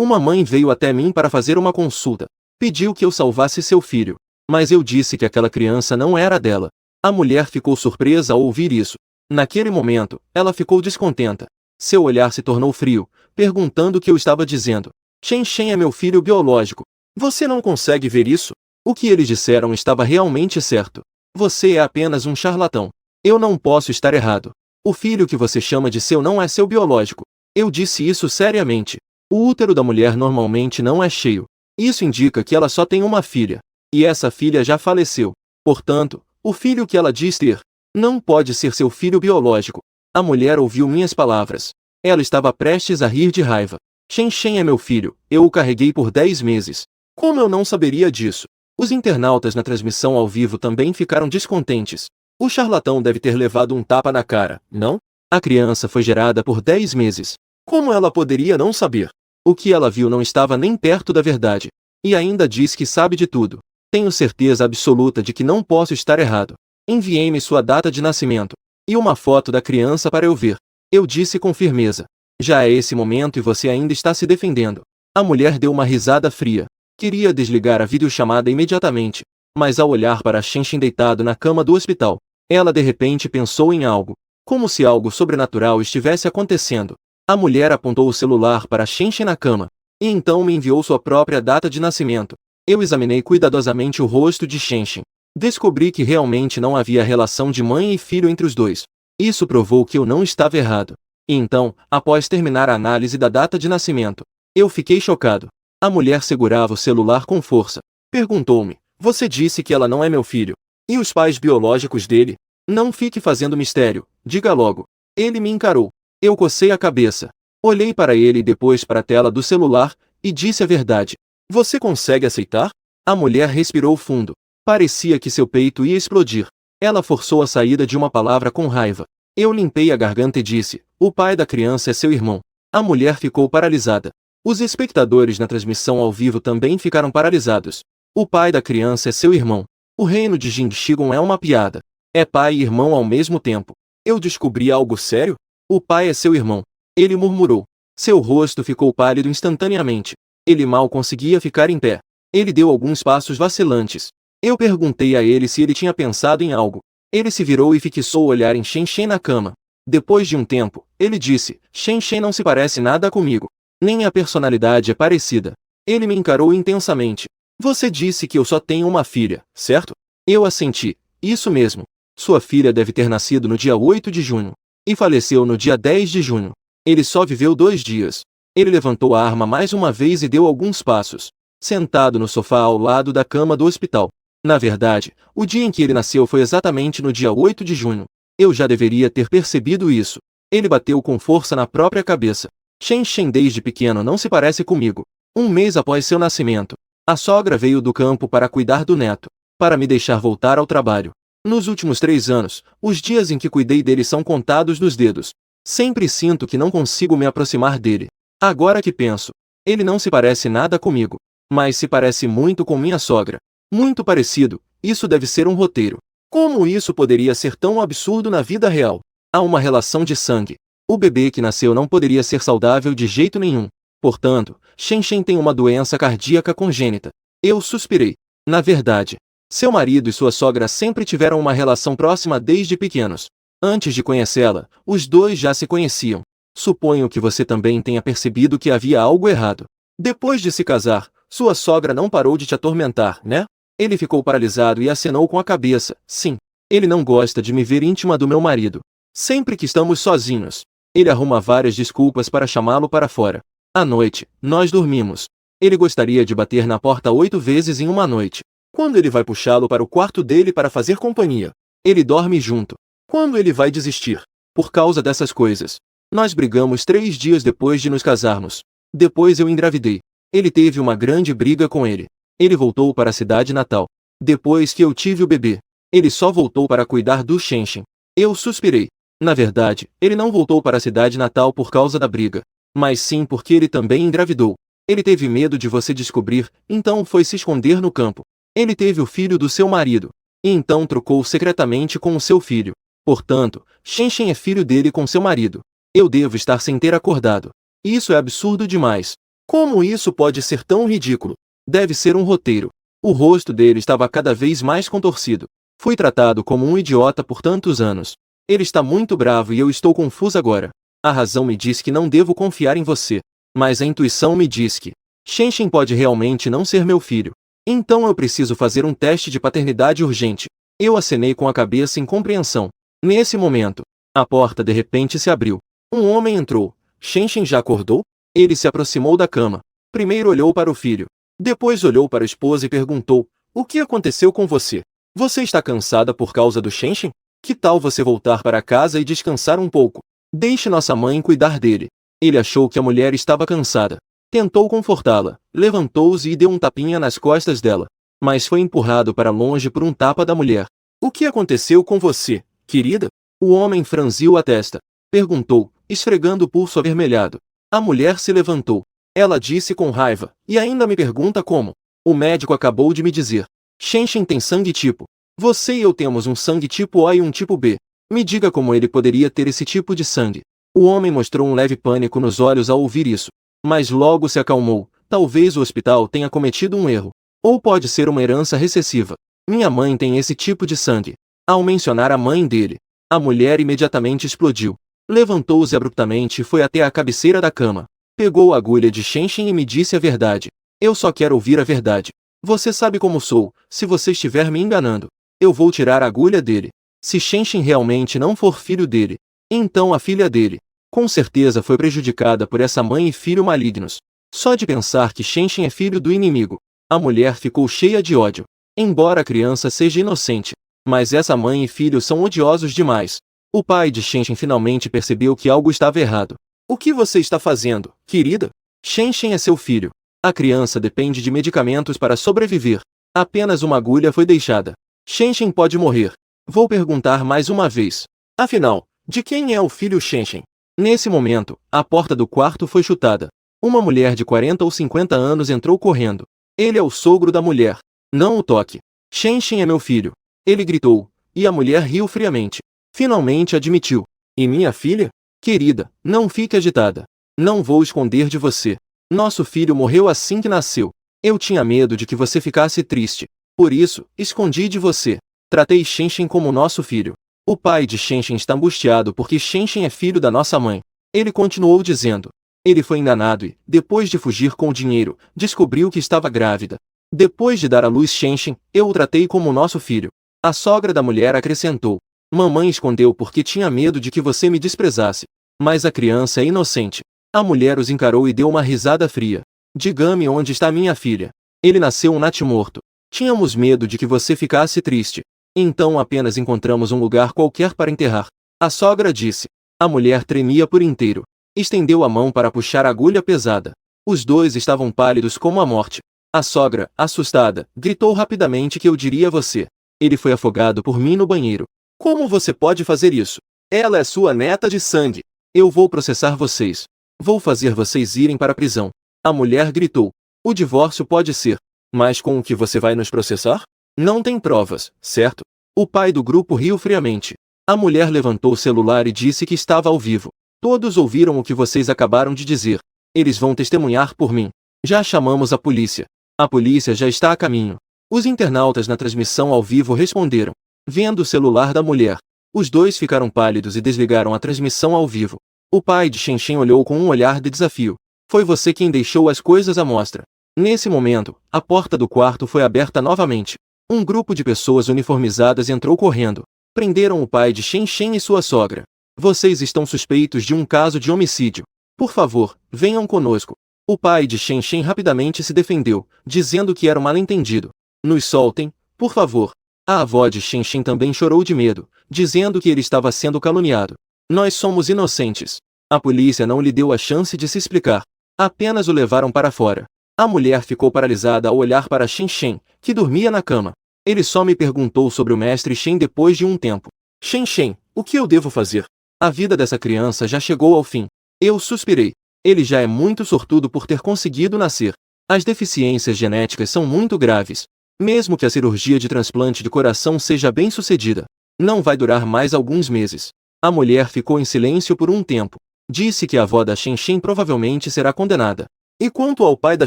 Uma mãe veio até mim para fazer uma consulta. Pediu que eu salvasse seu filho. Mas eu disse que aquela criança não era dela. A mulher ficou surpresa ao ouvir isso. Naquele momento, ela ficou descontenta. Seu olhar se tornou frio, perguntando o que eu estava dizendo. Shen Shen é meu filho biológico. Você não consegue ver isso? O que eles disseram estava realmente certo. Você é apenas um charlatão. Eu não posso estar errado. O filho que você chama de seu não é seu biológico. Eu disse isso seriamente. O útero da mulher normalmente não é cheio. Isso indica que ela só tem uma filha. E essa filha já faleceu. Portanto, o filho que ela diz ter não pode ser seu filho biológico. A mulher ouviu minhas palavras. Ela estava prestes a rir de raiva. Shen Shen é meu filho, eu o carreguei por 10 meses. Como eu não saberia disso? Os internautas na transmissão ao vivo também ficaram descontentes. O charlatão deve ter levado um tapa na cara, não? A criança foi gerada por 10 meses. Como ela poderia não saber? O que ela viu não estava nem perto da verdade. E ainda diz que sabe de tudo. Tenho certeza absoluta de que não posso estar errado. Enviei-me sua data de nascimento. E uma foto da criança para eu ver. Eu disse com firmeza. Já é esse momento e você ainda está se defendendo. A mulher deu uma risada fria. Queria desligar a videochamada imediatamente. Mas ao olhar para Shen Shen deitado na cama do hospital, ela de repente pensou em algo. Como se algo sobrenatural estivesse acontecendo. A mulher apontou o celular para Shen Shen na cama. E então me enviou sua própria data de nascimento. Eu examinei cuidadosamente o rosto de Shen Shen. Descobri que realmente não havia relação de mãe e filho entre os dois. Isso provou que eu não estava errado. E então, após terminar a análise da data de nascimento, eu fiquei chocado. A mulher segurava o celular com força. Perguntou-me, você disse que ela não é meu filho. E os pais biológicos dele? Não fique fazendo mistério, diga logo. Ele me encarou. Eu cocei a cabeça. Olhei para ele e depois para a tela do celular, e disse a verdade. Você consegue aceitar? A mulher respirou fundo. Parecia que seu peito ia explodir. Ela forçou a saída de uma palavra com raiva. Eu limpei a garganta e disse, o pai da criança é seu irmão. A mulher ficou paralisada. Os espectadores na transmissão ao vivo também ficaram paralisados. O pai da criança é seu irmão. O reino de Jing Shigon é uma piada. É pai e irmão ao mesmo tempo. Eu descobri algo sério? O pai é seu irmão. Ele murmurou. Seu rosto ficou pálido instantaneamente. Ele mal conseguia ficar em pé. Ele deu alguns passos vacilantes. Eu perguntei a ele se ele tinha pensado em algo. Ele se virou e fixou o olhar em Shen Shen na cama. Depois de um tempo, ele disse, Shen Shen não se parece nada comigo. Nem a personalidade é parecida. Ele me encarou intensamente. Você disse que eu só tenho uma filha, certo? Eu assenti. Isso mesmo. Sua filha deve ter nascido no dia 8 de junho. E faleceu no dia 10 de junho. Ele só viveu 2 dias. Ele levantou a arma mais uma vez e deu alguns passos. Sentado no sofá ao lado da cama do hospital. Na verdade, o dia em que ele nasceu foi exatamente no dia 8 de junho. Eu já deveria ter percebido isso. Ele bateu com força na própria cabeça. Shen Shen desde pequeno não se parece comigo. Um mês após seu nascimento, a sogra veio do campo para cuidar do neto, para me deixar voltar ao trabalho. Nos últimos 3 anos, os dias em que cuidei dele são contados nos dedos. Sempre sinto que não consigo me aproximar dele. Agora que penso, ele não se parece nada comigo, mas se parece muito com minha sogra. Muito parecido, isso deve ser um roteiro. Como isso poderia ser tão absurdo na vida real? Há uma relação de sangue. O bebê que nasceu não poderia ser saudável de jeito nenhum. Portanto, Shen Shen tem uma doença cardíaca congênita. Eu suspirei. Na verdade, seu marido e sua sogra sempre tiveram uma relação próxima desde pequenos. Antes de conhecê-la, os dois já se conheciam. Suponho que você também tenha percebido que havia algo errado. Depois de se casar, sua sogra não parou de te atormentar, né? Ele ficou paralisado e acenou com a cabeça. Sim. Ele não gosta de me ver íntima do meu marido. Sempre que estamos sozinhos, ele arruma várias desculpas para chamá-lo para fora. À noite, nós dormimos. Ele gostaria de bater na porta 8 vezes em uma noite. Quando ele vai puxá-lo para o quarto dele para fazer companhia, ele dorme junto. Quando ele vai desistir? Por causa dessas coisas. Nós brigamos 3 dias depois de nos casarmos. Depois eu engravidei. Ele teve uma grande briga com ele. Ele voltou para a cidade natal. Depois que eu tive o bebê, ele só voltou para cuidar do Shen Shen. Eu suspirei. Na verdade, ele não voltou para a cidade natal por causa da briga, mas sim porque ele também engravidou. Ele teve medo de você descobrir, então foi se esconder no campo. Ele teve o filho do seu marido, e então trocou secretamente com o seu filho. Portanto, Shen Shen é filho dele com seu marido. Eu devo estar sem ter acordado. Isso é absurdo demais. Como isso pode ser tão ridículo? Deve ser um roteiro. O rosto dele estava cada vez mais contorcido. Fui tratado como um idiota por tantos anos. Ele está muito bravo e eu estou confuso agora. A razão me diz que não devo confiar em você. Mas a intuição me diz que Shenshin pode realmente não ser meu filho. Então eu preciso fazer um teste de paternidade urgente. Eu acenei com a cabeça em compreensão. Nesse momento, a porta de repente se abriu. Um homem entrou. Shenshin já acordou? Ele se aproximou da cama. Primeiro olhou para o filho. Depois olhou para a esposa e perguntou: o que aconteceu com você? Você está cansada por causa do Shenshin? Que tal você voltar para casa e descansar um pouco? Deixe nossa mãe cuidar dele. Ele achou que a mulher estava cansada. Tentou confortá-la, levantou-se e deu um tapinha nas costas dela. Mas foi empurrado para longe por um tapa da mulher. O que aconteceu com você, querida? O homem franziu a testa. Perguntou, esfregando o pulso avermelhado. A mulher se levantou. Ela disse com raiva, e ainda me pergunta como. O médico acabou de me dizer. Shenshin tem sangue tipo. Você e eu temos um sangue tipo O e um tipo B. Me diga como ele poderia ter esse tipo de sangue. O homem mostrou um leve pânico nos olhos ao ouvir isso. Mas logo se acalmou. Talvez o hospital tenha cometido um erro. Ou pode ser uma herança recessiva. Minha mãe tem esse tipo de sangue. Ao mencionar a mãe dele, a mulher imediatamente explodiu. Levantou-se abruptamente e foi até a cabeceira da cama. Pegou a agulha de Shenshin e me disse a verdade. Eu só quero ouvir a verdade. Você sabe como sou, se você estiver me enganando. Eu vou tirar a agulha dele. Se Shenshin realmente não for filho dele, então a filha dele, com certeza foi prejudicada por essa mãe e filho malignos. Só de pensar que Shenshin é filho do inimigo, a mulher ficou cheia de ódio. Embora a criança seja inocente, mas essa mãe e filho são odiosos demais. O pai de Shenshin finalmente percebeu que algo estava errado. O que você está fazendo, querida? Shenshin é seu filho. A criança depende de medicamentos para sobreviver. Apenas uma agulha foi deixada. Shenshin pode morrer. Vou perguntar mais uma vez. Afinal, de quem é o filho Shenshin? Nesse momento, a porta do quarto foi chutada. Uma mulher de 40 ou 50 anos entrou correndo. Ele é o sogro da mulher. Não o toque. Shenshin é meu filho. Ele gritou, e a mulher riu friamente. Finalmente admitiu. E minha filha? Querida, não fique agitada. Não vou esconder de você. Nosso filho morreu assim que nasceu. Eu tinha medo de que você ficasse triste. Por isso, escondi de você. Tratei Shenshin como nosso filho. O pai de Shenshin está angustiado porque Shenshin é filho da nossa mãe. Ele continuou dizendo. Ele foi enganado e, depois de fugir com o dinheiro, descobriu que estava grávida. Depois de dar à luz Shenshin, eu o tratei como nosso filho. A sogra da mulher acrescentou. Mamãe escondeu porque tinha medo de que você me desprezasse. Mas a criança é inocente. A mulher os encarou e deu uma risada fria. Diga-me onde está minha filha. Ele nasceu um natimorto. Tínhamos medo de que você ficasse triste. Então apenas encontramos um lugar qualquer para enterrar. A sogra disse. A mulher tremia por inteiro. Estendeu a mão para puxar a agulha pesada. Os dois estavam pálidos como a morte. A sogra, assustada, gritou rapidamente que eu diria a você. Ele foi afogado por mim no banheiro. Como você pode fazer isso? Ela é sua neta de sangue. Eu vou processar vocês. Vou fazer vocês irem para a prisão. A mulher gritou. O divórcio pode ser. Mas com o que você vai nos processar? Não tem provas, certo? O pai do grupo riu friamente. A mulher levantou o celular e disse que estava ao vivo. Todos ouviram o que vocês acabaram de dizer. Eles vão testemunhar por mim. Já chamamos a polícia. A polícia já está a caminho. Os internautas na transmissão ao vivo responderam. Vendo o celular da mulher, os dois ficaram pálidos e desligaram a transmissão ao vivo. O pai de Shenshin olhou com um olhar de desafio. Foi você quem deixou as coisas à mostra. Nesse momento, a porta do quarto foi aberta novamente. Um grupo de pessoas uniformizadas entrou correndo. Prenderam o pai de Shenshin e sua sogra. Vocês estão suspeitos de um caso de homicídio. Por favor, venham conosco. O pai de Shenshin rapidamente se defendeu, dizendo que era um mal-entendido. Nos soltem, por favor. A avó de Shenshin também chorou de medo, dizendo que ele estava sendo caluniado. Nós somos inocentes. A polícia não lhe deu a chance de se explicar. Apenas o levaram para fora. A mulher ficou paralisada ao olhar para Shenshin, que dormia na cama. Ele só me perguntou sobre o mestre Shen depois de um tempo. Shenshin, o que eu devo fazer? A vida dessa criança já chegou ao fim. Eu suspirei. Ele já é muito sortudo por ter conseguido nascer. As deficiências genéticas são muito graves. Mesmo que a cirurgia de transplante de coração seja bem sucedida, não vai durar mais alguns meses. A mulher ficou em silêncio por um tempo. Disse que a avó da Shenshin provavelmente será condenada. E quanto ao pai da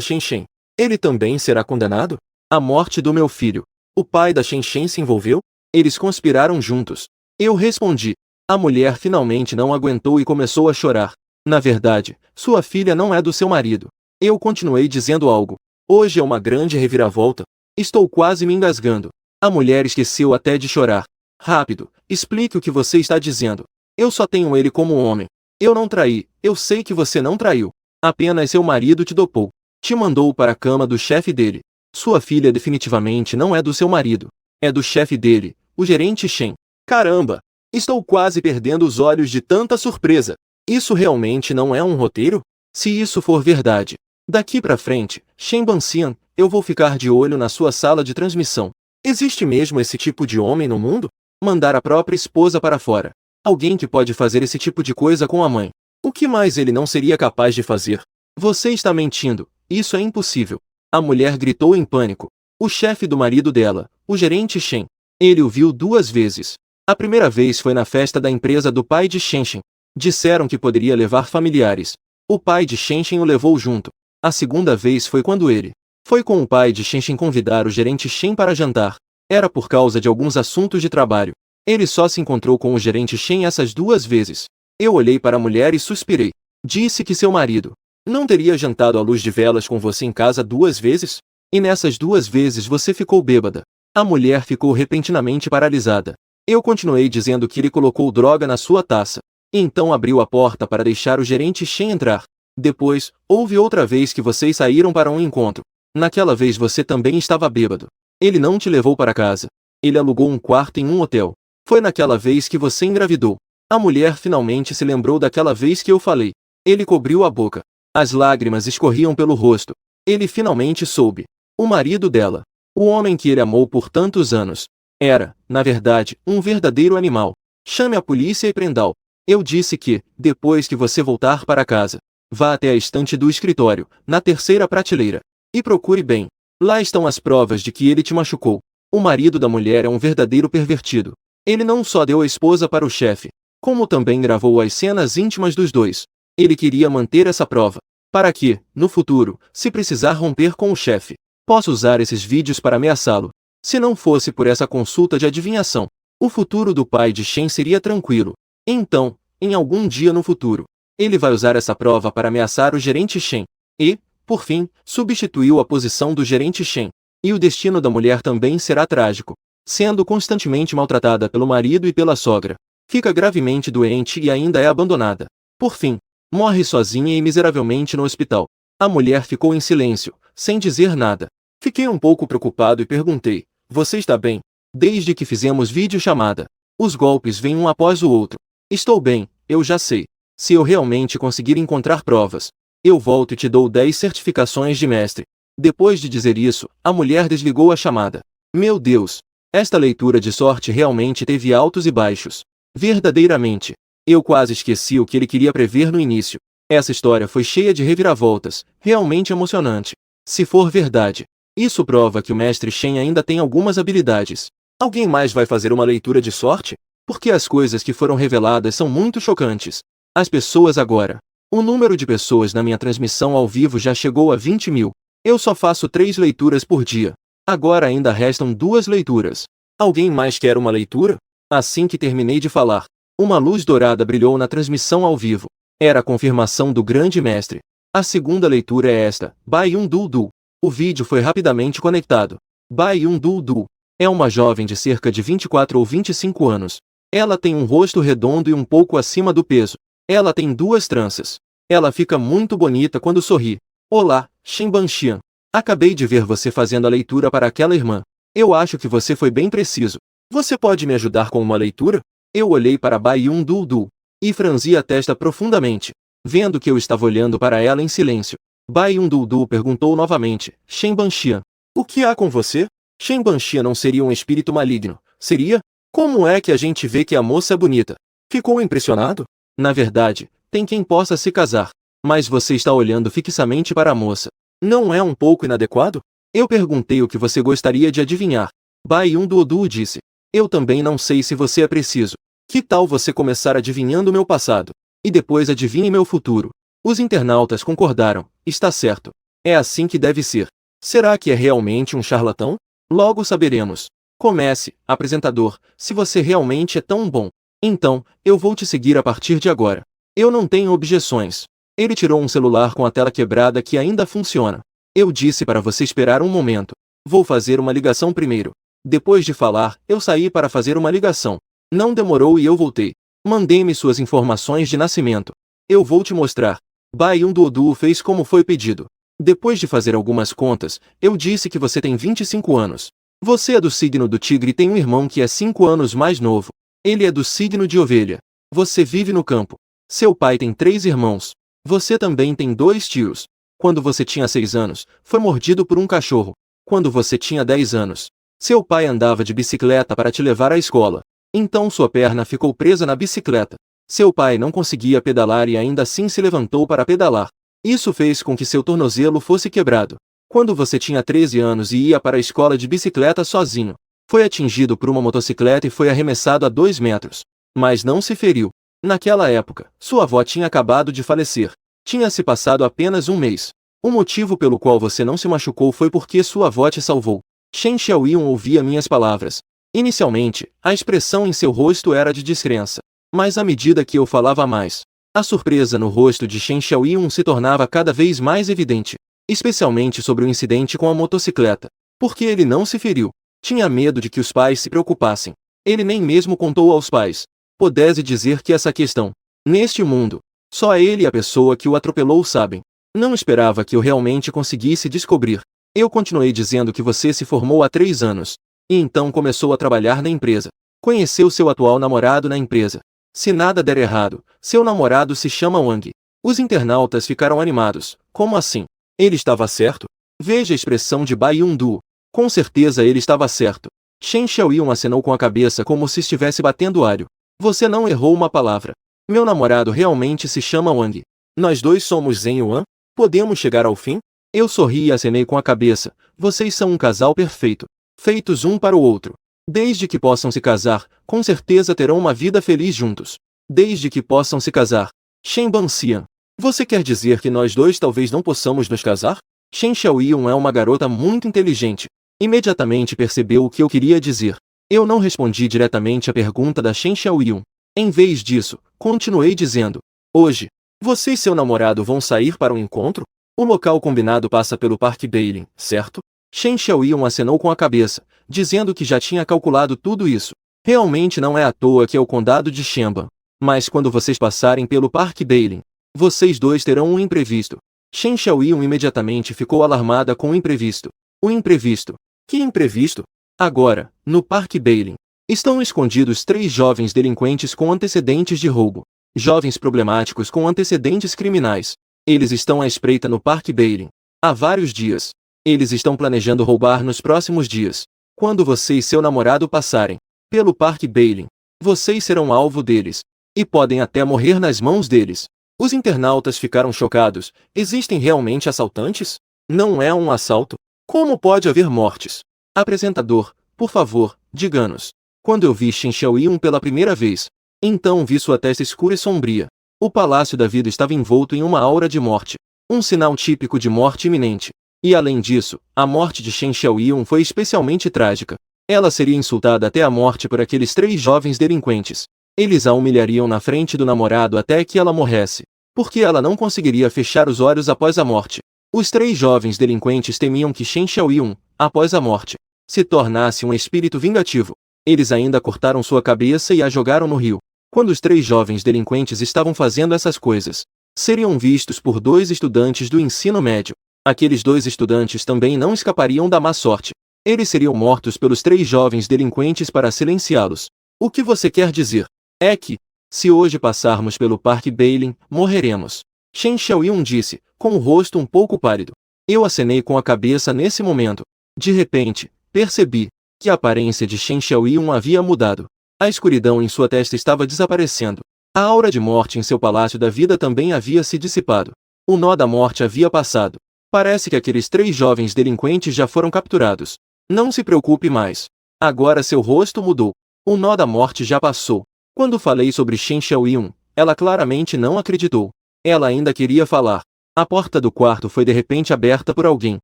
Shen, ele também será condenado? A morte do meu filho. O pai da Shen se envolveu? Eles conspiraram juntos. Eu respondi. A mulher finalmente não aguentou e começou a chorar. Na verdade, sua filha não é do seu marido. Eu continuei dizendo algo. Hoje é uma grande reviravolta. Estou quase me engasgando. A mulher esqueceu até de chorar. Rápido, explique o que você está dizendo. Eu só tenho ele como homem. Eu não traí, eu sei que você não traiu. Apenas seu marido te dopou. Te mandou para a cama do chefe dele. Sua filha definitivamente não é do seu marido. É do chefe dele, o gerente Shen. Caramba! Estou quase perdendo os olhos de tanta surpresa. Isso realmente não é um roteiro? Se isso for verdade, daqui pra frente, Shen Banxian, eu vou ficar de olho na sua sala de transmissão. Existe mesmo esse tipo de homem no mundo? Mandar a própria esposa para fora. Alguém que pode fazer esse tipo de coisa com a mãe. O que mais ele não seria capaz de fazer? Você está mentindo. Isso é impossível. A mulher gritou em pânico. O chefe do marido dela, o gerente Shen. Ele o viu 2 vezes. A primeira vez foi na festa da empresa do pai de Shen. Disseram que poderia levar familiares. O pai de Shen o levou junto. A segunda vez foi quando ele foi com o pai de Shen convidar o gerente Shen para jantar. Era por causa de alguns assuntos de trabalho. Ele só se encontrou com o gerente Shen essas 2 vezes. Eu olhei para a mulher e suspirei. Disse que seu marido não teria jantado à luz de velas com você em casa 2 vezes? E nessas 2 vezes você ficou bêbada. A mulher ficou repentinamente paralisada. Eu continuei dizendo que ele colocou droga na sua taça. E então abriu a porta para deixar o gerente Shen entrar. Depois, houve outra vez que vocês saíram para um encontro. Naquela vez você também estava bêbado. Ele não te levou para casa. Ele alugou um quarto em um hotel. Foi naquela vez que você engravidou. A mulher finalmente se lembrou daquela vez que eu falei. Ele cobriu a boca. As lágrimas escorriam pelo rosto. Ele finalmente soube. O marido dela, o homem que ele amou por tantos anos, era, na verdade, um verdadeiro animal. Chame a polícia e prenda-o. Eu disse que, depois que você voltar para casa, vá até a estante do escritório, na terceira prateleira. E procure bem. Lá estão as provas de que ele te machucou. O marido da mulher é um verdadeiro pervertido. Ele não só deu a esposa para o chefe, como também gravou as cenas íntimas dos dois. Ele queria manter essa prova, para que, no futuro, se precisar romper com o chefe, possa usar esses vídeos para ameaçá-lo. Se não fosse por essa consulta de adivinhação, o futuro do pai de Shen seria tranquilo. Então, em algum dia no futuro, ele vai usar essa prova para ameaçar o gerente Shen. E, por fim, substituiu a posição do gerente Shen. E o destino da mulher também será trágico. Sendo constantemente maltratada pelo marido e pela sogra, fica gravemente doente e ainda é abandonada. Por fim, morre sozinha e miseravelmente no hospital. A mulher ficou em silêncio, sem dizer nada. Fiquei um pouco preocupado e perguntei: você está bem? Desde que fizemos videochamada, os golpes vêm um após o outro. Estou bem, eu já sei. Se eu realmente conseguir encontrar provas, eu volto e te dou 10 certificações de mestre. Depois de dizer isso, a mulher desligou a chamada. Meu Deus! Esta leitura de sorte realmente teve altos e baixos. Verdadeiramente. Eu quase esqueci o que ele queria prever no início. Essa história foi cheia de reviravoltas, realmente emocionante. Se for verdade, isso prova que o mestre Shen ainda tem algumas habilidades. Alguém mais vai fazer uma leitura de sorte? Porque as coisas que foram reveladas são muito chocantes. As pessoas agora. O número de pessoas na minha transmissão ao vivo já chegou a 20.000. Eu só faço 3 leituras por dia. Agora ainda restam 2 leituras. Alguém mais quer uma leitura? Assim que terminei de falar, uma luz dourada brilhou na transmissão ao vivo. Era a confirmação do grande mestre. A segunda leitura é esta: Bai Yun Du. O vídeo foi rapidamente conectado. Bai Yun Du é uma jovem de cerca de 24 ou 25 anos. Ela tem um rosto redondo e um pouco acima do peso. Ela tem 2 tranças. Ela fica muito bonita quando sorri. Olá, Shen Banxian. Acabei de ver você fazendo a leitura para aquela irmã. Eu acho que você foi bem preciso. Você pode me ajudar com uma leitura? Eu olhei para Bai Yun Du e franzi a testa profundamente, vendo que eu estava olhando para ela em silêncio. Bai Yun Du perguntou novamente: Shen Banxian, o que há com você? Shen Banxian não seria um espírito maligno, seria? Como é que a gente vê que a moça é bonita? Ficou impressionado? Na verdade, tem quem possa se casar. Mas você está olhando fixamente para a moça. Não é um pouco inadequado? Eu perguntei o que você gostaria de adivinhar. Bai Yun Du disse: eu também não sei se você é preciso. Que tal você começar adivinhando meu passado? E depois adivinhe meu futuro? Os internautas concordaram, está certo. É assim que deve ser. Será que é realmente um charlatão? Logo saberemos. Comece, apresentador, se você realmente é tão bom. Então, eu vou te seguir a partir de agora. Eu não tenho objeções. Ele tirou um celular com a tela quebrada que ainda funciona. Eu disse para você esperar um momento. Vou fazer uma ligação primeiro. Depois de falar, eu saí para fazer uma ligação. Não demorou e eu voltei. Mandei-me suas informações de nascimento. Eu vou te mostrar. Baiyun Duoduo fez como foi pedido. Depois de fazer algumas contas, eu disse que você tem 25 anos. Você é do signo do tigre e tem um irmão que é 5 anos mais novo. Ele é do signo de ovelha. Você vive no campo. Seu pai tem 3 irmãos. Você também tem 2 tios. Quando você tinha 6 anos, foi mordido por um cachorro. Quando você tinha 10 anos, seu pai andava de bicicleta para te levar à escola. Então sua perna ficou presa na bicicleta. Seu pai não conseguia pedalar e ainda assim se levantou para pedalar. Isso fez com que seu tornozelo fosse quebrado. Quando você tinha 13 anos e ia para a escola de bicicleta sozinho, foi atingido por uma motocicleta e foi arremessado a 2 metros. Mas não se feriu. Naquela época, sua avó tinha acabado de falecer. Tinha se passado apenas um mês. O motivo pelo qual você não se machucou foi porque sua avó te salvou. Shen Xiaoyun ouvia minhas palavras. Inicialmente, a expressão em seu rosto era de descrença. Mas à medida que eu falava mais, a surpresa no rosto de Shen Xiaoyun se tornava cada vez mais evidente. Especialmente sobre o incidente com a motocicleta. Porque ele não se feriu. Tinha medo de que os pais se preocupassem. Ele nem mesmo contou aos pais. Pudesse dizer que essa questão, neste mundo, só ele e a pessoa que o atropelou sabem. Não esperava que eu realmente conseguisse descobrir. Eu continuei dizendo que você se formou há 3 anos. E então começou a trabalhar na empresa. Conheceu seu atual namorado na empresa. Se nada der errado, seu namorado se chama Wang. Os internautas ficaram animados. Como assim? Ele estava certo? Veja a expressão de Baiyun Duo. Com certeza ele estava certo. Shen Xiaoyun acenou com a cabeça como se estivesse batendo alho. Você não errou uma palavra. Meu namorado realmente se chama Wang. Nós dois somos Zhen Yuan? Podemos chegar ao fim? Eu sorri e acenei com a cabeça. Vocês são um casal perfeito. Feitos um para o outro. Desde que possam se casar, com certeza terão uma vida feliz juntos. Desde que possam se casar. Shen Banxian. Você quer dizer que nós dois talvez não possamos nos casar? Shen Xiaoyun é uma garota muito inteligente. Imediatamente percebeu o que eu queria dizer. Eu não respondi diretamente à pergunta da Shen Xiaoyun. Em vez disso, continuei dizendo. Hoje, você e seu namorado vão sair para um encontro? O local combinado passa pelo Parque Beilin, certo? Shen Xiaoyun acenou com a cabeça, dizendo que já tinha calculado tudo isso. Realmente não é à toa que é o condado de Shenban. Mas quando vocês passarem pelo Parque Beilin, vocês dois terão um imprevisto. Shen Xiaoyun imediatamente ficou alarmada com o imprevisto. O imprevisto? Que imprevisto? Agora, no Parque Beilin, estão escondidos 3 jovens delinquentes com antecedentes de roubo. Jovens problemáticos com antecedentes criminais. Eles estão à espreita no Parque Beilin. Há vários dias. Eles estão planejando roubar nos próximos dias. Quando você e seu namorado passarem pelo Parque Beilin, vocês serão alvo deles. E podem até morrer nas mãos deles. Os internautas ficaram chocados. Existem realmente assaltantes? Não é um assalto? Como pode haver mortes? Apresentador, por favor, diga-nos. Quando eu vi Shen Xiaoyun pela primeira vez, então vi sua testa escura e sombria. O Palácio da Vida estava envolto em uma aura de morte. Um sinal típico de morte iminente. E além disso, a morte de Shen Xiaoyun foi especialmente trágica. Ela seria insultada até a morte por aqueles 3 jovens delinquentes. Eles a humilhariam na frente do namorado até que ela morresse. Porque ela não conseguiria fechar os olhos após a morte. Os 3 jovens delinquentes temiam que Shen Xiaoyun, após a morte, se tornasse um espírito vingativo. Eles ainda cortaram sua cabeça e a jogaram no rio. Quando os 3 jovens delinquentes estavam fazendo essas coisas, seriam vistos por 2 estudantes do ensino médio. Aqueles 2 estudantes também não escapariam da má sorte. Eles seriam mortos pelos 3 jovens delinquentes para silenciá-los. O que você quer dizer? É que, se hoje passarmos pelo Parque Beilin, morreremos. Shen Xiaoyun disse, com o rosto um pouco pálido. Eu acenei com a cabeça nesse momento. De repente, percebi que a aparência de Shen Xiaoyun havia mudado. A escuridão em sua testa estava desaparecendo. A aura de morte em seu Palácio da Vida também havia se dissipado. O nó da morte havia passado. Parece que aqueles 3 jovens delinquentes já foram capturados. Não se preocupe mais. Agora seu rosto mudou. O nó da morte já passou. Quando falei sobre Shen Xiaoyun, ela claramente não acreditou. Ela ainda queria falar. A porta do quarto foi de repente aberta por alguém.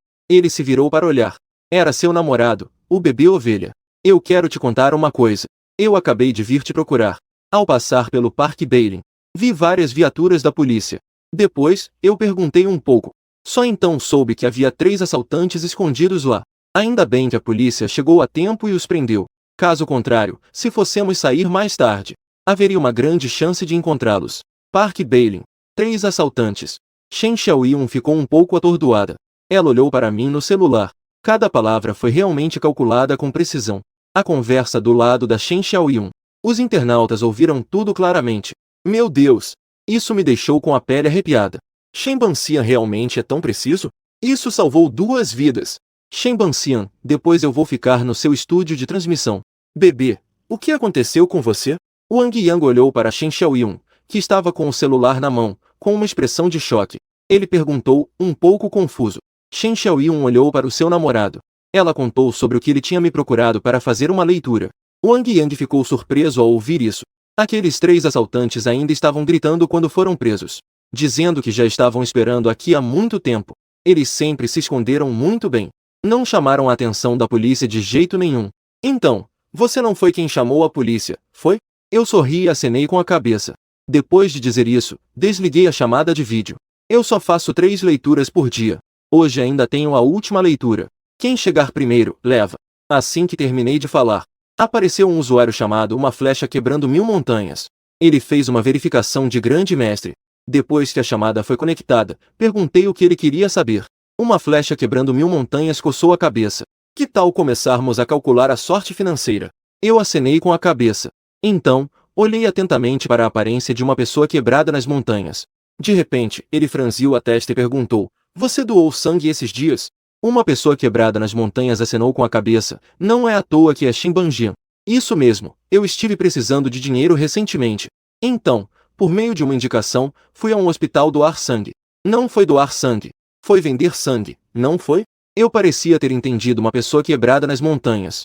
Ele se virou para olhar. Era seu namorado, o bebê ovelha. Eu quero te contar uma coisa. Eu acabei de vir te procurar. Ao passar pelo Parque Bailey, vi várias viaturas da polícia. Depois, eu perguntei um pouco. Só então soube que havia 3 assaltantes escondidos lá. Ainda bem que a polícia chegou a tempo e os prendeu. Caso contrário, se fossemos sair mais tarde, haveria uma grande chance de encontrá-los. Parque Bailey. 3 assaltantes. Shen Xiaoyun ficou um pouco atordoada. Ela olhou para mim no celular. Cada palavra foi realmente calculada com precisão. A conversa do lado da Shen Xiaoyun. Os internautas ouviram tudo claramente. Meu Deus! Isso me deixou com a pele arrepiada. Shen Banxian realmente é tão preciso? Isso salvou 2 vidas. Shen Banxian, depois eu vou ficar no seu estúdio de transmissão. Bebê, o que aconteceu com você? Wang Yang olhou para Shen Xiaoyun, que estava com o celular na mão, com uma expressão de choque. Ele perguntou, um pouco confuso. Shen Xiaoyun olhou para o seu namorado. Ela contou sobre o que ele tinha me procurado para fazer uma leitura. Wang Yang ficou surpreso ao ouvir isso. Aqueles 3 assaltantes ainda estavam gritando quando foram presos, dizendo que já estavam esperando aqui há muito tempo. Eles sempre se esconderam muito bem. Não chamaram a atenção da polícia de jeito nenhum. Então, você não foi quem chamou a polícia, foi? Eu sorri e acenei com a cabeça. Depois de dizer isso, desliguei a chamada de vídeo. Eu só faço 3 leituras por dia. Hoje ainda tenho a última leitura. Quem chegar primeiro, leva. Assim que terminei de falar, apareceu um usuário chamado Uma Flecha Quebrando Mil Montanhas. Ele fez uma verificação de grande mestre. Depois que a chamada foi conectada, perguntei o que ele queria saber. Uma Flecha Quebrando Mil Montanhas coçou a cabeça. Que tal começarmos a calcular a sorte financeira? Eu acenei com a cabeça. Então, olhei atentamente para a aparência de uma pessoa quebrada nas montanhas. De repente, ele franziu a testa e perguntou, você doou sangue esses dias? Uma pessoa quebrada nas montanhas acenou com a cabeça, não é à toa que é Shen Banxian. Isso mesmo, eu estive precisando de dinheiro recentemente. Então, por meio de uma indicação, fui a um hospital doar sangue. Não foi doar sangue. Foi vender sangue, não foi? Eu parecia ter entendido uma pessoa quebrada nas montanhas.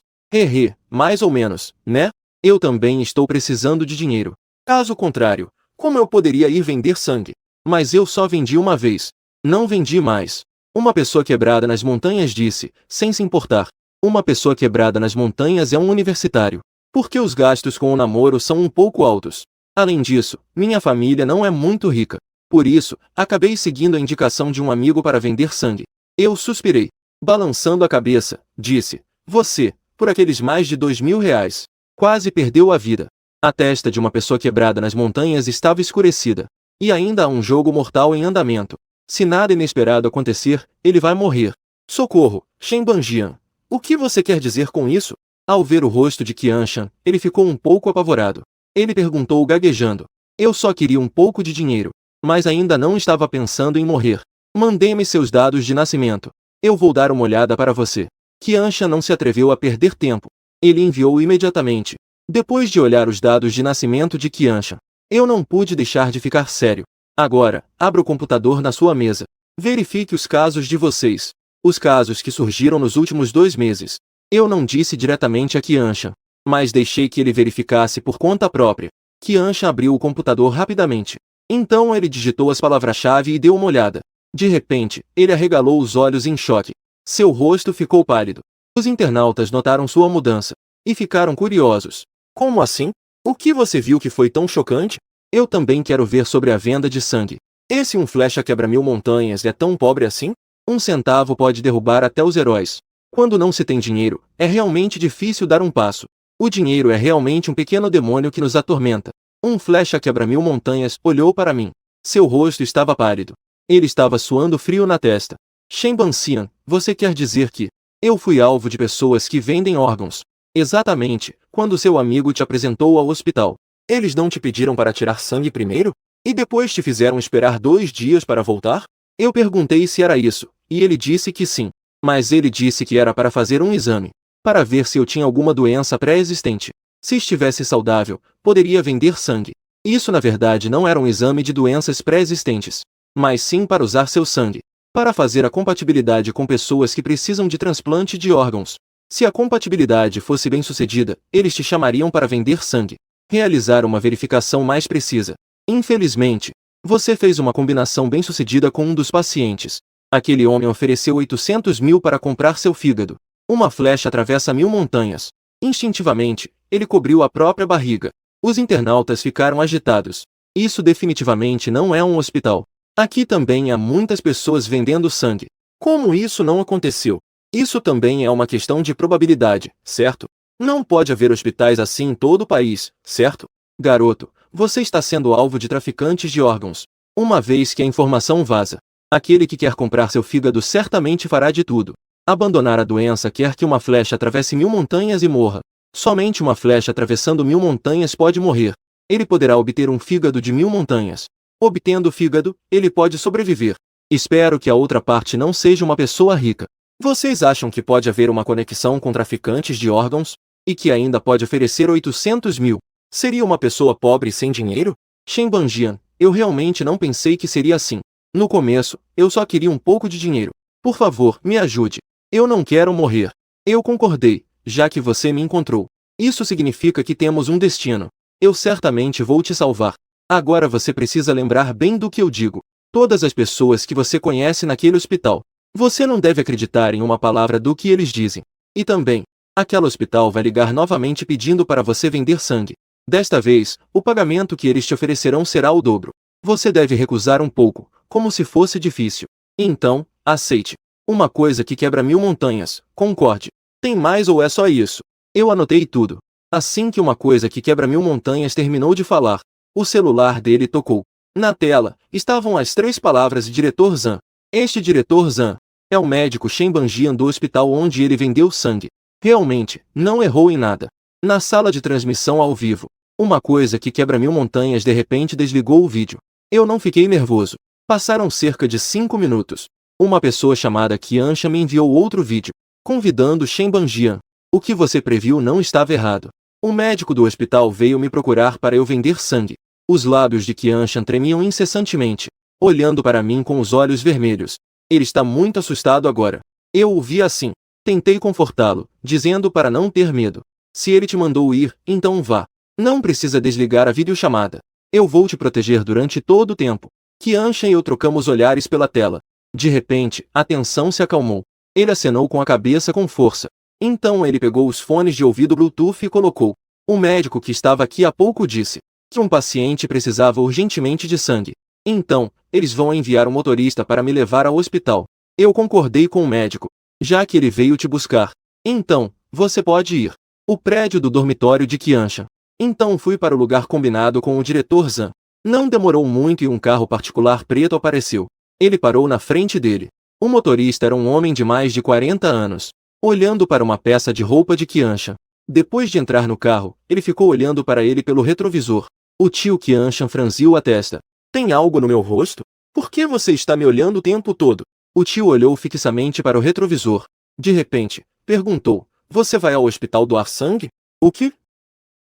Mais ou menos, né? Eu também estou precisando de dinheiro. Caso contrário, como eu poderia ir vender sangue? Mas eu só vendi uma vez. Não vendi mais. Uma pessoa quebrada nas montanhas disse, sem se importar. Uma pessoa quebrada nas montanhas é um universitário. Porque os gastos com o namoro são um pouco altos. Além disso, minha família não é muito rica. Por isso, acabei seguindo a indicação de um amigo para vender sangue. Eu suspirei. Balançando a cabeça, disse, você, por aqueles mais de R$ 2.000, quase perdeu a vida. A testa de uma pessoa quebrada nas montanhas estava escurecida. E ainda há um jogo mortal em andamento. Se nada inesperado acontecer, ele vai morrer. Socorro, Shen Banxian. O que você quer dizer com isso? Ao ver o rosto de Qianshan, ele ficou um pouco apavorado. Ele perguntou gaguejando. Eu só queria um pouco de dinheiro. Mas ainda não estava pensando em morrer. Mandei-me seus dados de nascimento. Eu vou dar uma olhada para você. Qianshan não se atreveu a perder tempo. Ele enviou imediatamente. Depois de olhar os dados de nascimento de Qianshan, eu não pude deixar de ficar sério. Agora, abra o computador na sua mesa. Verifique os casos de vocês. Os casos que surgiram nos últimos 2 meses. Eu não disse diretamente a Qianshan, mas deixei que ele verificasse por conta própria. Qianshan abriu o computador rapidamente. Então ele digitou as palavras-chave e deu uma olhada. De repente, ele arregalou os olhos em choque. Seu rosto ficou pálido. Os internautas notaram sua mudança e ficaram curiosos. Como assim? O que você viu que foi tão chocante? Eu também quero ver sobre a venda de sangue. Esse um flecha quebra-mil montanhas é tão pobre assim? 1 centavo pode derrubar até os heróis. Quando não se tem dinheiro, é realmente difícil dar um passo. O dinheiro é realmente um pequeno demônio que nos atormenta. Um flecha quebra-mil montanhas olhou para mim. Seu rosto estava pálido. Ele estava suando frio na testa. Shen Banxian, você quer dizer que eu fui alvo de pessoas que vendem órgãos? Exatamente, quando seu amigo te apresentou ao hospital. Eles não te pediram para tirar sangue primeiro? E depois te fizeram esperar 2 dias para voltar? Eu perguntei se era isso, e ele disse que sim. Mas ele disse que era para fazer um exame, para ver se eu tinha alguma doença pré-existente. Se estivesse saudável, poderia vender sangue. Isso na verdade não era um exame de doenças pré-existentes, mas sim para usar seu sangue, para fazer a compatibilidade com pessoas que precisam de transplante de órgãos. Se a compatibilidade fosse bem-sucedida, eles te chamariam para vender sangue, realizar uma verificação mais precisa. Infelizmente, Você fez uma combinação bem-sucedida com um dos pacientes. Aquele homem ofereceu 800 mil para comprar seu fígado. Uma flecha atravessa 1000 montanhas. Instintivamente, ele cobriu a própria barriga. Os internautas ficaram agitados. Isso definitivamente não é um hospital. Aqui também há muitas pessoas vendendo sangue. Como isso não aconteceu? Isso também é uma questão de probabilidade, certo? Não pode haver hospitais assim em todo o país, certo? Garoto, você está sendo alvo de traficantes de órgãos. Uma vez que a informação vaza, aquele que quer comprar seu fígado certamente fará de tudo. Abandonar a doença quer que uma flecha atravesse 1000 montanhas e morra. Somente uma flecha atravessando 1000 montanhas pode morrer. Ele poderá obter um fígado de 1000 montanhas. Obtendo o fígado, ele pode sobreviver. Espero que a outra parte não seja uma pessoa rica. Vocês acham que pode haver uma conexão com traficantes de órgãos? E que ainda pode oferecer 800 mil? Seria uma pessoa pobre sem dinheiro? Shen Banjian, eu realmente não pensei que seria assim. No começo, eu só queria um pouco de dinheiro. Por favor, me ajude. Eu não quero morrer. Eu concordei, já que você me encontrou. Isso significa que temos um destino. Eu certamente vou te salvar. Agora você precisa lembrar bem do que eu digo. Todas as pessoas que você conhece naquele hospital. Você não deve acreditar em uma palavra do que eles dizem. E também, aquele hospital vai ligar novamente pedindo para você vender sangue. Desta vez, o pagamento que eles te oferecerão será o dobro. Você deve recusar um pouco, como se fosse difícil. Então, aceite. Uma coisa que quebra 1000 montanhas, concorde. Tem mais ou é só isso? Eu anotei tudo. Assim que uma coisa que quebra 1000 montanhas terminou de falar, o celular dele tocou. Na tela, estavam as 3 palavras de Diretor Zhan. Este Diretor Zhan é o médico Shen Banjian do hospital onde ele vendeu sangue. Realmente, não errou em nada. Na sala de transmissão ao vivo, uma coisa que quebra 1000 montanhas de repente desligou o vídeo. Eu não fiquei nervoso. Passaram cerca de 5 minutos. Uma pessoa chamada Qianshan me enviou outro vídeo, convidando Shen Banjian. O que você previu não estava errado. O médico do hospital veio me procurar para eu vender sangue. Os lábios de Qianshan tremiam incessantemente, olhando para mim com os olhos vermelhos. Ele está muito assustado agora. Eu o vi assim. Tentei confortá-lo, dizendo para não ter medo. Se ele te mandou ir, então vá. Não precisa desligar a videochamada. Eu vou te proteger durante todo o tempo. Qianshan e eu trocamos olhares pela tela. De repente, a tensão se acalmou. Ele acenou com a cabeça com força. Então ele pegou os fones de ouvido Bluetooth e colocou. O médico que estava aqui há pouco disse que um paciente precisava urgentemente de sangue. Então, eles vão enviar um motorista para me levar ao hospital. Eu concordei com o médico, já que ele veio te buscar. Então, você pode ir. O prédio do dormitório de Qianshan. Então fui para o lugar combinado com o diretor Zhan. Não demorou muito e um carro particular preto apareceu. Ele parou na frente dele. O motorista era um homem de mais de 40 anos, olhando para uma peça de roupa de Qianshan. Depois de entrar no carro, ele ficou olhando para ele pelo retrovisor. O tio Qianshan franziu a testa. Tem algo no meu rosto? Por que você está me olhando o tempo todo? O tio olhou fixamente para o retrovisor. De repente, perguntou, você vai ao hospital doar sangue? O quê?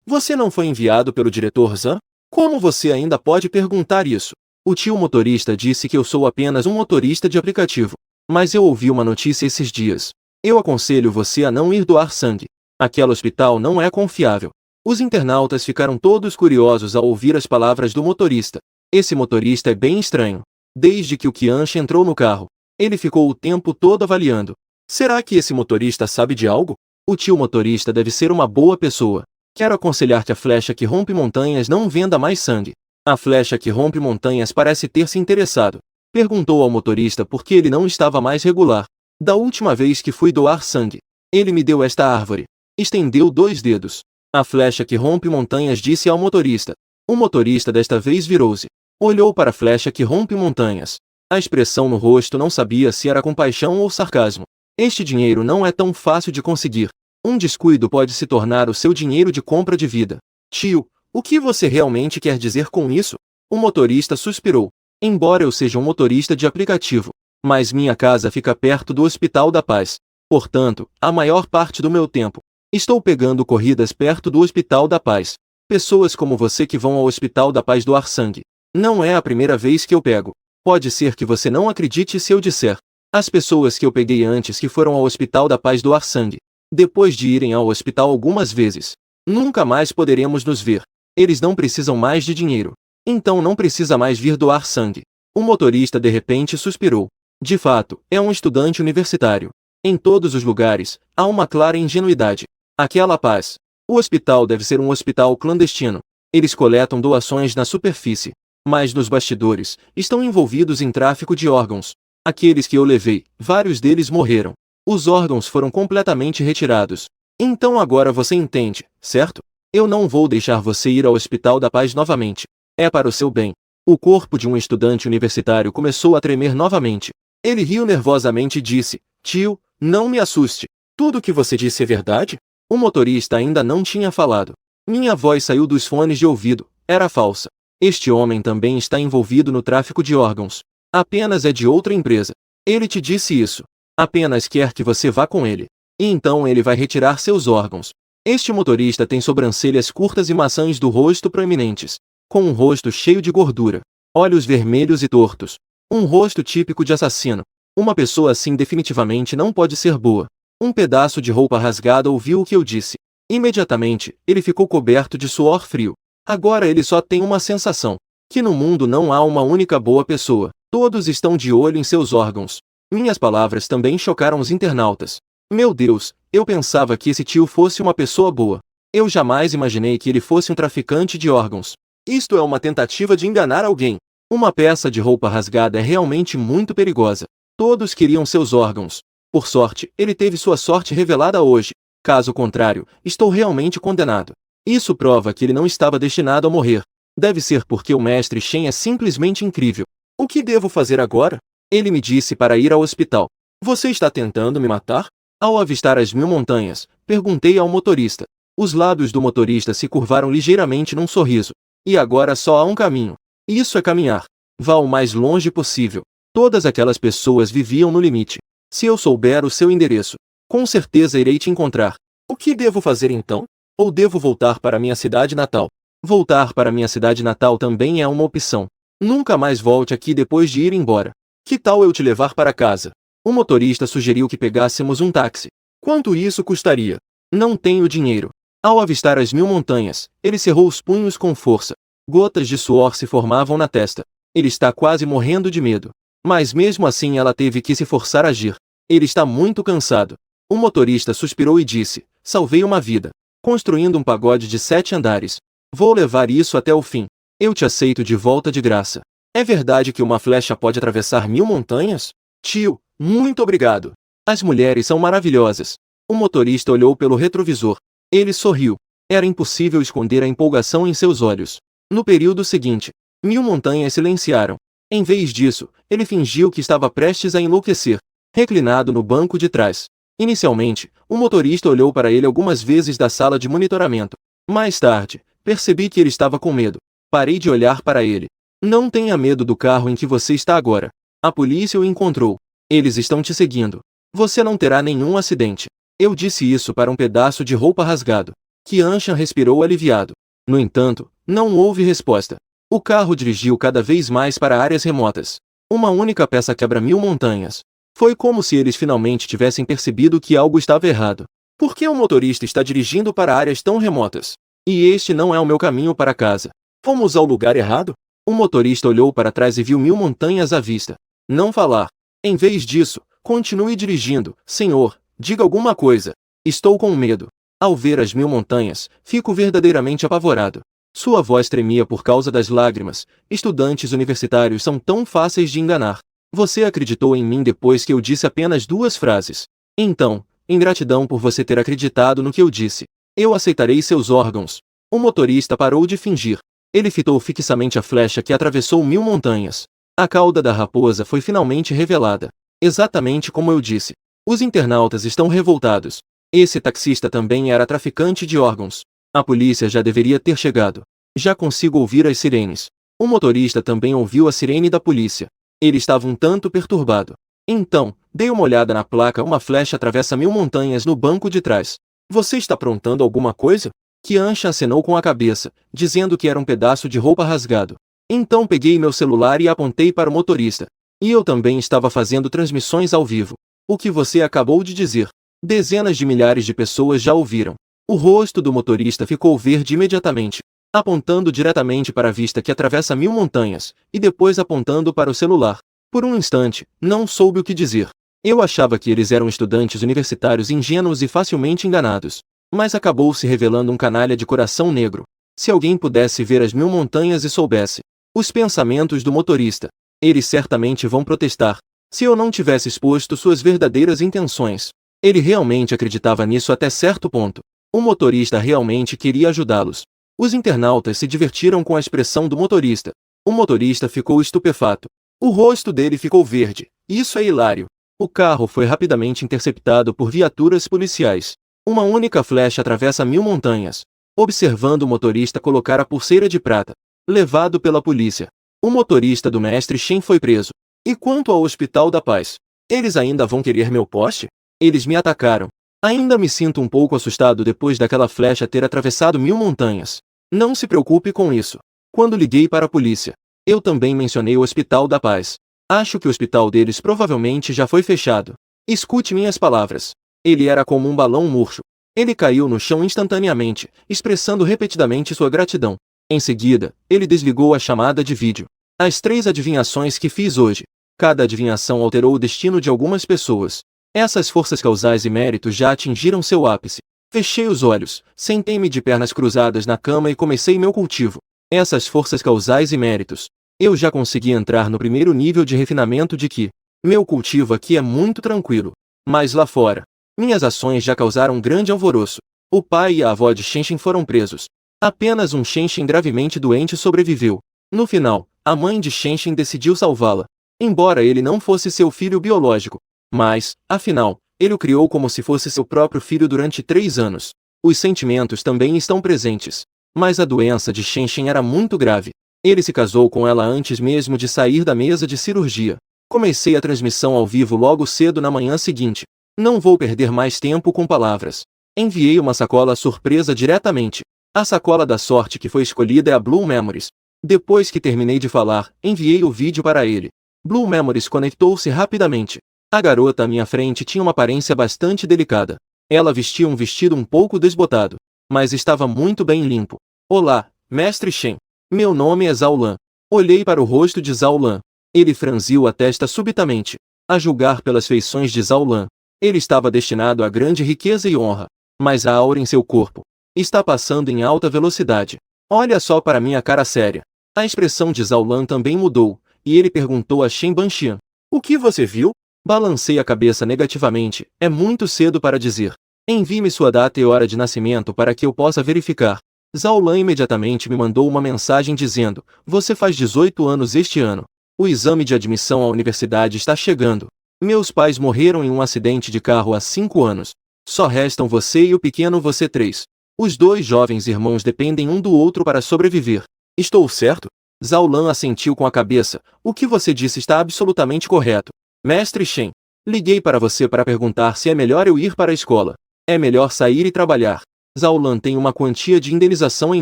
Você não foi enviado pelo diretor Zhan? Como você ainda pode perguntar isso? O tio motorista disse que eu sou apenas um motorista de aplicativo. Mas eu ouvi uma notícia esses dias. Eu aconselho você a não ir doar sangue. Aquele hospital não é confiável. Os internautas ficaram todos curiosos ao ouvir as palavras do motorista. Esse motorista é bem estranho. Desde que o Qianshan entrou no carro, ele ficou o tempo todo avaliando. Será que esse motorista sabe de algo? O tio motorista deve ser uma boa pessoa. Quero aconselhar que a flecha que rompe montanhas não venda mais sangue. A flecha que rompe montanhas parece ter se interessado. Perguntou ao motorista por que ele não estava mais regular. Da última vez que fui doar sangue, ele me deu esta árvore. Estendeu 2 dedos. A flecha que rompe montanhas disse ao motorista. O motorista desta vez virou-se. Olhou para a flecha que rompe montanhas. A expressão no rosto não sabia se era compaixão ou sarcasmo. Este dinheiro não é tão fácil de conseguir. Um descuido pode se tornar o seu dinheiro de compra de vida. Tio, o que você realmente quer dizer com isso? O motorista suspirou. Embora eu seja um motorista de aplicativo, mas minha casa fica perto do Hospital da Paz. Portanto, a maior parte do meu tempo, estou pegando corridas perto do Hospital da Paz. Pessoas como você que vão ao Hospital da Paz doar sangue. Não é a primeira vez que eu pego. Pode ser que você não acredite se eu disser. As pessoas que eu peguei antes que foram ao Hospital da Paz doar sangue, depois de irem ao hospital algumas vezes, nunca mais poderemos nos ver. Eles não precisam mais de dinheiro. Então não precisa mais vir doar sangue. O motorista de repente suspirou. De fato, é um estudante universitário. Em todos os lugares, há uma clara ingenuidade. Aquela paz. O hospital deve ser um hospital clandestino. Eles coletam doações na superfície. Mas nos bastidores, estão envolvidos em tráfico de órgãos. Aqueles que eu levei, vários deles morreram. Os órgãos foram completamente retirados. Então agora você entende, certo? Eu não vou deixar você ir ao Hospital da Paz novamente. É para o seu bem. O corpo de um estudante universitário começou a tremer novamente. Ele riu nervosamente e disse: Tio, não me assuste. Tudo o que você disse é verdade? O motorista ainda não tinha falado. Minha voz saiu dos fones de ouvido. Era falsa. Este homem também está envolvido no tráfico de órgãos. Apenas é de outra empresa. Ele te disse isso. Apenas quer que você vá com ele. E então ele vai retirar seus órgãos. Este motorista tem sobrancelhas curtas e maçãs do rosto proeminentes. Com um rosto cheio de gordura. Olhos vermelhos e tortos. Um rosto típico de assassino. Uma pessoa assim definitivamente não pode ser boa. Um pedaço de roupa rasgada ouviu o que eu disse. Imediatamente, ele ficou coberto de suor frio. Agora ele só tem uma sensação. Que no mundo não há uma única boa pessoa. Todos estão de olho em seus órgãos. Minhas palavras também chocaram os internautas. Meu Deus, eu pensava que esse tio fosse uma pessoa boa. Eu jamais imaginei que ele fosse um traficante de órgãos. Isto é uma tentativa de enganar alguém. Uma peça de roupa rasgada é realmente muito perigosa. Todos queriam seus órgãos. Por sorte, ele teve sua sorte revelada hoje. Caso contrário, estou realmente condenado. Isso prova que ele não estava destinado a morrer. Deve ser porque o mestre Shen é simplesmente incrível. O que devo fazer agora? Ele me disse para ir ao hospital. Você está tentando me matar? Ao avistar as 1000 montanhas, perguntei ao motorista. Os lábios do motorista se curvaram ligeiramente num sorriso. E agora só há um caminho. Isso é caminhar. Vá o mais longe possível. Todas aquelas pessoas viviam no limite. Se eu souber o seu endereço, com certeza irei te encontrar. O que devo fazer então? Ou devo voltar para minha cidade natal? Voltar para minha cidade natal também é uma opção. Nunca mais volte aqui depois de ir embora. Que tal eu te levar para casa? O motorista sugeriu que pegássemos um táxi. Quanto isso custaria? Não tenho dinheiro. Ao avistar as 1000 montanhas, ele cerrou os punhos com força. Gotas de suor se formavam na testa. Ele está quase morrendo de medo. Mas mesmo assim ela teve que se forçar a agir. Ele está muito cansado. O motorista suspirou e disse: Salvei uma vida. Construindo um pagode de 7 andares. Vou levar isso até o fim. Eu te aceito de volta de graça. É verdade que uma flecha pode atravessar 1000 montanhas? Tio, muito obrigado. As mulheres são maravilhosas. O motorista olhou pelo retrovisor. Ele sorriu. Era impossível esconder a empolgação em seus olhos. No período seguinte, 1000 montanhas silenciaram. Em vez disso, ele fingiu que estava prestes a enlouquecer, reclinado no banco de trás. Inicialmente, o motorista olhou para ele algumas vezes da sala de monitoramento. Mais tarde, percebi que ele estava com medo. Parei de olhar para ele. Não tenha medo do carro em que você está agora. A polícia o encontrou. Eles estão te seguindo. Você não terá nenhum acidente. Eu disse isso para um pedaço de roupa rasgado. Qianshan respirou aliviado. No entanto, não houve resposta. O carro dirigiu cada vez mais para áreas remotas. Uma única peça quebra 1000 montanhas. Foi como se eles finalmente tivessem percebido que algo estava errado. Por que o motorista está dirigindo para áreas tão remotas? E este não é o meu caminho para casa. Fomos ao lugar errado? O motorista olhou para trás e viu 1000 montanhas à vista. Não falar. Em vez disso, continue dirigindo. Senhor, diga alguma coisa. Estou com medo. Ao ver as 1000 montanhas, fico verdadeiramente apavorado. Sua voz tremia por causa das lágrimas. Estudantes universitários são tão fáceis de enganar. Você acreditou em mim depois que eu disse apenas 2 frases. Então, em gratidão por você ter acreditado no que eu disse, eu aceitarei seus órgãos. O motorista parou de fingir. Ele fitou fixamente a flecha que atravessou 1000 montanhas. A cauda da raposa foi finalmente revelada. Exatamente como eu disse. Os internautas estão revoltados. Esse taxista também era traficante de órgãos. A polícia já deveria ter chegado. Já consigo ouvir as sirenes. O motorista também ouviu a sirene da polícia. Ele estava um tanto perturbado. Então, dei uma olhada na placa. Uma flecha atravessa 1000 montanhas no banco de trás. Você está aprontando alguma coisa? Qianshan acenou com a cabeça, dizendo que era um pedaço de roupa rasgado. Então peguei meu celular e apontei para o motorista. E eu também estava fazendo transmissões ao vivo. O que você acabou de dizer? Dezenas de milhares de pessoas já ouviram. O rosto do motorista ficou verde imediatamente. apontando diretamente para a vista que atravessa 1000 montanhas, e depois apontando para o celular. Por um instante, não soube o que dizer. Eu achava que eles eram estudantes universitários ingênuos e facilmente enganados. Mas acabou se revelando um canalha de coração negro. Se alguém pudesse ver as 1000 montanhas e soubesse os pensamentos do motorista, eles certamente vão protestar. Se eu não tivesse exposto suas verdadeiras intenções. Ele realmente acreditava nisso até certo ponto. O motorista realmente queria ajudá-los. Os internautas se divertiram com a expressão do motorista. O motorista ficou estupefato. O rosto dele ficou verde. Isso é hilário. O carro foi rapidamente interceptado por viaturas policiais. Uma única flecha atravessa 1000 montanhas. Observando o motorista colocar a pulseira de prata. Levado pela polícia. O motorista do mestre Shen foi preso. E quanto ao Hospital da Paz? Eles ainda vão querer meu poste? Eles me atacaram. Ainda me sinto um pouco assustado depois daquela flecha ter atravessado 1000 montanhas. Não se preocupe com isso. Quando liguei para a polícia, eu também mencionei o Hospital da Paz. Acho que o hospital deles provavelmente já foi fechado. Escute minhas palavras. Ele era como um balão murcho. Ele caiu no chão instantaneamente, expressando repetidamente sua gratidão. Em seguida, ele desligou a chamada de vídeo. As 3 adivinhações que fiz hoje. Cada adivinhação alterou o destino de algumas pessoas. Essas forças causais e méritos já atingiram seu ápice. Fechei os olhos, sentei-me de pernas cruzadas na cama e comecei meu cultivo. Essas forças causais e méritos. Eu já consegui entrar no primeiro nível de refinamento de que meu cultivo aqui é muito tranquilo. Mas lá fora, minhas ações já causaram um grande alvoroço. O pai e a avó de Shenshin foram presos. Apenas um Shenshin gravemente doente sobreviveu. No final, a mãe de Shenshin decidiu salvá-la. Embora ele não fosse seu filho biológico. Mas, afinal, ele o criou como se fosse seu próprio filho durante 3 anos. Os sentimentos também estão presentes. Mas a doença de Shenshin era muito grave. Ele se casou com ela antes mesmo de sair da mesa de cirurgia. Comecei a transmissão ao vivo logo cedo na manhã seguinte. Não vou perder mais tempo com palavras. Enviei uma sacola surpresa diretamente. A sacola da sorte que foi escolhida é a Blue Memories. Depois que terminei de falar, enviei o vídeo para ele. Blue Memories conectou-se rapidamente. A garota à minha frente tinha uma aparência bastante delicada. Ela vestia um vestido um pouco desbotado, mas estava muito bem limpo. Olá, mestre Shen. Meu nome é Zhao Lan. Olhei para o rosto de Zhao Lan. Ele franziu a testa subitamente. A julgar pelas feições de Zhao Lan, ele estava destinado a grande riqueza e honra. Mas a aura em seu corpo está passando em alta velocidade. Olha só para minha cara séria. A expressão de Zhao Lan também mudou, e ele perguntou a Shen Banxian. O que você viu? Balancei a cabeça negativamente. É muito cedo para dizer. Envie-me sua data e hora de nascimento para que eu possa verificar. Zhao Lan imediatamente me mandou uma mensagem dizendo: você faz 18 anos este ano. O exame de admissão à universidade está chegando. Meus pais morreram em um acidente de carro há 5 anos. Só restam você e o pequeno você 3. Os 2 jovens irmãos dependem um do outro para sobreviver. Estou certo? Zhao Lan assentiu com a cabeça. O que você disse está absolutamente correto. Mestre Shen, liguei para você para perguntar se é melhor eu ir para a escola. É melhor sair e trabalhar. Zhao Lan tem uma quantia de indenização em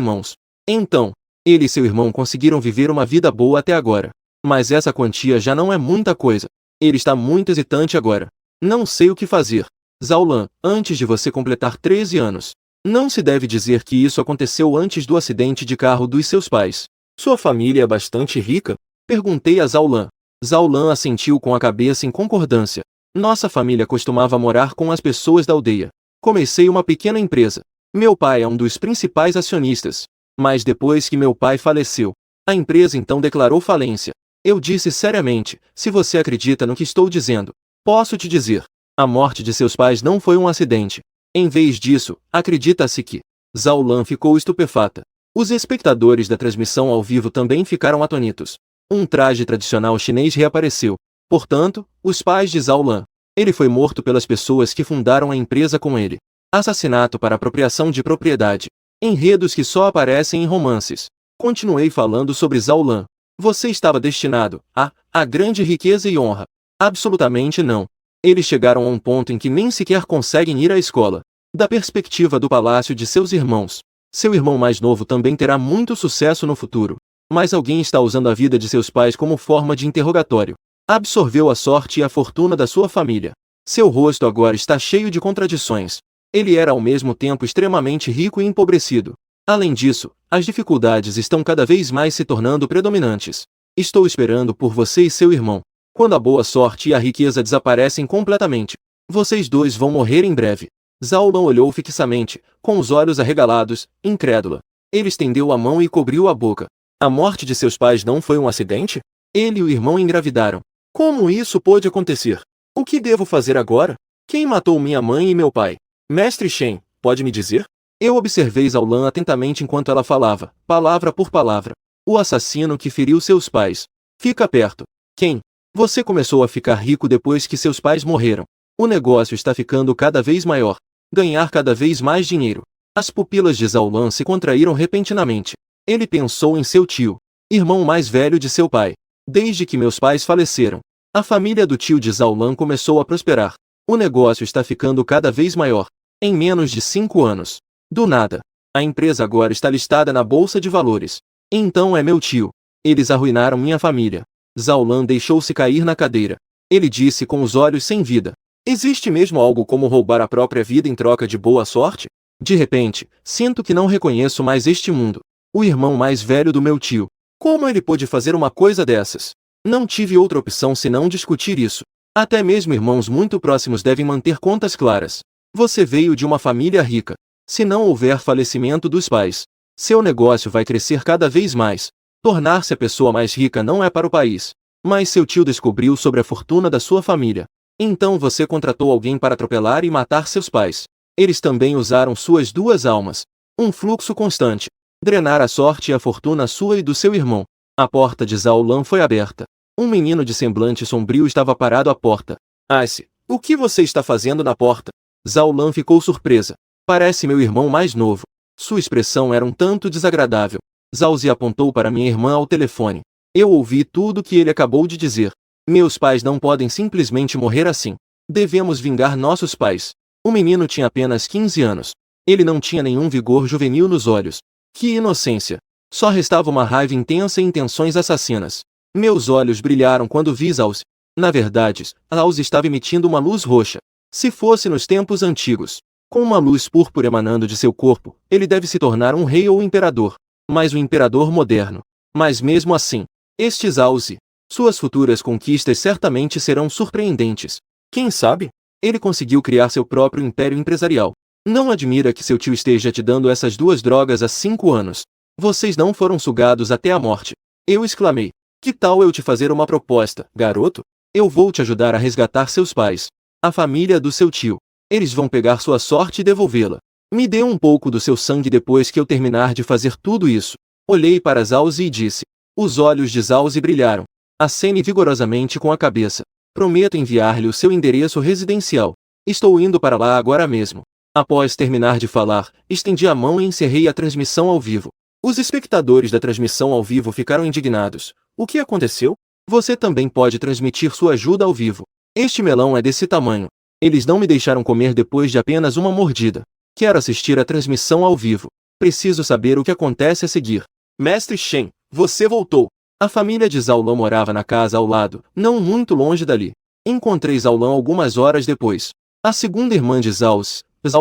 mãos. Então, ele e seu irmão conseguiram viver uma vida boa até agora. Mas essa quantia já não é muita coisa. Ele está muito hesitante agora. Não sei o que fazer. Zhao Lan, antes de você completar 13 anos. Não se deve dizer que isso aconteceu antes do acidente de carro dos seus pais. Sua família é bastante rica? Perguntei a Zhao Lan. Zhao Lan assentiu com a cabeça em concordância. Nossa família costumava morar com as pessoas da aldeia. Comecei uma pequena empresa. Meu pai é um dos principais acionistas. Mas depois que meu pai faleceu, a empresa então declarou falência. Eu disse seriamente, se você acredita no que estou dizendo, posso te dizer, a morte de seus pais não foi um acidente. Em vez disso, acredita-se que... Zhao Lan ficou estupefata. Os espectadores da transmissão ao vivo também ficaram atônitos. Um traje tradicional chinês reapareceu. Portanto, os pais de Zhao Lan. Ele foi morto pelas pessoas que fundaram a empresa com ele. Assassinato para apropriação de propriedade. Enredos que só aparecem em romances. Continuei falando sobre Zhao Lan. Você estava destinado a grande riqueza e honra. Absolutamente não. Eles chegaram a um ponto em que nem sequer conseguem ir à escola. Da perspectiva do palácio de seus irmãos, seu irmão mais novo também terá muito sucesso no futuro. Mas alguém está usando a vida de seus pais como forma de interrogatório. Absorveu a sorte e a fortuna da sua família. Seu rosto agora está cheio de contradições. Ele era ao mesmo tempo extremamente rico e empobrecido. Além disso, as dificuldades estão cada vez mais se tornando predominantes. Estou esperando por você e seu irmão. Quando a boa sorte e a riqueza desaparecem completamente, vocês dois vão morrer em breve. Zhao Lan olhou fixamente, com os olhos arregalados, incrédula. Ele estendeu a mão e cobriu a boca. A morte de seus pais não foi um acidente? Ele e o irmão engravidaram. Como isso pôde acontecer? O que devo fazer agora? Quem matou minha mãe e meu pai? Mestre Shen, pode me dizer? Eu observei Zhao Lan atentamente enquanto ela falava, palavra por palavra. O assassino que feriu seus pais. Fica perto. Quem? Você começou a ficar rico depois que seus pais morreram. O negócio está ficando cada vez maior. Ganhar cada vez mais dinheiro. As pupilas de Zhao Lan se contraíram repentinamente. Ele pensou em seu tio, irmão mais velho de seu pai. Desde que meus pais faleceram, a família do tio de Zhao Lan começou a prosperar. O negócio está ficando cada vez maior. Em menos de 5 anos. Do nada. A empresa agora está listada na Bolsa de Valores. Então é meu tio. Eles arruinaram minha família. Zhao Lan deixou-se cair na cadeira. Ele disse com os olhos sem vida. Existe mesmo algo como roubar a própria vida em troca de boa sorte? De repente, sinto que não reconheço mais este mundo. O irmão mais velho do meu tio. Como ele pôde fazer uma coisa dessas? Não tive outra opção senão discutir isso. Até mesmo irmãos muito próximos devem manter contas claras. Você veio de uma família rica. Se não houver falecimento dos pais, seu negócio vai crescer cada vez mais. Tornar-se a pessoa mais rica não é para o país. Mas seu tio descobriu sobre a fortuna da sua família. Então você contratou alguém para atropelar e matar seus pais. Eles também usaram suas duas almas. Um fluxo constante. Drenar a sorte e a fortuna sua e do seu irmão. A porta de Zhao Lan foi aberta. Um menino de semblante sombrio estava parado à porta. Ice, o que você está fazendo na porta? Zhao Lan ficou surpresa. Parece meu irmão mais novo. Sua expressão era um tanto desagradável. Zhao Zi apontou para minha irmã ao telefone. Eu ouvi tudo o que ele acabou de dizer. Meus pais não podem simplesmente morrer assim. Devemos vingar nossos pais. O menino tinha apenas 15 anos. Ele não tinha nenhum vigor juvenil nos olhos. Que inocência! Só restava uma raiva intensa e intenções assassinas. Meus olhos brilharam quando vi Zhao Zi. Na verdade, Zhao Zi estava emitindo uma luz roxa. Se fosse nos tempos antigos, com uma luz púrpura emanando de seu corpo, ele deve se tornar um rei ou imperador. Mas o imperador moderno. Mas mesmo assim, este Zhao Zi, suas futuras conquistas certamente serão surpreendentes. Quem sabe? Ele conseguiu criar seu próprio império empresarial. Não admira que seu tio esteja te dando essas duas drogas há 5 anos. Vocês não foram sugados até a morte. Eu exclamei. Que tal eu te fazer uma proposta, garoto? Eu vou te ajudar a resgatar seus pais. A família do seu tio. Eles vão pegar sua sorte e devolvê-la. Me dê um pouco do seu sangue depois que eu terminar de fazer tudo isso. Olhei para Zhao Zi e disse. Os olhos de Zhao Zi brilharam. Acene vigorosamente com a cabeça. Prometo enviar-lhe o seu endereço residencial. Estou indo para lá agora mesmo. Após terminar de falar, estendi a mão e encerrei a transmissão ao vivo. Os espectadores da transmissão ao vivo ficaram indignados. O que aconteceu? Você também pode transmitir sua ajuda ao vivo. Este melão é desse tamanho. Eles não me deixaram comer depois de apenas uma mordida. Quero assistir a transmissão ao vivo. Preciso saber o que acontece a seguir. Mestre Shen, você voltou. A família de Zhao Lan morava na casa ao lado, não muito longe dali. Encontrei Zhao Lan algumas horas depois. A segunda irmã de Zhao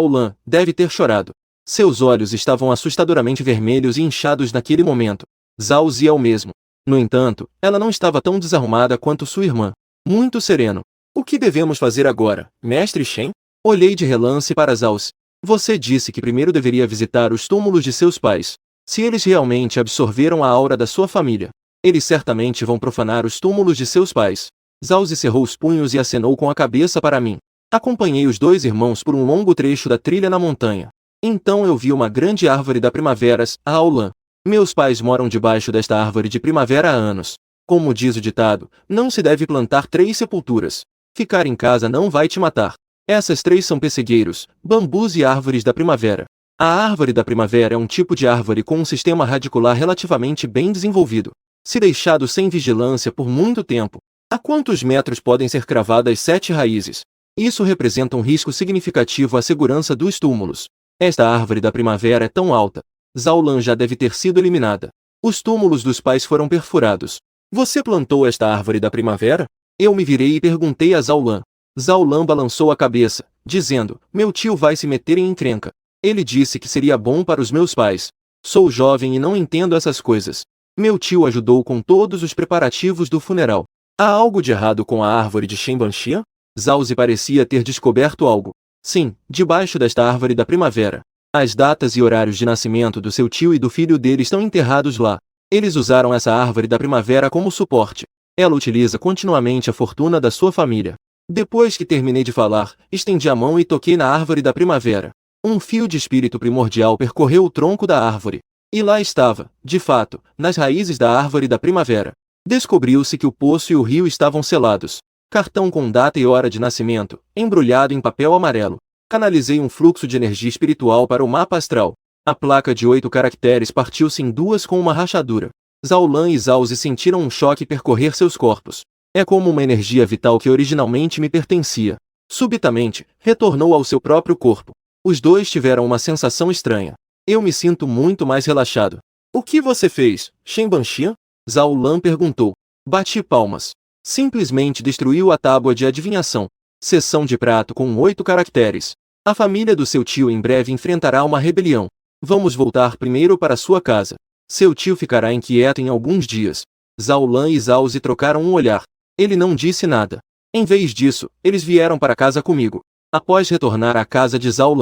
Lan, deve ter chorado. Seus olhos estavam assustadoramente vermelhos e inchados naquele momento. Zhao Zi é o mesmo. No entanto, ela não estava tão desarrumada quanto sua irmã. Muito sereno. O que devemos fazer agora, Mestre Shen? Olhei de relance para Zhao Zi. Você disse que primeiro deveria visitar os túmulos de seus pais. Se eles realmente absorveram a aura da sua família, eles certamente vão profanar os túmulos de seus pais. Zhao Zi cerrou os punhos e acenou com a cabeça para mim. Acompanhei os dois irmãos por um longo trecho da trilha na montanha. Então eu vi uma grande árvore da primavera, a Aolan. Meus pais moram debaixo desta árvore de primavera há anos. Como diz o ditado, não se deve plantar 3 sepulturas. Ficar em casa não vai te matar. Essas 3 são pessegueiros, bambus e árvores da primavera. A árvore da primavera é um tipo de árvore com um sistema radicular relativamente bem desenvolvido. Se deixado sem vigilância por muito tempo, a quantos metros podem ser cravadas 7 raízes? Isso representa um risco significativo à segurança dos túmulos. Esta árvore da primavera é tão alta. Zhao Lan já deve ter sido eliminada. Os túmulos dos pais foram perfurados. Você plantou esta árvore da primavera? Eu me virei e perguntei a Zhao Lan. Zhao Lan balançou a cabeça, dizendo, meu tio vai se meter em encrenca. Ele disse que seria bom para os meus pais. Sou jovem e não entendo essas coisas. Meu tio ajudou com todos os preparativos do funeral. Há algo de errado com a árvore de Shenbanxia? Zhao parecia ter descoberto algo. Sim, debaixo desta árvore da primavera. As datas e horários de nascimento do seu tio e do filho dele estão enterrados lá. Eles usaram essa árvore da primavera como suporte. Ela utiliza continuamente a fortuna da sua família. Depois que terminei de falar, estendi a mão e toquei na árvore da primavera. Um fio de espírito primordial percorreu o tronco da árvore. E lá estava, de fato, nas raízes da árvore da primavera. Descobriu-se que o poço e o rio estavam selados. Cartão com data e hora de nascimento, embrulhado em papel amarelo. Canalizei um fluxo de energia espiritual para o mapa astral. A placa de 8 caracteres partiu-se em duas com uma rachadura. Zhao e Zhao sentiram um choque percorrer seus corpos. É como uma energia vital que originalmente me pertencia. Subitamente, retornou ao seu próprio corpo. Os dois tiveram uma sensação estranha. Eu me sinto muito mais relaxado. O que você fez, Shenbanxia? Zhao perguntou. Bati palmas. Simplesmente destruiu a tábua de adivinhação. Seção de prato com 8 caracteres. A família do seu tio em breve enfrentará uma rebelião. Vamos voltar primeiro para sua casa. Seu tio ficará inquieto em alguns dias. Zhao e Zhao trocaram um olhar. Ele não disse nada. Em vez disso, eles vieram para casa comigo. Após retornar à casa de Zhao,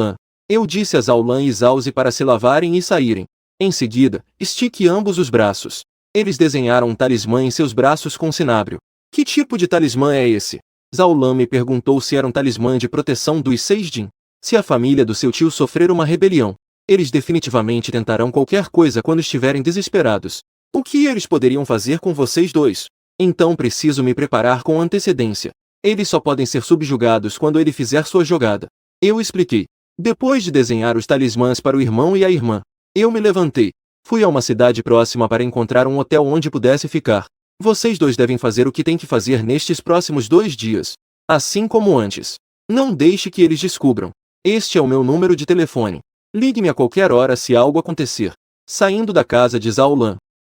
eu disse a Zhao e Zhao para se lavarem e saírem. Em seguida, estique ambos os braços. Eles desenharam um talismã em seus braços com cinábrio. Que tipo de talismã é esse? Zhao me perguntou se era um talismã de proteção dos 6 Jin. Se a família do seu tio sofrer uma rebelião, eles definitivamente tentarão qualquer coisa quando estiverem desesperados. O que eles poderiam fazer com vocês dois? Então preciso me preparar com antecedência. Eles só podem ser subjugados quando ele fizer sua jogada. Eu expliquei. Depois de desenhar os talismãs para o irmão e a irmã, eu me levantei. Fui a uma cidade próxima para encontrar um hotel onde pudesse ficar. Vocês dois devem fazer o que têm que fazer nestes próximos 2 dias. Assim como antes. Não deixe que eles descubram. Este é o meu número de telefone. Ligue-me a qualquer hora se algo acontecer. Saindo da casa de Zhao,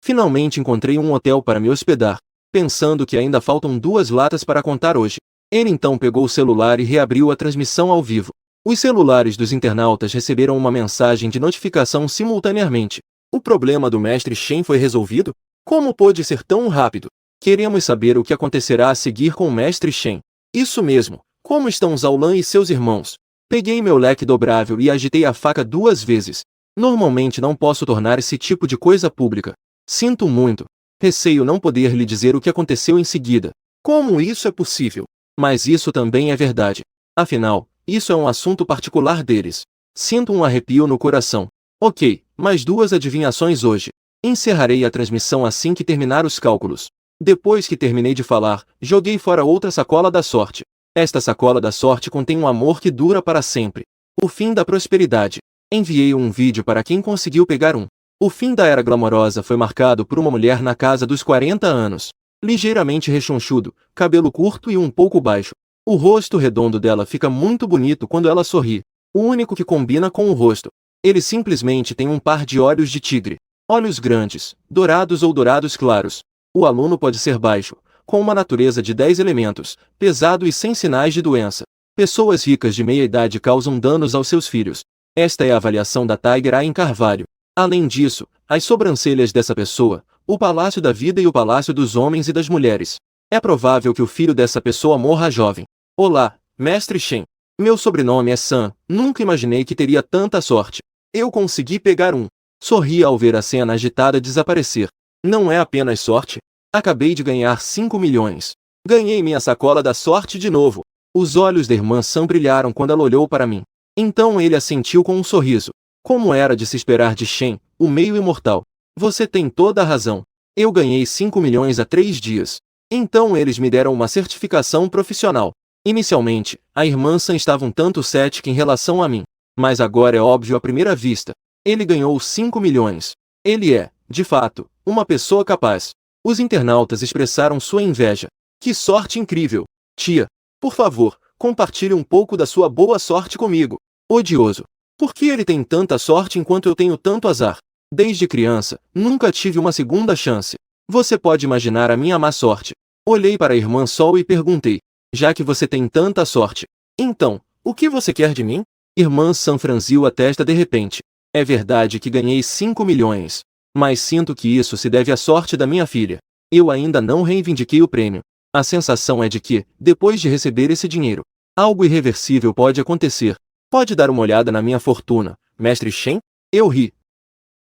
finalmente encontrei um hotel para me hospedar. Pensando que ainda faltam 2 latas para contar hoje. Ele então pegou o celular e reabriu a transmissão ao vivo. Os celulares dos internautas receberam uma mensagem de notificação simultaneamente. O problema do mestre Shen foi resolvido? Como pôde ser tão rápido? Queremos saber o que acontecerá a seguir com o mestre Shen. Isso mesmo. Como estão Zhao e seus irmãos? Peguei meu leque dobrável e agitei a faca 2 vezes. Normalmente não posso tornar esse tipo de coisa pública. Sinto muito. Receio não poder lhe dizer o que aconteceu em seguida. Como isso é possível? Mas isso também é verdade. Afinal, isso é um assunto particular deles. Sinto um arrepio no coração. Ok, mais 2 adivinhações hoje. Encerrarei a transmissão assim que terminar os cálculos. Depois que terminei de falar, joguei fora outra sacola da sorte. Esta sacola da sorte contém um amor que dura para sempre. O fim da prosperidade. Enviei um vídeo para quem conseguiu pegar um. O fim da era glamourosa foi marcado por uma mulher na casa dos 40 anos. Ligeiramente rechonchudo, cabelo curto e um pouco baixo. O rosto redondo dela fica muito bonito quando ela sorri. O único que combina com o rosto. Ele simplesmente tem um par de olhos de tigre. Olhos grandes, dourados ou dourados claros. O aluno pode ser baixo, com uma natureza de 10 elementos, pesado e sem sinais de doença. Pessoas ricas de meia idade causam danos aos seus filhos. Esta é a avaliação da Tiger Eye em Carvalho. Além disso, as sobrancelhas dessa pessoa, o palácio da vida e o palácio dos homens e das mulheres. É provável que o filho dessa pessoa morra jovem. Olá, mestre Shen. Meu sobrenome é San, nunca imaginei que teria tanta sorte. Eu consegui pegar um. Sorri ao ver a cena agitada desaparecer. Não é apenas sorte? Acabei de ganhar 5 milhões. Ganhei minha sacola da sorte de novo. Os olhos da irmã San brilharam quando ela olhou para mim. Então ele assentiu com um sorriso. Como era de se esperar de Shen, o meio imortal. Você tem toda a razão. Eu ganhei 5 milhões há 3 dias. Então eles me deram uma certificação profissional. Inicialmente, a irmã San estava um tanto cética em relação a mim. Mas agora é óbvio à primeira vista. Ele ganhou 5 milhões. Ele é, de fato, uma pessoa capaz. Os internautas expressaram sua inveja. Que sorte incrível! Tia, por favor, compartilhe um pouco da sua boa sorte comigo. Odioso. Por que ele tem tanta sorte enquanto eu tenho tanto azar? Desde criança, nunca tive uma segunda chance. Você pode imaginar a minha má sorte. Olhei para a irmã Sol e perguntei. Já que você tem tanta sorte, então, o que você quer de mim? Irmã San franziu a testa de repente. É verdade que ganhei 5 milhões. Mas sinto que isso se deve à sorte da minha filha. Eu ainda não reivindiquei o prêmio. A sensação é de que, depois de receber esse dinheiro, algo irreversível pode acontecer. Pode dar uma olhada na minha fortuna, Mestre Shen? Eu ri.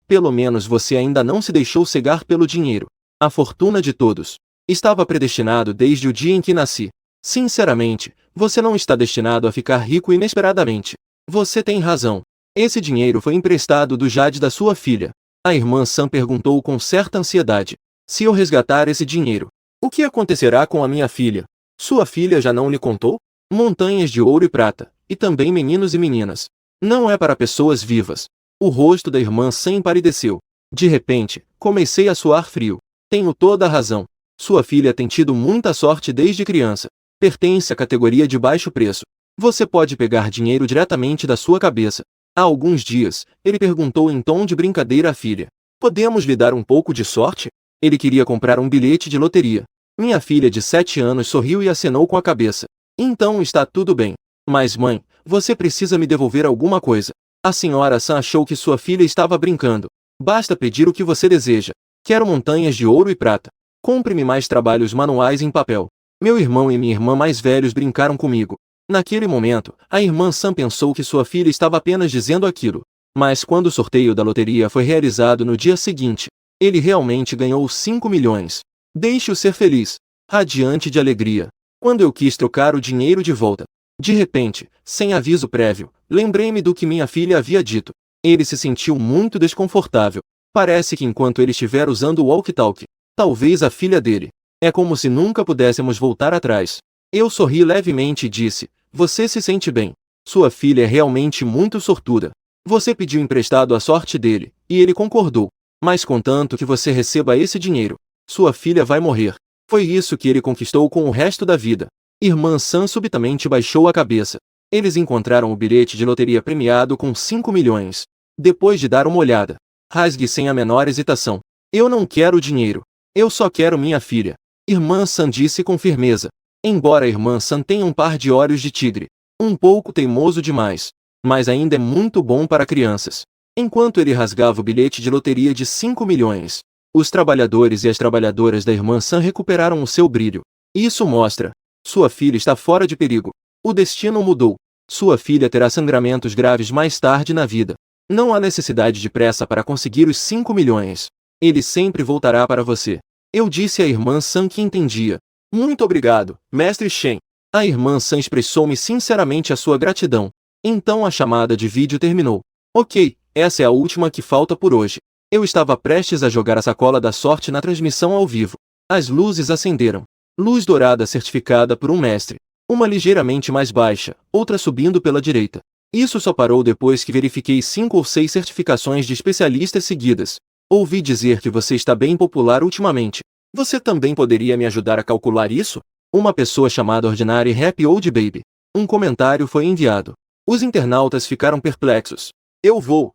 Pelo menos você ainda não se deixou cegar pelo dinheiro. A fortuna de todos. Estava predestinado desde o dia em que nasci. Sinceramente, você não está destinado a ficar rico inesperadamente. Você tem razão. Esse dinheiro foi emprestado do Jade da sua filha. A irmã Sam perguntou com certa ansiedade. Se eu resgatar esse dinheiro, o que acontecerá com a minha filha? Sua filha já não lhe contou? Montanhas de ouro e prata, e também meninos e meninas. Não é para pessoas vivas. O rosto da irmã Sam empalideceu. De repente, comecei a suar frio. Tenho toda a razão. Sua filha tem tido muita sorte desde criança. Pertence à categoria de baixo preço. Você pode pegar dinheiro diretamente da sua cabeça. Há alguns dias, ele perguntou em tom de brincadeira à filha. Podemos lhe dar um pouco de sorte? Ele queria comprar um bilhete de loteria. Minha filha de 7 anos sorriu e acenou com a cabeça. Então está tudo bem. Mas mãe, você precisa me devolver alguma coisa. A senhora Sam achou que sua filha estava brincando. Basta pedir o que você deseja. Quero montanhas de ouro e prata. Compre-me mais trabalhos manuais em papel. Meu irmão e minha irmã mais velhos brincaram comigo. Naquele momento, a irmã Sam pensou que sua filha estava apenas dizendo aquilo. Mas quando o sorteio da loteria foi realizado no dia seguinte, ele realmente ganhou 5 milhões. Deixe-o ser feliz. Radiante de alegria. Quando eu quis trocar o dinheiro de volta, de repente, sem aviso prévio, lembrei-me do que minha filha havia dito. Ele se sentiu muito desconfortável. Parece que enquanto ele estiver usando o walkie-talkie, talvez a filha dele. É como se nunca pudéssemos voltar atrás. Eu sorri levemente e disse, você se sente bem. Sua filha é realmente muito sortuda. Você pediu emprestado a sorte dele, e ele concordou. Mas contanto que você receba esse dinheiro, sua filha vai morrer. Foi isso que ele conquistou com o resto da vida. Irmã Sam subitamente baixou a cabeça. Eles encontraram o bilhete de loteria premiado com 5 milhões. Depois de dar uma olhada, rasgue sem a menor hesitação. Eu não quero dinheiro. Eu só quero minha filha. Irmã Sam disse com firmeza. Embora a irmã Sam tenha um par de olhos de tigre, um pouco teimoso demais, mas ainda é muito bom para crianças. Enquanto ele rasgava o bilhete de loteria de 5 milhões, os trabalhadores e as trabalhadoras da irmã Sam recuperaram o seu brilho. Isso mostra. Sua filha está fora de perigo. O destino mudou. Sua filha terá sangramentos graves mais tarde na vida. Não há necessidade de pressa para conseguir os 5 milhões. Ele sempre voltará para você. Eu disse à irmã Sam que entendia. Muito obrigado, Mestre Shen. A irmã Sam expressou-me sinceramente a sua gratidão. Então a chamada de vídeo terminou. Ok, essa é a última que falta por hoje. Eu estava prestes a jogar a sacola da sorte na transmissão ao vivo. As luzes acenderam. Luz dourada certificada por um mestre. Uma ligeiramente mais baixa, outra subindo pela direita. Isso só parou depois que verifiquei 5 ou 6 certificações de especialistas seguidas. Ouvi dizer que você está bem popular ultimamente. Você também poderia me ajudar a calcular isso? Uma pessoa chamada Ordinary Happy Old Baby. Um comentário foi enviado. Os internautas ficaram perplexos. Eu vou.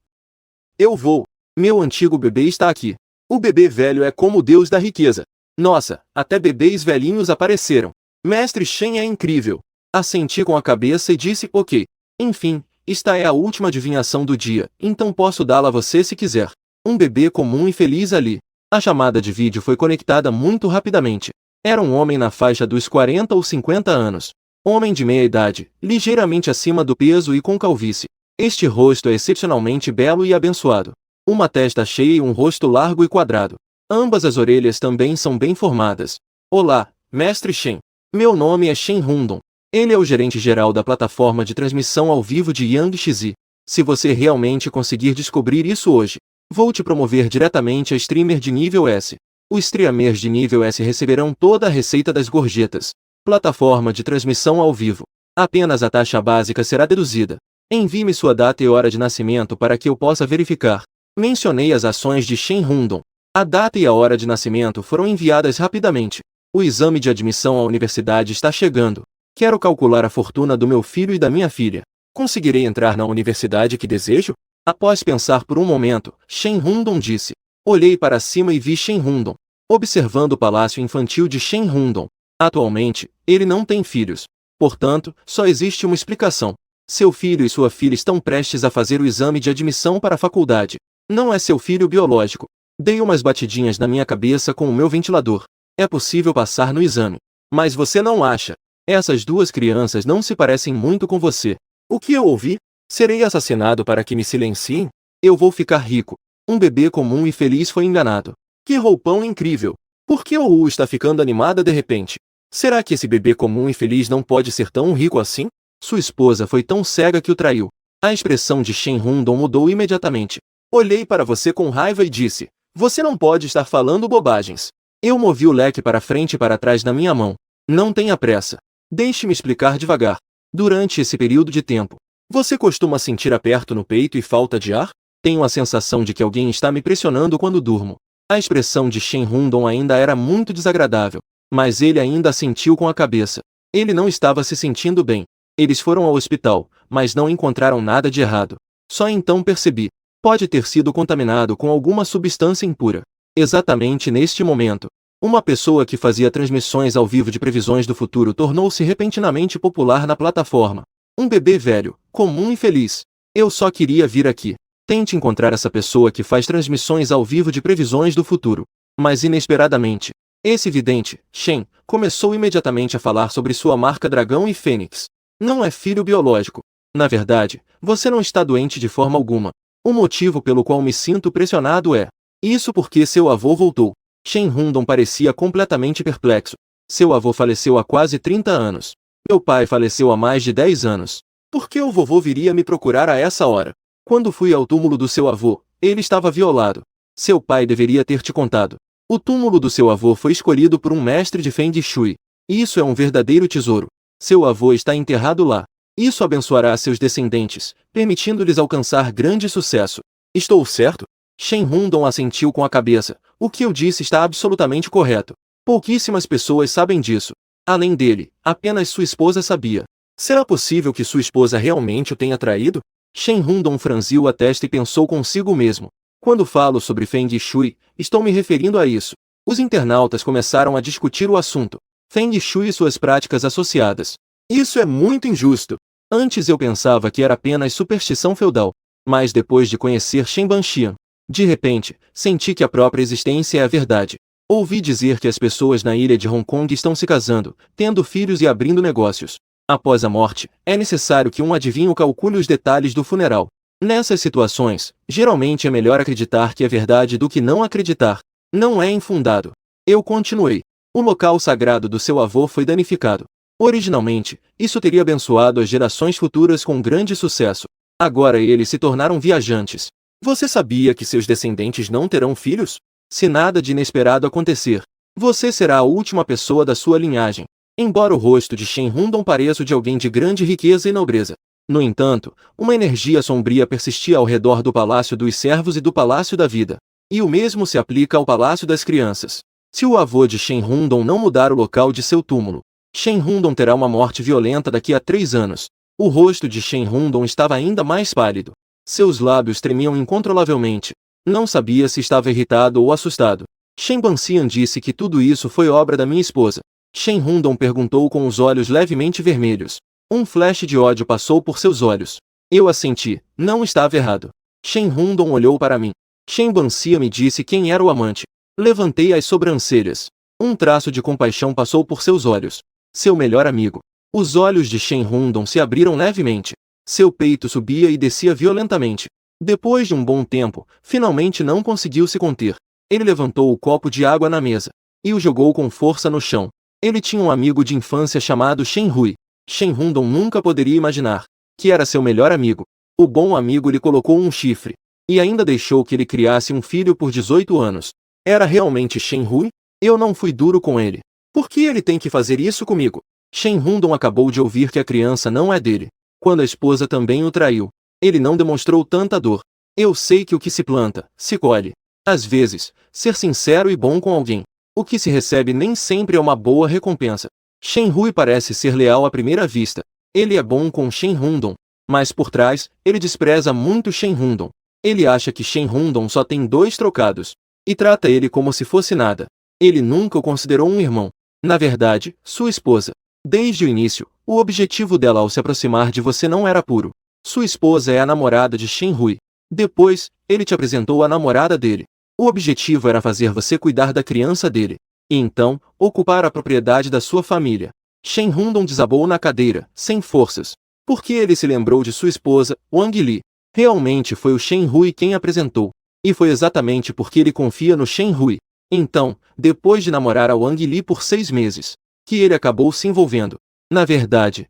Meu antigo bebê está aqui. O bebê velho é como o deus da riqueza. Nossa, até bebês velhinhos apareceram. Mestre Shen é incrível. Assenti com a cabeça e disse ok. Enfim, esta é a última adivinhação do dia, então posso dá-la a você se quiser. Um bebê comum e feliz ali. A chamada de vídeo foi conectada muito rapidamente. Era um homem na faixa dos 40 ou 50 anos. Homem de meia idade, ligeiramente acima do peso e com calvície. Este rosto é excepcionalmente belo e abençoado. Uma testa cheia e um rosto largo e quadrado. Ambas as orelhas também são bem formadas. Olá, Mestre Shen. Meu nome é Shen Rundon. Ele é o gerente-geral da plataforma de transmissão ao vivo de Yangtze. Se você realmente conseguir descobrir isso hoje, vou te promover diretamente a streamer de nível S. Os streamers de nível S receberão toda a receita das gorjetas. Plataforma de transmissão ao vivo. Apenas a taxa básica será deduzida. Envie-me sua data e hora de nascimento para que eu possa verificar. Mencionei as ações de Shen Rundon. A data e a hora de nascimento foram enviadas rapidamente. O exame de admissão à universidade está chegando. Quero calcular a fortuna do meu filho e da minha filha. Conseguirei entrar na universidade que desejo? Após pensar por um momento, Shen Rundon disse. Olhei para cima e vi Shen Rundon, observando o palácio infantil de Shen Rundon. Atualmente, ele não tem filhos. Portanto, só existe uma explicação. Seu filho e sua filha estão prestes a fazer o exame de admissão para a faculdade. Não é seu filho biológico. Dei umas batidinhas na minha cabeça com o meu ventilador. É possível passar no exame. Mas você não acha? Essas duas crianças não se parecem muito com você. O que eu ouvi? Serei assassinado para que me silenciem? Eu vou ficar rico. Um bebê comum e feliz foi enganado. Que roupão incrível! Por que Oulu está ficando animada de repente? Será que esse bebê comum e feliz não pode ser tão rico assim? Sua esposa foi tão cega que o traiu. A expressão de Shen Rundong mudou imediatamente. Olhei para você com raiva e disse: você não pode estar falando bobagens. Eu movi o leque para frente e para trás na minha mão. Não tenha pressa. Deixe-me explicar devagar. Durante esse período de tempo, você costuma sentir aperto no peito e falta de ar? Tenho a sensação de que alguém está me pressionando quando durmo. A expressão de Shen Rundong ainda era muito desagradável, mas ele ainda assentiu com a cabeça. Ele não estava se sentindo bem. Eles foram ao hospital, mas não encontraram nada de errado. Só então percebi. Pode ter sido contaminado com alguma substância impura. Exatamente neste momento, uma pessoa que fazia transmissões ao vivo de previsões do futuro tornou-se repentinamente popular na plataforma. Um bebê velho, comum e feliz. Eu só queria vir aqui. Tente encontrar essa pessoa que faz transmissões ao vivo de previsões do futuro. Mas inesperadamente, esse vidente, Shen, começou imediatamente a falar sobre sua marca Dragão e Fênix. Não é filho biológico. Na verdade, você não está doente de forma alguma. O motivo pelo qual me sinto pressionado é isso porque seu avô voltou. Shen Rundong parecia completamente perplexo. Seu avô faleceu há quase 30 anos. Meu pai faleceu há mais de 10 anos. Por que o vovô viria me procurar a essa hora? Quando fui ao túmulo do seu avô, ele estava violado. Seu pai deveria ter te contado. O túmulo do seu avô foi escolhido por um mestre de Feng Shui. Isso é um verdadeiro tesouro. Seu avô está enterrado lá. Isso abençoará seus descendentes, permitindo-lhes alcançar grande sucesso. Estou certo? Shen Rundong assentiu com a cabeça. O que eu disse está absolutamente correto. Pouquíssimas pessoas sabem disso. Além dele, apenas sua esposa sabia. Será possível que sua esposa realmente o tenha traído? Shen Rundong franziu a testa e pensou consigo mesmo. Quando falo sobre Feng Shui, estou me referindo a isso. Os internautas começaram a discutir o assunto. Feng Shui e suas práticas associadas. Isso é muito injusto. Antes eu pensava que era apenas superstição feudal. Mas depois de conhecer Shen Banxian, de repente, senti que a própria existência é a verdade. Ouvi dizer que as pessoas na ilha de Hong Kong estão se casando, tendo filhos e abrindo negócios. Após a morte, é necessário que um adivinho calcule os detalhes do funeral. Nessas situações, geralmente é melhor acreditar que é verdade do que não acreditar. Não é infundado. Eu continuei. O local sagrado do seu avô foi danificado. Originalmente, isso teria abençoado as gerações futuras com grande sucesso. Agora eles se tornaram viajantes. Você sabia que seus descendentes não terão filhos? Se nada de inesperado acontecer, você será a última pessoa da sua linhagem. Embora o rosto de Shen Rundong pareça o de alguém de grande riqueza e nobreza. No entanto, uma energia sombria persistia ao redor do Palácio dos Servos e do Palácio da Vida. E o mesmo se aplica ao Palácio das Crianças. Se o avô de Shen Rundong não mudar o local de seu túmulo, Shen Rundong terá uma morte violenta daqui a 3 anos. O rosto de Shen Rundong estava ainda mais pálido. Seus lábios tremiam incontrolavelmente. Não sabia se estava irritado ou assustado. Shen Banxian disse que tudo isso foi obra da minha esposa. Shen Rundong perguntou com os olhos levemente vermelhos. Um flash de ódio passou por seus olhos. Eu assenti. Não estava errado. Shen Rundong olhou para mim. Shen Banxian me disse quem era o amante. Levantei as sobrancelhas. Um traço de compaixão passou por seus olhos. Seu melhor amigo. Os olhos de Shen Rundong se abriram levemente. Seu peito subia e descia violentamente. Depois de um bom tempo, finalmente não conseguiu se conter. Ele levantou o copo de água na mesa e o jogou com força no chão. Ele tinha um amigo de infância chamado Shen Rui. Shen Rundong nunca poderia imaginar que era seu melhor amigo. O bom amigo lhe colocou um chifre e ainda deixou que ele criasse um filho por 18 anos. Era realmente Shen Rui? Eu não fui duro com ele. Por que ele tem que fazer isso comigo? Shen Rundong acabou de ouvir que a criança não é dele. Quando a esposa também o traiu, ele não demonstrou tanta dor. Eu sei que o que se planta, se colhe. Às vezes, ser sincero e bom com alguém, o que se recebe nem sempre é uma boa recompensa. Shen Rui parece ser leal à primeira vista. Ele é bom com Shen Rundong, mas por trás, ele despreza muito Shen Rundong. Ele acha que Shen Rundong só tem 2 trocados e trata ele como se fosse nada. Ele nunca o considerou um irmão. Na verdade, sua esposa. Desde o início, O objetivo dela ao se aproximar de você não era puro. Sua esposa é a namorada de Shen Hui. Depois, ele te apresentou a namorada dele. O objetivo era fazer você cuidar da criança dele. E então, ocupar a propriedade da sua família. Shen Hundong desabou na cadeira, sem forças. Porque ele se lembrou de sua esposa, Wang Li. Realmente foi o Shen Hui quem apresentou. E foi exatamente porque ele confia no Shen Hui. Então, depois de namorar a Wang Li por 6 meses, que ele acabou se envolvendo. Na verdade,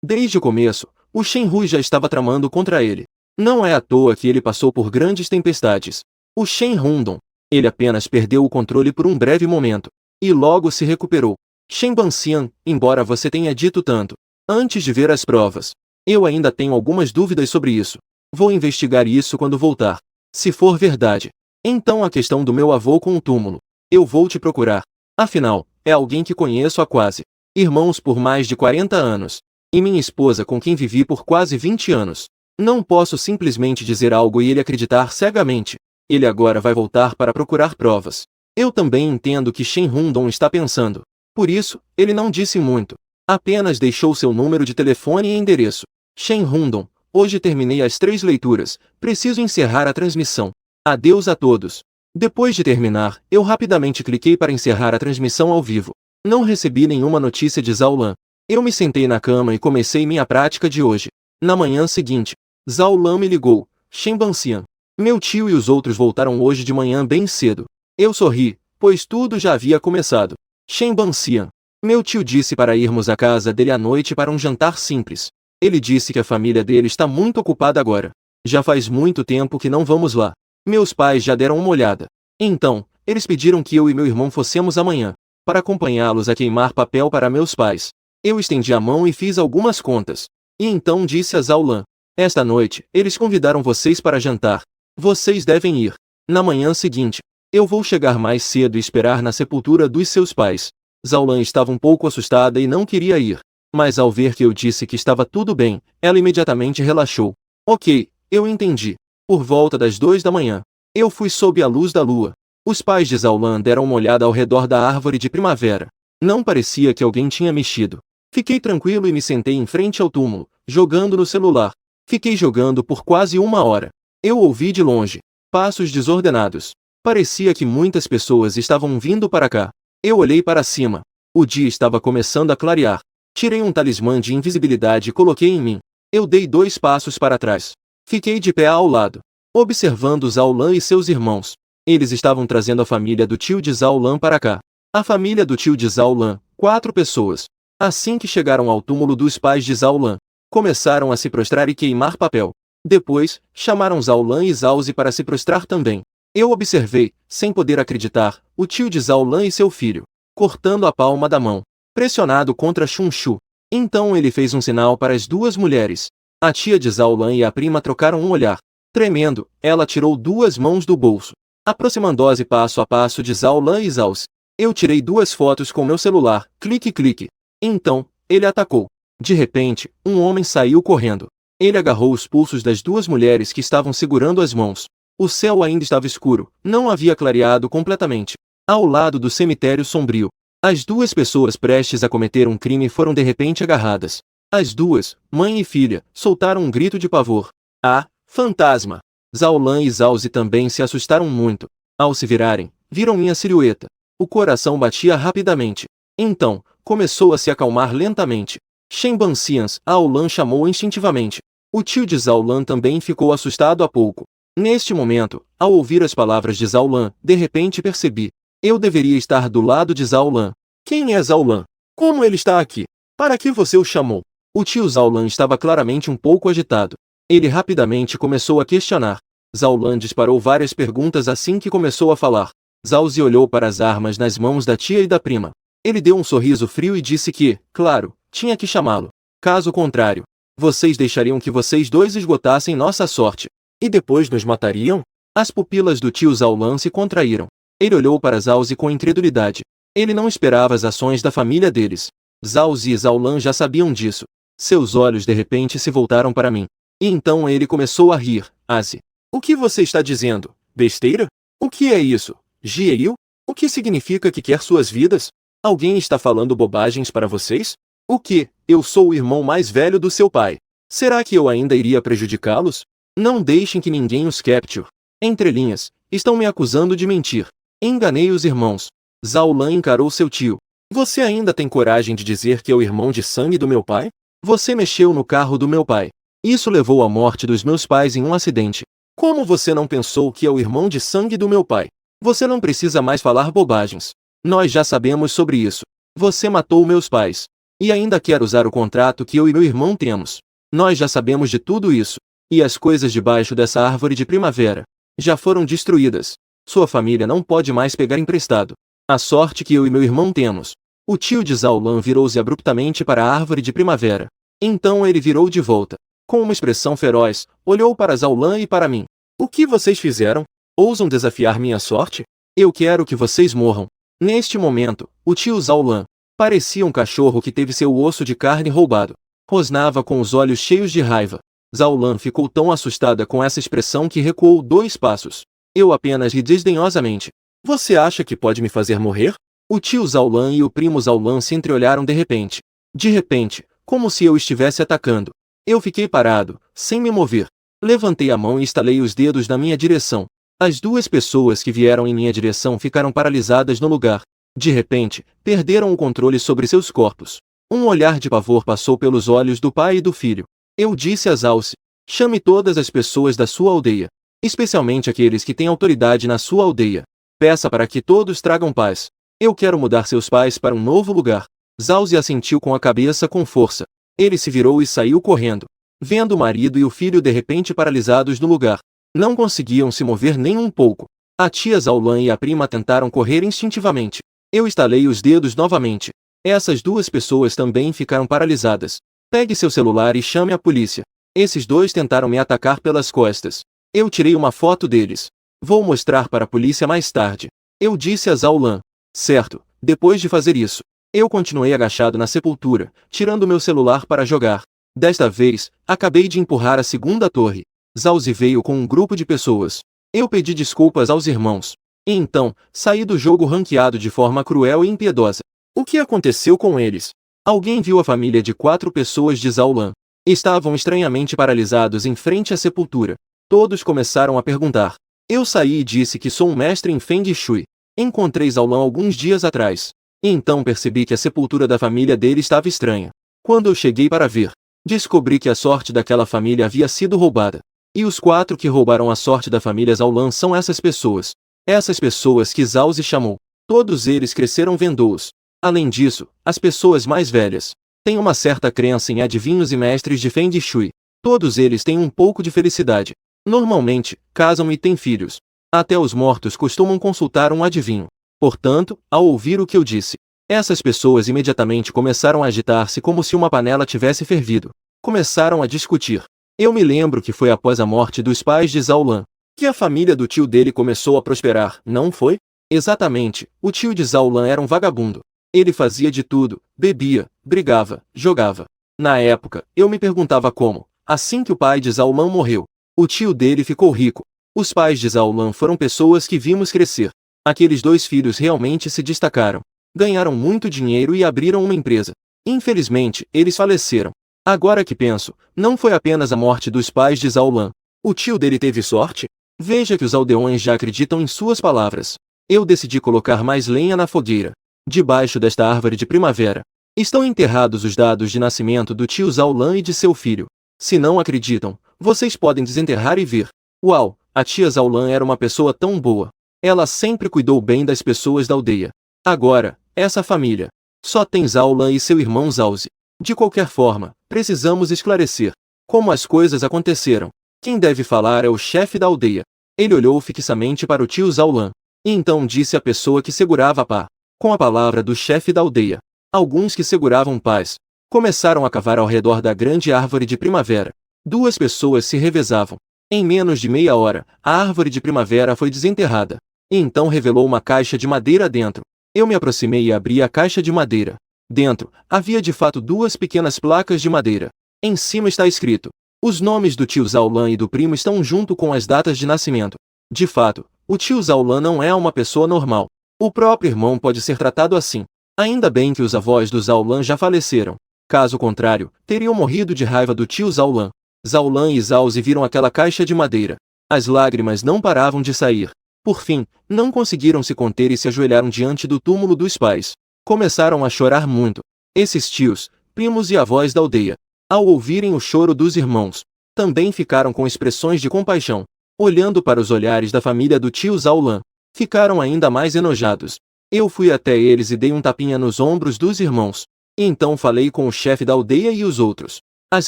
desde o começo, o Shen Hui já estava tramando contra ele. Não é à toa que ele passou por grandes tempestades. O Shen Hundong, ele apenas perdeu o controle por um breve momento. E logo se recuperou. Shen Banxian, embora você tenha dito tanto, antes de ver as provas, eu ainda tenho algumas dúvidas sobre isso. Vou investigar isso quando voltar. Se for verdade, então a questão do meu avô com o túmulo, eu vou te procurar. Afinal, é alguém que conheço há quase irmãos por mais de 40 anos. E minha esposa com quem vivi por quase 20 anos. Não posso simplesmente dizer algo e ele acreditar cegamente. Ele agora vai voltar para procurar provas. Eu também entendo que Shen Hundong está pensando. Por isso, ele não disse muito. Apenas deixou seu número de telefone e endereço. Shen Hundong, hoje terminei as 3 leituras. Preciso encerrar a transmissão. Adeus a todos. Depois de terminar, eu rapidamente cliquei para encerrar a transmissão ao vivo. Não recebi nenhuma notícia de Zhao Lan. Eu me sentei na cama e comecei minha prática de hoje. Na manhã seguinte, Zhao Lan me ligou. Shen Banxian. Meu tio e os outros voltaram hoje de manhã bem cedo. Eu sorri, pois tudo já havia começado. Shen Banxian. Meu tio disse para irmos à casa dele à noite para um jantar simples. Ele disse que a família dele está muito ocupada agora. Já faz muito tempo que não vamos lá. Meus pais já deram uma olhada. Então, eles pediram que eu e meu irmão fossemos amanhã, para acompanhá-los a queimar papel para meus pais. Eu estendi a mão e fiz algumas contas. E então disse a Zhao Lan. Esta noite, eles convidaram vocês para jantar. Vocês devem ir. Na manhã seguinte, eu vou chegar mais cedo e esperar na sepultura dos seus pais. Zhao Lan estava um pouco assustada e não queria ir. Mas ao ver que eu disse que estava tudo bem, ela imediatamente relaxou. Ok, eu entendi. Por volta das 2 da manhã, eu fui sob a luz da lua. Os pais de Zhao Lan deram uma olhada ao redor da árvore de primavera. Não parecia que alguém tinha mexido. Fiquei tranquilo e me sentei em frente ao túmulo, jogando no celular. Fiquei jogando por quase 1 hora. Eu ouvi de longe passos desordenados. Parecia que muitas pessoas estavam vindo para cá. Eu olhei para cima. O dia estava começando a clarear. Tirei um talismã de invisibilidade e coloquei em mim. Eu dei 2 passos para trás. Fiquei de pé ao lado, observando Zhao Lan e seus irmãos. Eles estavam trazendo a família do tio de Zhao Lan para cá. A família do tio de Zhao Lan, 4 pessoas. Assim que chegaram ao túmulo dos pais de Zhao Lan, começaram a se prostrar e queimar papel. Depois, chamaram Zhao Lan e Zhao Zi para se prostrar também. Eu observei, sem poder acreditar, o tio de Zhao Lan e seu filho, cortando a palma da mão, pressionado contra Xun Shu. Então ele fez um sinal para as 2 mulheres. A tia de Zhao Lan e a prima trocaram um olhar. Tremendo, ela tirou 2 mãos do bolso, aproximando-se passo a passo de Zhao Lan e Zhao Zi. Eu tirei 2 fotos com meu celular, clique. Então, ele atacou. De repente, um homem saiu correndo. Ele agarrou os pulsos das 2 mulheres que estavam segurando as mãos. O céu ainda estava escuro, não havia clareado completamente. Ao lado do cemitério sombrio, as 2 pessoas prestes a cometer um crime foram de repente agarradas. As 2, mãe e filha, soltaram um grito de pavor. Ah, fantasma! Zhao Lan e Zhao Zi também se assustaram muito. Ao se virarem, viram minha silhueta. O coração batia rapidamente. Então, começou a se acalmar lentamente. Shen Banxian, Zhao Lan chamou instintivamente. O tio de Zhao Lan também ficou assustado há pouco. Neste momento, ao ouvir as palavras de Zhao Lan, de repente percebi. Eu deveria estar do lado de Zhao Lan. Quem é Zhao Lan? Como ele está aqui? Para que você o chamou? O tio Zhao Lan estava claramente um pouco agitado. Ele rapidamente começou a questionar. Zhao Lan disparou várias perguntas assim que começou a falar. Zhao Zi olhou para as armas nas mãos da tia e da prima. Ele deu um sorriso frio e disse que, claro, tinha que chamá-lo. Caso contrário, vocês deixariam que vocês 2 esgotassem nossa sorte. E depois nos matariam? As pupilas do tio Zhao Lan se contraíram. Ele olhou para Zhao Zi com incredulidade. Ele não esperava as ações da família deles. Zhao Zi e Zhao Lan já sabiam disso. Seus olhos de repente se voltaram para mim. E então ele começou a rir. Azi. O que você está dizendo? Besteira? O que é isso? Jieiyu? O que significa que quer suas vidas? Alguém está falando bobagens para vocês? O que? Eu sou o irmão mais velho do seu pai. Será que eu ainda iria prejudicá-los? Não deixem que ninguém os capture. Entre linhas, estão me acusando de mentir. Enganei os irmãos. Zhao Lan encarou seu tio. Você ainda tem coragem de dizer que é o irmão de sangue do meu pai? Você mexeu no carro do meu pai. Isso levou à morte dos meus pais em um acidente. Como você não pensou que é o irmão de sangue do meu pai? Você não precisa mais falar bobagens. Nós já sabemos sobre isso. Você matou meus pais. E ainda quer usar o contrato que eu e meu irmão temos. Nós já sabemos de tudo isso. E as coisas debaixo dessa árvore de primavera já foram destruídas. Sua família não pode mais pegar emprestado. A sorte que eu e meu irmão temos. O tio de Zhao Lan virou-se abruptamente para a árvore de primavera. Então ele virou de volta. Com uma expressão feroz, olhou para Zhao Lan e para mim. O que vocês fizeram? Ousam desafiar minha sorte? Eu quero que vocês morram. Neste momento, o tio Zhao Lan parecia um cachorro que teve seu osso de carne roubado. Rosnava com os olhos cheios de raiva. Zhao Lan ficou tão assustada com essa expressão que recuou 2 passos. Eu apenas ri desdenhosamente. Você acha que pode me fazer morrer? O tio Zhao Lan e o primo Zhao Lan se entreolharam de repente. De repente, como se eu estivesse atacando. Eu fiquei parado, sem me mover. Levantei a mão e estalei os dedos na minha direção. As 2 pessoas que vieram em minha direção ficaram paralisadas no lugar. De repente, perderam o controle sobre seus corpos. Um olhar de pavor passou pelos olhos do pai e do filho. Eu disse a Zalce: chame todas as pessoas da sua aldeia. Especialmente aqueles que têm autoridade na sua aldeia. Peça para que todos tragam paz. Eu quero mudar seus pais para um novo lugar. Zalce assentiu com a cabeça com força. Ele se virou e saiu correndo. Vendo o marido e o filho de repente paralisados no lugar. Não conseguiam se mover nem um pouco. A tia Zhao Lan e a prima tentaram correr instintivamente. Eu estalei os dedos novamente. Essas 2 pessoas também ficaram paralisadas. Pegue seu celular e chame a polícia. Esses 2 tentaram me atacar pelas costas. Eu tirei uma foto deles. Vou mostrar para a polícia mais tarde. Eu disse a Zhao Lan. Certo, depois de fazer isso, eu continuei agachado na sepultura, tirando meu celular para jogar. Desta vez, acabei de empurrar a segunda torre. Zalzi veio com um grupo de pessoas. Eu pedi desculpas aos irmãos. E então, saí do jogo ranqueado de forma cruel e impiedosa. O que aconteceu com eles? Alguém viu a família de 4 pessoas de Zhao Lan. Estavam estranhamente paralisados em frente à sepultura. Todos começaram a perguntar. Eu saí e disse que sou um mestre em Feng Shui. Encontrei Zhao Lan alguns dias atrás. E então percebi que a sepultura da família dele estava estranha. Quando eu cheguei para ver, descobri que a sorte daquela família havia sido roubada. E os 4 que roubaram a sorte da família Zhao Lan são essas pessoas. Essas pessoas que Zhao Zi chamou. Todos eles cresceram vendo-os. Além disso, as pessoas mais velhas têm uma certa crença em adivinhos e mestres de Feng Shui. Todos eles têm um pouco de felicidade. Normalmente, casam e têm filhos. Até os mortos costumam consultar um adivinho. Portanto, ao ouvir o que eu disse, essas pessoas imediatamente começaram a agitar-se como se uma panela tivesse fervido. Começaram a discutir. Eu me lembro que foi após a morte dos pais de Zhao Lan que a família do tio dele começou a prosperar, não foi? Exatamente, o tio de Zhao Lan era um vagabundo. Ele fazia de tudo, bebia, brigava, jogava. Na época, eu me perguntava como, assim que o pai de Zhao Lan morreu, o tio dele ficou rico. Os pais de Zhao Lan foram pessoas que vimos crescer. Aqueles 2 filhos realmente se destacaram. Ganharam muito dinheiro e abriram uma empresa. Infelizmente, eles faleceram. Agora que penso, não foi apenas a morte dos pais de Zhao Lan. O tio dele teve sorte? Veja que os aldeões já acreditam em suas palavras. Eu decidi colocar mais lenha na fogueira. Debaixo desta árvore de primavera estão enterrados os dados de nascimento do tio Zhao Lan e de seu filho. Se não acreditam, vocês podem desenterrar e ver. Uau, a tia Zhao Lan era uma pessoa tão boa. Ela sempre cuidou bem das pessoas da aldeia. Agora, essa família só tem Zhao Lan e seu irmão Zhao Zi. De qualquer forma, precisamos esclarecer como as coisas aconteceram. Quem deve falar é o chefe da aldeia. Ele olhou fixamente para o tio Zhao Lan. E então disse à pessoa que segurava a pá. Com a palavra do chefe da aldeia, alguns que seguravam pás começaram a cavar ao redor da grande árvore de primavera. 2 pessoas se revezavam. Em menos de meia hora, a árvore de primavera foi desenterrada. E então revelou uma caixa de madeira dentro. Eu me aproximei e abri a caixa de madeira. Dentro, havia de fato 2 pequenas placas de madeira. Em cima está escrito: os nomes do tio Zhao Lan e do primo estão junto com as datas de nascimento. De fato, o tio Zhao Lan não é uma pessoa normal. O próprio irmão pode ser tratado assim. Ainda bem que os avós do Zhao Lan já faleceram. Caso contrário, teriam morrido de raiva do tio Zaulan. Zaulan e Zauzi viram aquela caixa de madeira. As lágrimas não paravam de sair. Por fim, não conseguiram se conter e se ajoelharam diante do túmulo dos pais. Começaram a chorar muito. Esses tios, primos e avós da aldeia, ao ouvirem o choro dos irmãos, também ficaram com expressões de compaixão. Olhando para os olhares da família do tio Zaulan, ficaram ainda mais enojados. Eu fui até eles e dei um tapinha nos ombros dos irmãos. E então falei com o chefe da aldeia e os outros. As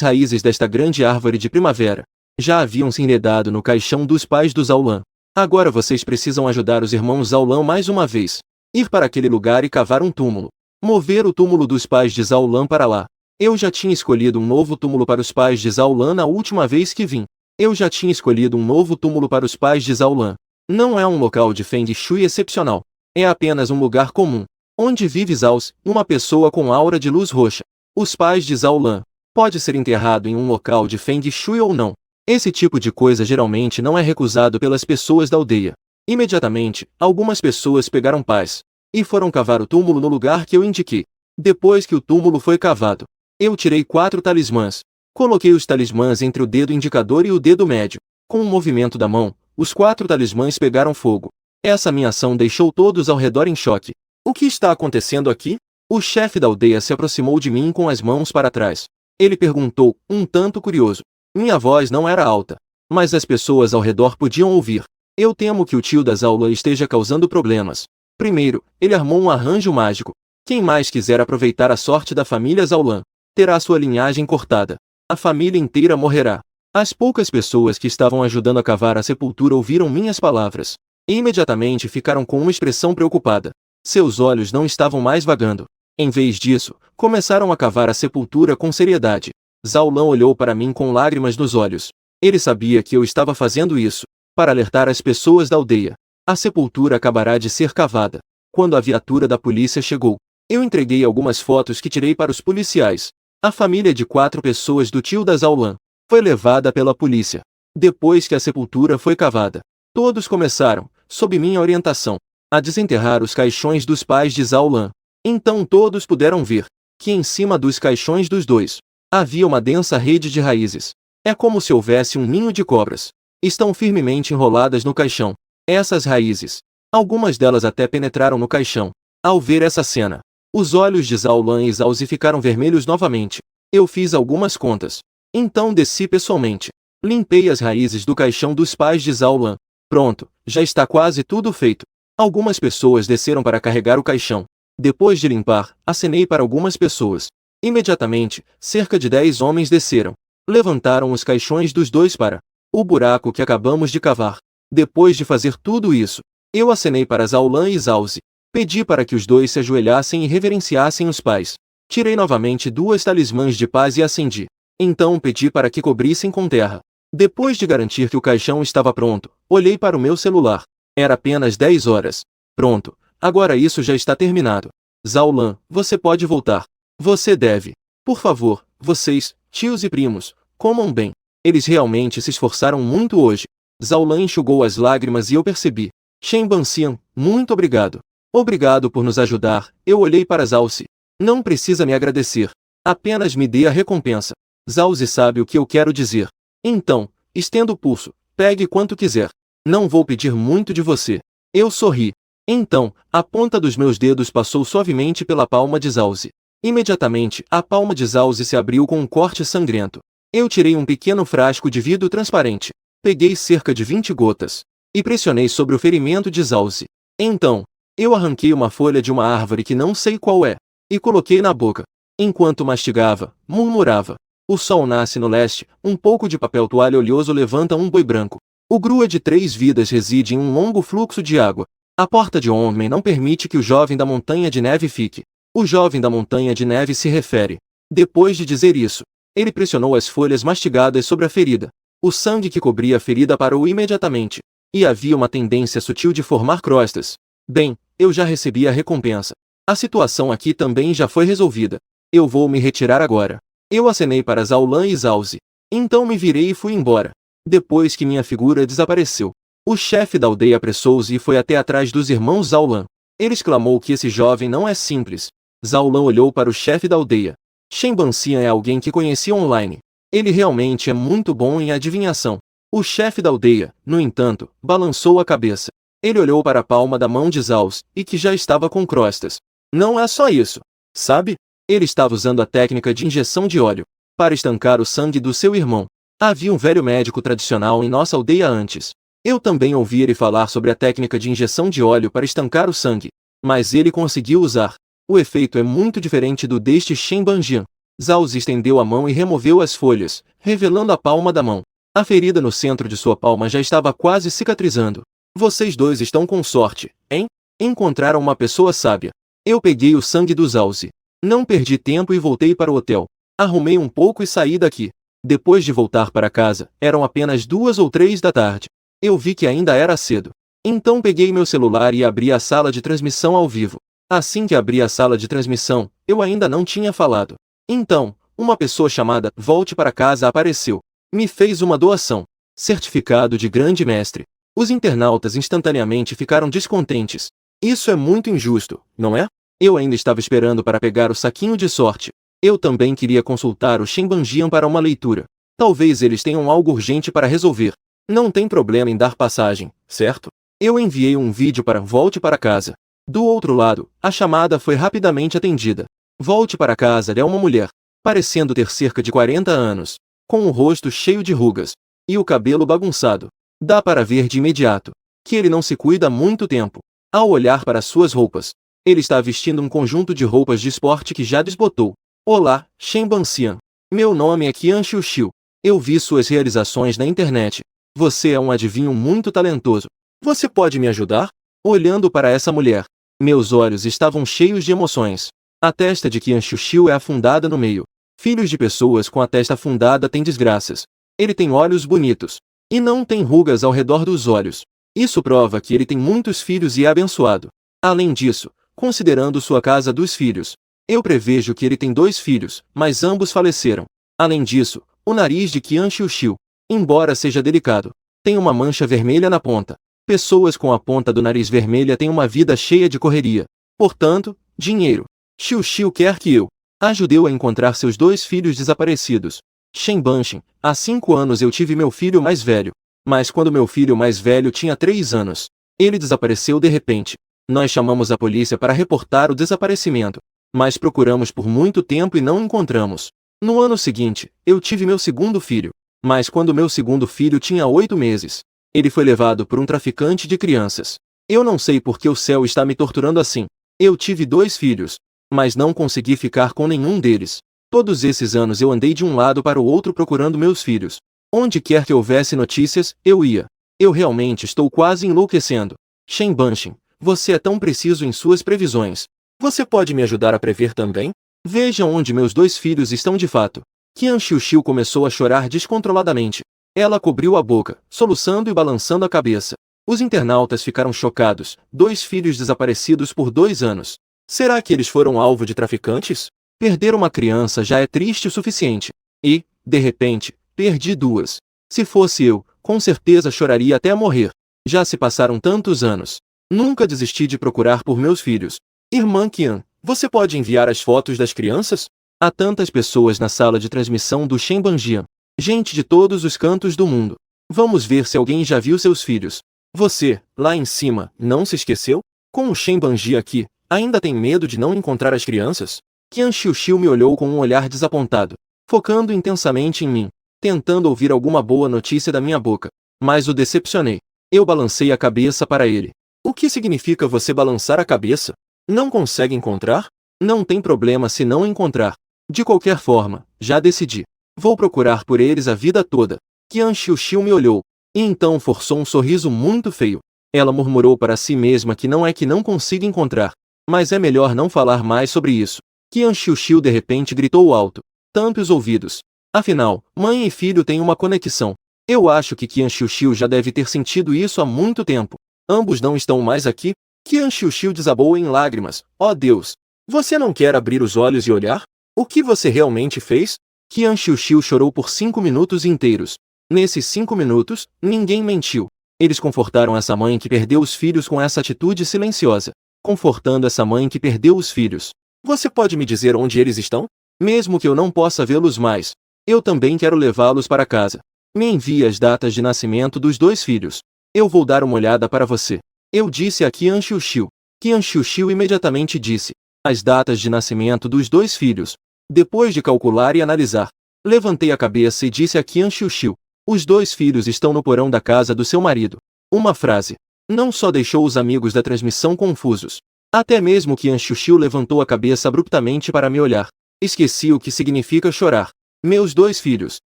raízes desta grande árvore de primavera já haviam se enredado no caixão dos pais do Zaulan. Agora vocês precisam ajudar os irmãos Zaulan mais uma vez. Ir para aquele lugar e cavar um túmulo. Mover o túmulo dos pais de Zaulan para lá. Eu já tinha escolhido um novo túmulo para os pais de Zaulan na última vez que vim. Eu já tinha escolhido um novo túmulo para os pais de Zaulan. Não é um local de Feng Shui excepcional. É apenas um lugar comum, onde vive Zauz, uma pessoa com aura de luz roxa. Os pais de Zaulan. Pode ser enterrado em um local de Feng Shui ou não. Esse tipo de coisa geralmente não é recusado pelas pessoas da aldeia. Imediatamente, algumas pessoas pegaram pás e foram cavar o túmulo no lugar que eu indiquei. Depois que o túmulo foi cavado, eu tirei 4 talismãs. Coloquei os talismãs entre o dedo indicador e o dedo médio. Com um movimento da mão, os 4 talismãs pegaram fogo. Essa minha ação deixou todos ao redor em choque. O que está acontecendo aqui? O chefe da aldeia se aproximou de mim com as mãos para trás. Ele perguntou, um tanto curioso. Minha voz não era alta, mas as pessoas ao redor podiam ouvir. Eu temo que o tio da Zaulan esteja causando problemas. Primeiro, ele armou um arranjo mágico. Quem mais quiser aproveitar a sorte da família Zaulan, terá sua linhagem cortada. A família inteira morrerá. As poucas pessoas que estavam ajudando a cavar a sepultura ouviram minhas palavras. E imediatamente ficaram com uma expressão preocupada. Seus olhos não estavam mais vagando. Em vez disso, começaram a cavar a sepultura com seriedade. Zaulan olhou para mim com lágrimas nos olhos. Ele sabia que eu estava fazendo isso para alertar as pessoas da aldeia. A sepultura acabará de ser cavada. Quando a viatura da polícia chegou, eu entreguei algumas fotos que tirei para os policiais. A família de 4 pessoas do tio da Zaulan foi levada pela polícia. Depois que a sepultura foi cavada, todos começaram, sob minha orientação, a desenterrar os caixões dos pais de Zaulan. Então todos puderam ver que em cima dos caixões dos dois havia uma densa rede de raízes. É como se houvesse um ninho de cobras. Estão firmemente enroladas no caixão. Essas raízes, algumas delas até penetraram no caixão. Ao ver essa cena, os olhos de Zaulan e Zauzi ficaram vermelhos novamente. Eu fiz algumas contas. Então desci pessoalmente. Limpei as raízes do caixão dos pais de Zaulan. Pronto, já está quase tudo feito. Algumas pessoas desceram para carregar o caixão. Depois de limpar, acenei para algumas pessoas. Imediatamente, cerca de 10 homens desceram. Levantaram os caixões dos dois para o buraco que acabamos de cavar. Depois de fazer tudo isso, eu acenei para Zaulan e Zauzi. Pedi para que os dois se ajoelhassem e reverenciassem os pais. Tirei novamente 2 talismãs de paz e acendi. Então pedi para que cobrissem com terra. Depois de garantir que o caixão estava pronto, olhei para o meu celular. Era apenas 10 horas. Pronto, agora isso já está terminado. Zaulan, você pode voltar. Você deve. Por favor, vocês, tios e primos, comam bem. Eles realmente se esforçaram muito hoje. Zaulan enxugou as lágrimas e eu percebi. Shen Banxian, muito obrigado. Obrigado por nos ajudar. Eu olhei para Zauzi. Não precisa me agradecer. Apenas me dê a recompensa. Zauzi sabe o que eu quero dizer. Então, estenda o pulso. Pegue quanto quiser. Não vou pedir muito de você. Eu sorri. Então, a ponta dos meus dedos passou suavemente pela palma de Zauzi. Imediatamente, a palma de Zauzi se abriu com um corte sangrento. Eu tirei um pequeno frasco de vidro transparente. Peguei cerca de 20 gotas e pressionei sobre o ferimento de Zauzi. Então, eu arranquei uma folha de uma árvore que não sei qual é e coloquei na boca. Enquanto mastigava, murmurava. O sol nasce no leste, um pouco de papel toalha oleoso levanta um boi branco. O grua de 3 vidas reside em um longo fluxo de água. A porta de homem não permite que o jovem da montanha de neve fique. O jovem da montanha de neve se refere. Depois de dizer isso, ele pressionou as folhas mastigadas sobre a ferida. O sangue que cobria a ferida parou imediatamente. E havia uma tendência sutil de formar crostas. Bem, eu já recebi a recompensa. A situação aqui também já foi resolvida. Eu vou me retirar agora. Eu acenei para Zaulan e Zauzi. Então me virei e fui embora. Depois que minha figura desapareceu, o chefe da aldeia apressou-se e foi até atrás dos irmãos Zaulan. Ele exclamou que esse jovem não é simples. Zaulan olhou para o chefe da aldeia. Shen Banxian é alguém que conheci online. Ele realmente é muito bom em adivinhação. O chefe da aldeia, no entanto, balançou a cabeça. Ele olhou para a palma da mão de Zaus, e que já estava com crostas. Não é só isso. Sabe? Ele estava usando a técnica de injeção de óleo para estancar o sangue do seu irmão. Havia um velho médico tradicional em nossa aldeia antes. Eu também ouvi ele falar sobre a técnica de injeção de óleo para estancar o sangue. Mas ele conseguiu usar. O efeito é muito diferente do deste Shen Banxian. Zaus estendeu a mão e removeu as folhas, revelando a palma da mão. A ferida no centro de sua palma já estava quase cicatrizando. Vocês dois estão com sorte, hein? Encontraram uma pessoa sábia. Eu peguei o sangue do Zaus. Não perdi tempo e voltei para o hotel. Arrumei um pouco e saí daqui. Depois de voltar para casa, eram apenas 2 ou 3 da tarde. Eu vi que ainda era cedo. Então peguei meu celular e abri a sala de transmissão ao vivo. Assim que abri a sala de transmissão, eu ainda não tinha falado. Então, uma pessoa chamada Volte para Casa apareceu. Me fez uma doação. Certificado de grande mestre. Os internautas instantaneamente ficaram descontentes. Isso é muito injusto, não é? Eu ainda estava esperando para pegar o saquinho de sorte. Eu também queria consultar o Shen Banxian para uma leitura. Talvez eles tenham algo urgente para resolver. Não tem problema em dar passagem, certo? Eu enviei um vídeo para Volte para Casa. Do outro lado, a chamada foi rapidamente atendida. Volte para Casa é uma mulher, parecendo ter cerca de 40 anos, com o rosto cheio de rugas e o cabelo bagunçado. Dá para ver de imediato que ele não se cuida há muito tempo. Ao olhar para suas roupas, ele está vestindo um conjunto de roupas de esporte que já desbotou. Olá, Shen Banxian. Meu nome é Qian Xiuxiu. Eu vi suas realizações na internet. Você é um adivinho muito talentoso. Você pode me ajudar? Olhando para essa mulher, meus olhos estavam cheios de emoções. A testa de Qian Xiuxiu é afundada no meio. Filhos de pessoas com a testa afundada têm desgraças. Ele tem olhos bonitos. E não tem rugas ao redor dos olhos. Isso prova que ele tem muitos filhos e é abençoado. Além disso, considerando sua casa dos filhos, eu prevejo que ele tem 2 filhos, mas ambos faleceram. Além disso, o nariz de Qian Xiuxiu, embora seja delicado, tem uma mancha vermelha na ponta. Pessoas com a ponta do nariz vermelha têm uma vida cheia de correria. Portanto, dinheiro. Xiuxiu quer que eu ajude-o a encontrar seus 2 filhos desaparecidos. Shen Banxian, há 5 anos eu tive meu filho mais velho. Mas quando meu filho mais velho tinha 3 anos, ele desapareceu de repente. Nós chamamos a polícia para reportar o desaparecimento, mas procuramos por muito tempo e não encontramos. No ano seguinte, eu tive meu segundo filho, mas quando meu segundo filho tinha 8 meses, ele foi levado por um traficante de crianças. Eu não sei por que o céu está me torturando assim. Eu tive 2 filhos, mas não consegui ficar com nenhum deles. Todos esses anos eu andei de um lado para o outro procurando meus filhos. Onde quer que houvesse notícias, eu ia. Eu realmente estou quase enlouquecendo. Shen Banxian, você é tão preciso em suas previsões. Você pode me ajudar a prever também? Veja onde meus 2 filhos estão de fato. Qian Xiuxiu começou a chorar descontroladamente. Ela cobriu a boca, soluçando e balançando a cabeça. Os internautas ficaram chocados. 2 filhos desaparecidos por 2 anos. Será que eles foram alvo de traficantes? Perder uma criança já é triste o suficiente. E, de repente, perdi 2. Se fosse eu, com certeza choraria até morrer. Já se passaram tantos anos. Nunca desisti de procurar por meus filhos. Irmã Qian, você pode enviar as fotos das crianças? Há tantas pessoas na sala de transmissão do Shen Banxian. Gente de todos os cantos do mundo. Vamos ver se alguém já viu seus filhos. Você, lá em cima, não se esqueceu? Com o Shen Banxian aqui, ainda tem medo de não encontrar as crianças? Qian Xiuxiu me olhou com um olhar desapontado, focando intensamente em mim, tentando ouvir alguma boa notícia da minha boca. Mas o decepcionei. Eu balancei a cabeça para ele. O que significa você balançar a cabeça? Não consegue encontrar? Não tem problema se não encontrar. De qualquer forma, já decidi. Vou procurar por eles a vida toda. Qian Xiuxiu me olhou, e então forçou um sorriso muito feio. Ela murmurou para si mesma que não é que não consiga encontrar, mas é melhor não falar mais sobre isso. Qian Xiuxiu de repente gritou alto. Tampe os ouvidos. Afinal, mãe e filho têm uma conexão. Eu acho que Qian Xiuxiu já deve ter sentido isso há muito tempo. Ambos não estão mais aqui? Qian Xiuxiu desabou em lágrimas. Oh Deus! Você não quer abrir os olhos e olhar? O que você realmente fez? Qian Xiuxiu chorou por 5 minutos inteiros. Nesses 5 minutos, ninguém mentiu. Eles confortaram essa mãe que perdeu os filhos com essa atitude silenciosa. Confortando essa mãe que perdeu os filhos. Você pode me dizer onde eles estão? Mesmo que eu não possa vê-los mais, eu também quero levá-los para casa. Me envie as datas de nascimento dos 2 filhos. Eu vou dar uma olhada para você. Eu disse a Qian Xiuxiu. Qian Xiuxiu imediatamente disse as datas de nascimento dos 2 filhos. Depois de calcular e analisar, levantei a cabeça e disse a Qian Xiuxiu: os 2 filhos estão no porão da casa do seu marido. Uma frase não só deixou os amigos da transmissão confusos. Até mesmo Qian Xiuxiu levantou a cabeça abruptamente para me olhar. Esqueci o que significa chorar. Meus 2 filhos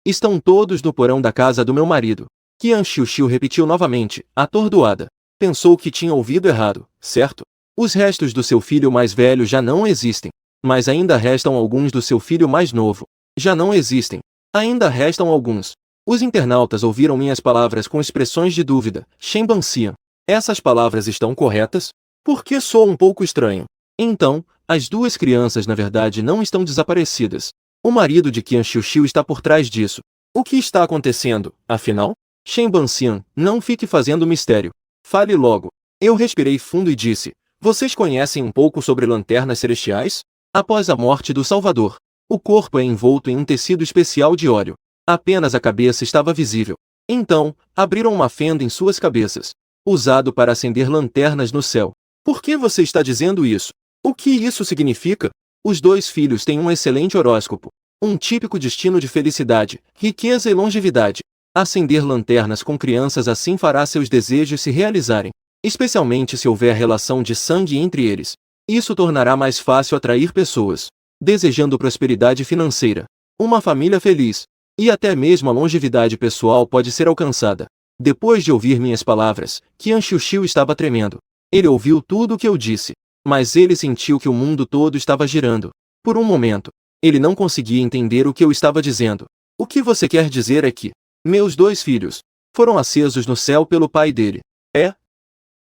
estão todos no porão da casa do meu marido. Qian Xiuxiu repetiu novamente, atordoada. Pensou que tinha ouvido errado, certo? Os restos do seu filho mais velho já não existem. Mas ainda restam alguns do seu filho mais novo. Já não existem. Ainda restam alguns. Os internautas ouviram minhas palavras com expressões de dúvida. Shen Banxian. Essas palavras estão corretas? Porque soa um pouco estranho. Então, as 2 crianças na verdade não estão desaparecidas. O marido de Qian Xiuxiu está por trás disso. O que está acontecendo, afinal? Shen Banxian, não fique fazendo mistério. Fale logo. Eu respirei fundo e disse: vocês conhecem um pouco sobre lanternas celestiais? Após a morte do Salvador, o corpo é envolto em um tecido especial de óleo. Apenas a cabeça estava visível. Então, abriram uma fenda em suas cabeças, usado para acender lanternas no céu. Por que você está dizendo isso? O que isso significa? Os 2 filhos têm um excelente horóscopo, um típico destino de felicidade, riqueza e longevidade. Acender lanternas com crianças assim fará seus desejos se realizarem, especialmente se houver relação de sangue entre eles. Isso tornará mais fácil atrair pessoas desejando prosperidade financeira, uma família feliz, e até mesmo a longevidade pessoal pode ser alcançada. Depois de ouvir minhas palavras, Qian Xiuxiu estava tremendo. Ele ouviu tudo o que eu disse, mas ele sentiu que o mundo todo estava girando. Por um momento, ele não conseguia entender o que eu estava dizendo. O que você quer dizer é que meus 2 filhos foram acesos no céu pelo pai dele. É?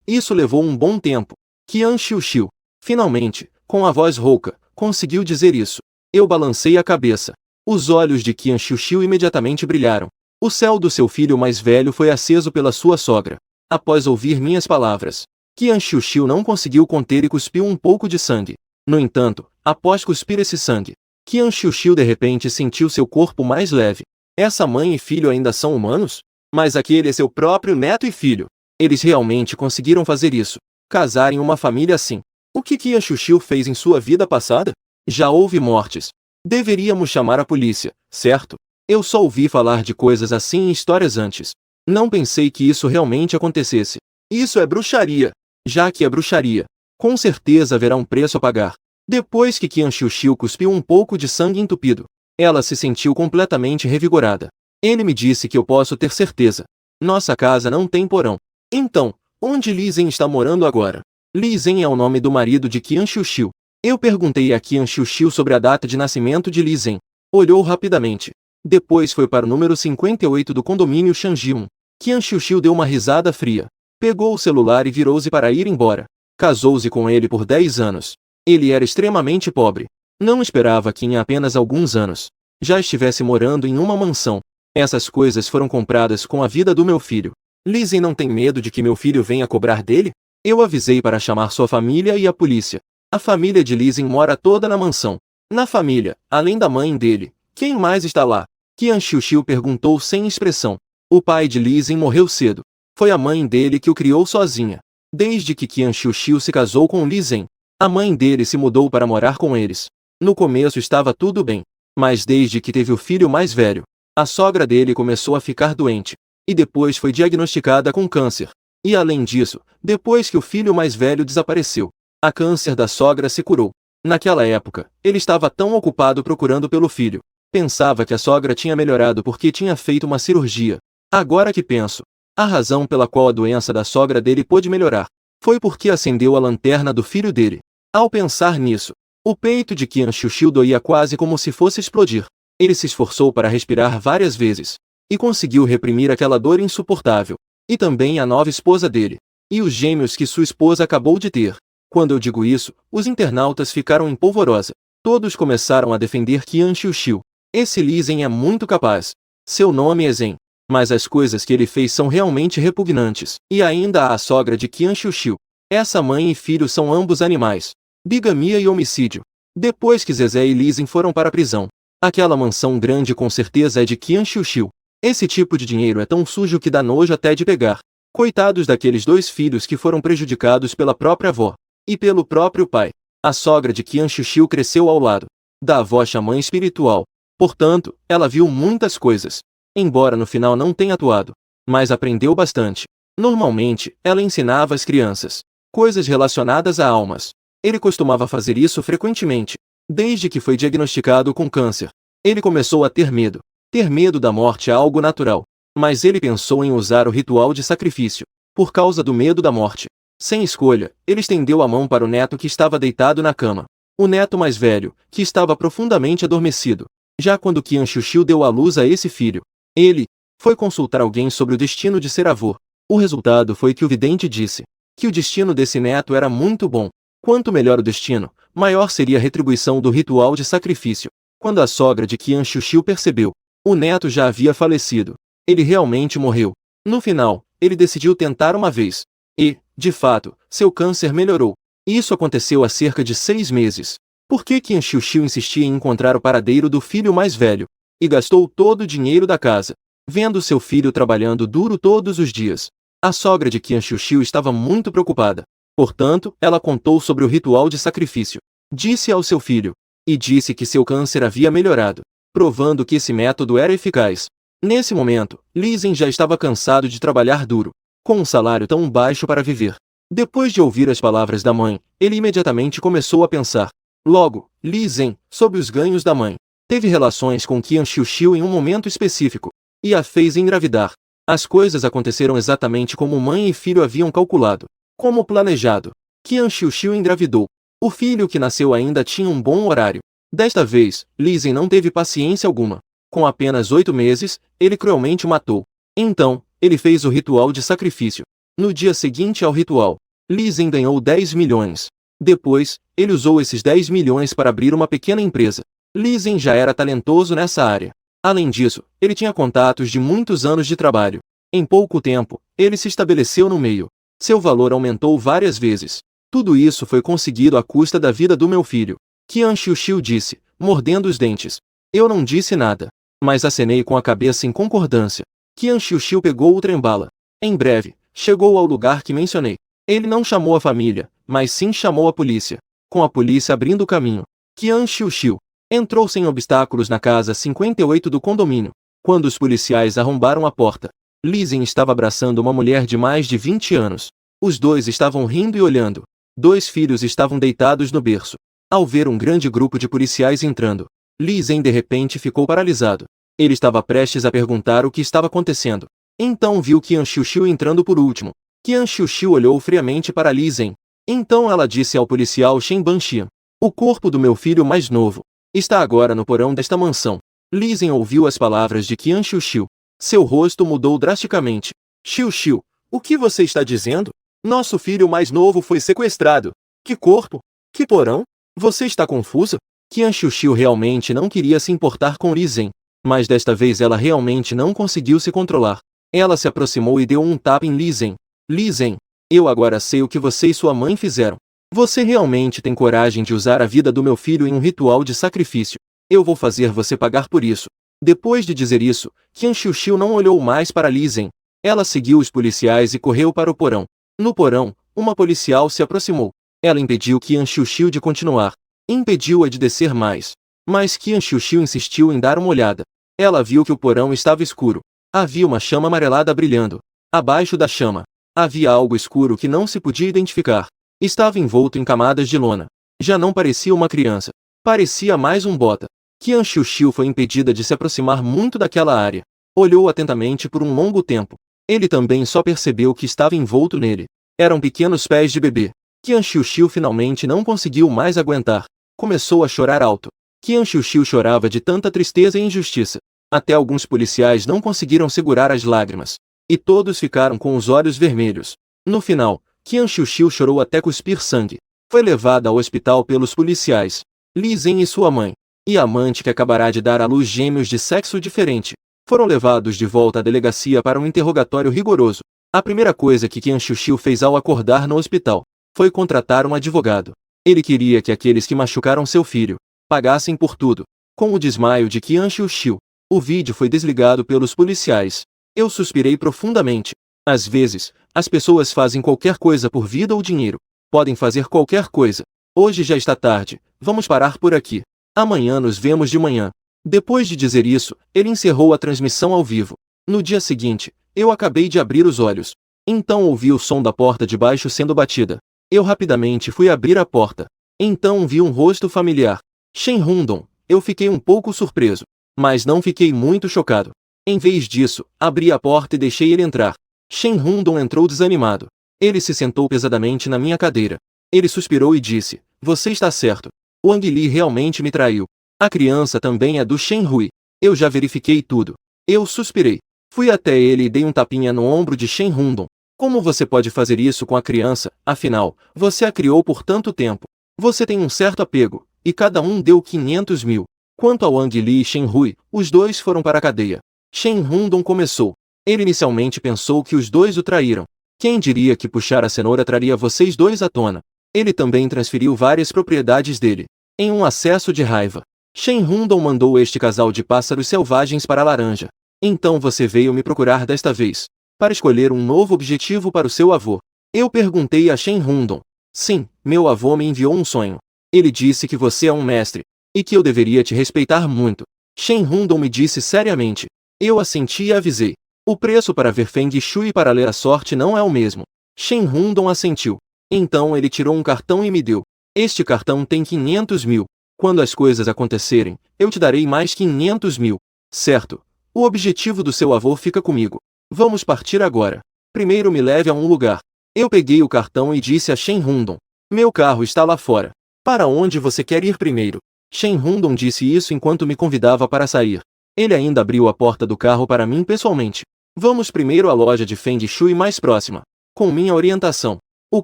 Isso levou um bom tempo. Qian Xiuxiu, finalmente, com a voz rouca, conseguiu dizer isso. Eu balancei a cabeça. Os olhos de Qian Xiuxiu imediatamente brilharam. O céu do seu filho mais velho foi aceso pela sua sogra. Após ouvir minhas palavras, Qian Xiuxiu não conseguiu conter e cuspiu um pouco de sangue. No entanto, após cuspir esse sangue, Qian Xiuxiu de repente sentiu seu corpo mais leve. Essa mãe e filho ainda são humanos? Mas aquele é seu próprio neto e filho. Eles realmente conseguiram fazer isso. Casar em uma família assim. O que Qian Xiuxiu fez em sua vida passada? Já houve mortes. Deveríamos chamar a polícia, certo? Eu só ouvi falar de coisas assim em histórias antes. Não pensei que isso realmente acontecesse. Isso é bruxaria. Já que é bruxaria, com certeza haverá um preço a pagar. Depois que Qian Xiuxiu cuspiu um pouco de sangue entupido, ela se sentiu completamente revigorada. Ele me disse que eu posso ter certeza. Nossa casa não tem porão. Então, onde Li Zhen está morando agora? Li Zhen é o nome do marido de Qian Xiuxiu. Eu perguntei a Qian Xiuxiu sobre a data de nascimento de Li Zhen. Olhou rapidamente. Depois foi para o número 58 do condomínio Shangjiun. Qian Xiuxiu deu uma risada fria. Pegou o celular e virou-se para ir embora. Casou-se com ele por 10 anos. Ele era extremamente pobre. Não esperava que em apenas alguns anos já estivesse morando em uma mansão. Essas coisas foram compradas com a vida do meu filho. Li Zhen não tem medo de que meu filho venha cobrar dele? Eu avisei para chamar sua família e a polícia. A família de Li Zhen mora toda na mansão. Na família, além da mãe dele, quem mais está lá? Qian Xiuxiu perguntou sem expressão. O pai de Li Zhen morreu cedo. Foi a mãe dele que o criou sozinha. Desde que Qian Xiuxiu se casou com Li Zhen, a mãe dele se mudou para morar com eles. No começo estava tudo bem, mas desde que teve o filho mais velho, a sogra dele começou a ficar doente, e depois foi diagnosticada com câncer. E além disso, depois que o filho mais velho desapareceu, a câncer da sogra se curou. Naquela época, ele estava tão ocupado procurando pelo filho. Pensava que a sogra tinha melhorado porque tinha feito uma cirurgia. Agora que penso, a razão pela qual a doença da sogra dele pôde melhorar foi porque acendeu a lanterna do filho dele. Ao pensar nisso, o peito de Qian Xiuxiu doía quase como se fosse explodir. Ele se esforçou para respirar várias vezes e conseguiu reprimir aquela dor insuportável. E também a nova esposa dele, e os gêmeos que sua esposa acabou de ter. Quando eu digo isso, os internautas ficaram em polvorosa. Todos começaram a defender Qian Xiuxiu. Esse Li Zhen é muito capaz. Seu nome é Zhen. Mas as coisas que ele fez são realmente repugnantes. E ainda há a sogra de Qian Xiuxiu. Essa mãe e filho são ambos animais. Bigamia e homicídio. Depois que Zezé e Lizin foram para a prisão. Aquela mansão grande com certeza é de Qian Xiuxiu. Esse tipo de dinheiro é tão sujo que dá nojo até de pegar. Coitados daqueles dois filhos que foram prejudicados pela própria avó e pelo próprio pai. A sogra de Qian Xiuxiu cresceu ao lado da avó mãe espiritual. Portanto, ela viu muitas coisas. Embora no final não tenha atuado, mas aprendeu bastante. Normalmente, ela ensinava às crianças coisas relacionadas a almas. Ele costumava fazer isso frequentemente. Desde que foi diagnosticado com câncer, ele começou a ter medo. Ter medo da morte é algo natural. Mas ele pensou em usar o ritual de sacrifício. Por causa do medo da morte. Sem escolha, ele estendeu a mão para o neto que estava deitado na cama. O neto mais velho, que estava profundamente adormecido. Já quando Qian Xiuxiu deu à luz a esse filho, ele foi consultar alguém sobre o destino de ser avô. O resultado foi que o vidente disse que o destino desse neto era muito bom. Quanto melhor o destino, maior seria a retribuição do ritual de sacrifício. Quando a sogra de Qian Xiuxiu percebeu, o neto já havia falecido. Ele realmente morreu. No final, ele decidiu tentar uma vez. E, de fato, seu câncer melhorou. Isso aconteceu há cerca de 6 meses. Por que Qian Xiuxiu insistia em encontrar o paradeiro do filho mais velho? E gastou todo o dinheiro da casa, vendo seu filho trabalhando duro todos os dias. A sogra de Qian Xiuxiu estava muito preocupada. Portanto, ela contou sobre o ritual de sacrifício. Disse ao seu filho. E disse que seu câncer havia melhorado, provando que esse método era eficaz. Nesse momento, Lizin já estava cansado de trabalhar duro, com um salário tão baixo para viver. Depois de ouvir as palavras da mãe, ele imediatamente começou a pensar. Logo, Lizin, sob os ganhos da mãe, teve relações com Qian Xiuxiu em um momento específico, e a fez engravidar. As coisas aconteceram exatamente como mãe e filho haviam calculado. Como planejado, Qian Xiuxiu engravidou. O filho que nasceu ainda tinha um bom horário. Desta vez, Lizin não teve paciência alguma. Com apenas 8 meses, ele cruelmente o matou. Então, ele fez o ritual de sacrifício. No dia seguinte ao ritual, Lizin ganhou 10 milhões. Depois, ele usou esses 10 milhões para abrir uma pequena empresa. Lizin já era talentoso nessa área. Além disso, ele tinha contatos de muitos anos de trabalho. Em pouco tempo, ele se estabeleceu no meio. Seu valor aumentou várias vezes. Tudo isso foi conseguido à custa da vida do meu filho. Qian Xiuxiu disse, mordendo os dentes. Eu não disse nada, mas acenei com a cabeça em concordância. Qian Xiuxiu pegou o trem-bala. Em breve, chegou ao lugar que mencionei. Ele não chamou a família, mas sim chamou a polícia. Com a polícia abrindo o caminho, Qian Xiuxiu entrou sem obstáculos na casa 58 do condomínio. Quando os policiais arrombaram a porta, Lizin estava abraçando uma mulher de mais de 20 anos. Os dois estavam rindo e olhando. 2 filhos estavam deitados no berço. Ao ver um grande grupo de policiais entrando, Lizin de repente ficou paralisado. Ele estava prestes a perguntar o que estava acontecendo. Então viu Qian Xiuxiu entrando por último. Qian Xiuxiu olhou friamente para Lizin. Então ela disse ao policial Shen Banxian. O corpo do meu filho mais novo está agora no porão desta mansão. Lizin ouviu as palavras de Qian Xiuxiu. Seu rosto mudou drasticamente. Xiuxiu, o que você está dizendo? Nosso filho mais novo foi sequestrado. Que corpo? Que porão? Você está confusa? Qian Xiuxiu realmente não queria se importar com Lizin, mas desta vez ela realmente não conseguiu se controlar. Ela se aproximou e deu um tapa em Lizin. Lizin, eu agora sei o que você e sua mãe fizeram. Você realmente tem coragem de usar a vida do meu filho em um ritual de sacrifício. Eu vou fazer você pagar por isso. Depois de dizer isso, Qian Xiuxiu não olhou mais para Lizin. Ela seguiu os policiais e correu para o porão. No porão, uma policial se aproximou. Ela impediu Qian Xiuxiu de continuar. Impediu-a de descer mais. Mas Qian Xiuxiu insistiu em dar uma olhada. Ela viu que o porão estava escuro. Havia uma chama amarelada brilhando. Abaixo da chama, havia algo escuro que não se podia identificar. Estava envolto em camadas de lona. Já não parecia uma criança. Parecia mais um bota. Qian Xiuxiu foi impedida de se aproximar muito daquela área. Olhou atentamente por um longo tempo. Ele também só percebeu que estava envolto nele. Eram pequenos pés de bebê. Qian Xiuxiu finalmente não conseguiu mais aguentar. Começou a chorar alto. Qian Xiuxiu chorava de tanta tristeza e injustiça. Até alguns policiais não conseguiram segurar as lágrimas. E todos ficaram com os olhos vermelhos. No final, Qian Xiuxiu chorou até cuspir sangue. Foi levada ao hospital pelos policiais. Lizin e sua mãe, e a amante que acabará de dar à luz gêmeos de sexo diferente, foram levados de volta à delegacia para um interrogatório rigoroso. A primeira coisa que Qian Xiuxiu fez ao acordar no hospital foi contratar um advogado. Ele queria que aqueles que machucaram seu filho pagassem por tudo. Com o desmaio de Qian Xiu, o vídeo foi desligado pelos policiais. Eu suspirei profundamente. Às vezes, as pessoas fazem qualquer coisa por vida ou dinheiro. Podem fazer qualquer coisa. Hoje já está tarde, vamos parar por aqui. Amanhã nos vemos de manhã. Depois de dizer isso, ele encerrou a transmissão ao vivo. No dia seguinte, eu acabei de abrir os olhos. Então ouvi o som da porta de baixo sendo batida. Eu rapidamente fui abrir a porta. Então vi um rosto familiar. Shen Rundong. Eu fiquei um pouco surpreso, mas não fiquei muito chocado. Em vez disso, abri a porta e deixei ele entrar. Shen Rundong entrou desanimado. Ele se sentou pesadamente na minha cadeira. Ele suspirou e disse: "Você está certo. Wang Li realmente me traiu. A criança também é do Shen Hui. Eu já verifiquei tudo." Eu suspirei. Fui até ele e dei um tapinha no ombro de Shen Rundong. "Como você pode fazer isso com a criança? Afinal, você a criou por tanto tempo. Você tem um certo apego, e cada um deu 500 mil. Quanto a Wang Li e Shen Hui, os dois foram para a cadeia." Shen Rundong começou. Ele inicialmente pensou que os dois o traíram. Quem diria que puxar a cenoura traria vocês dois à tona? Ele também transferiu várias propriedades dele. Em um acesso de raiva, Shen Rundong mandou este casal de pássaros selvagens para a laranja. "Então você veio me procurar desta vez para escolher um novo objetivo para o seu avô?" Eu perguntei a Shen Rundong. "Sim, meu avô me enviou um sonho. Ele disse que você é um mestre, e que eu deveria te respeitar muito." Shen Rundong me disse seriamente. Eu assenti e avisei. "O preço para ver Feng Shui e para ler a sorte não é o mesmo." Shen Rundong assentiu. Então ele tirou um cartão e me deu. "Este cartão tem 500 mil. Quando as coisas acontecerem, eu te darei mais 500 mil. Certo? O objetivo do seu avô fica comigo. Vamos partir agora. Primeiro me leve a um lugar." Eu peguei o cartão e disse a Shen Rundong: "Meu carro está lá fora. Para onde você quer ir primeiro?" Shen Rundong disse isso enquanto me convidava para sair. Ele ainda abriu a porta do carro para mim pessoalmente. "Vamos primeiro à loja de Feng Shui mais próxima." Com minha orientação, o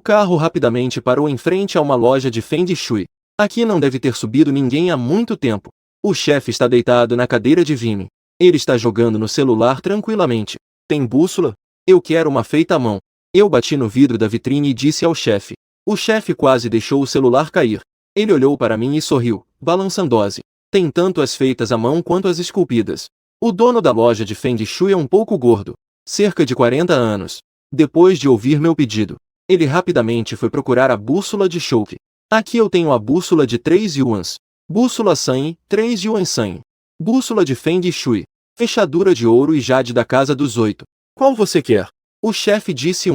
carro rapidamente parou em frente a uma loja de Feng Shui. Aqui não deve ter subido ninguém há muito tempo. O chefe está deitado na cadeira de Vime. Ele está jogando no celular tranquilamente. "Tem bússola? Eu quero uma feita à mão." Eu bati no vidro da vitrine e disse ao chefe. O chefe quase deixou o celular cair. Ele olhou para mim e sorriu, balançando-se. "Tem tanto as feitas à mão quanto as esculpidas." O dono da loja de Feng Shui é um pouco gordo, cerca de 40 anos. Depois de ouvir meu pedido, ele rapidamente foi procurar a bússola de Shouke. "Aqui eu tenho a bússola de 3 yuans. Bússola Sanyi, 3 yuan Sanyi. Bússola de Feng Shui. Fechadura de ouro e jade da Casa dos 8. Qual você quer?" O chefe disse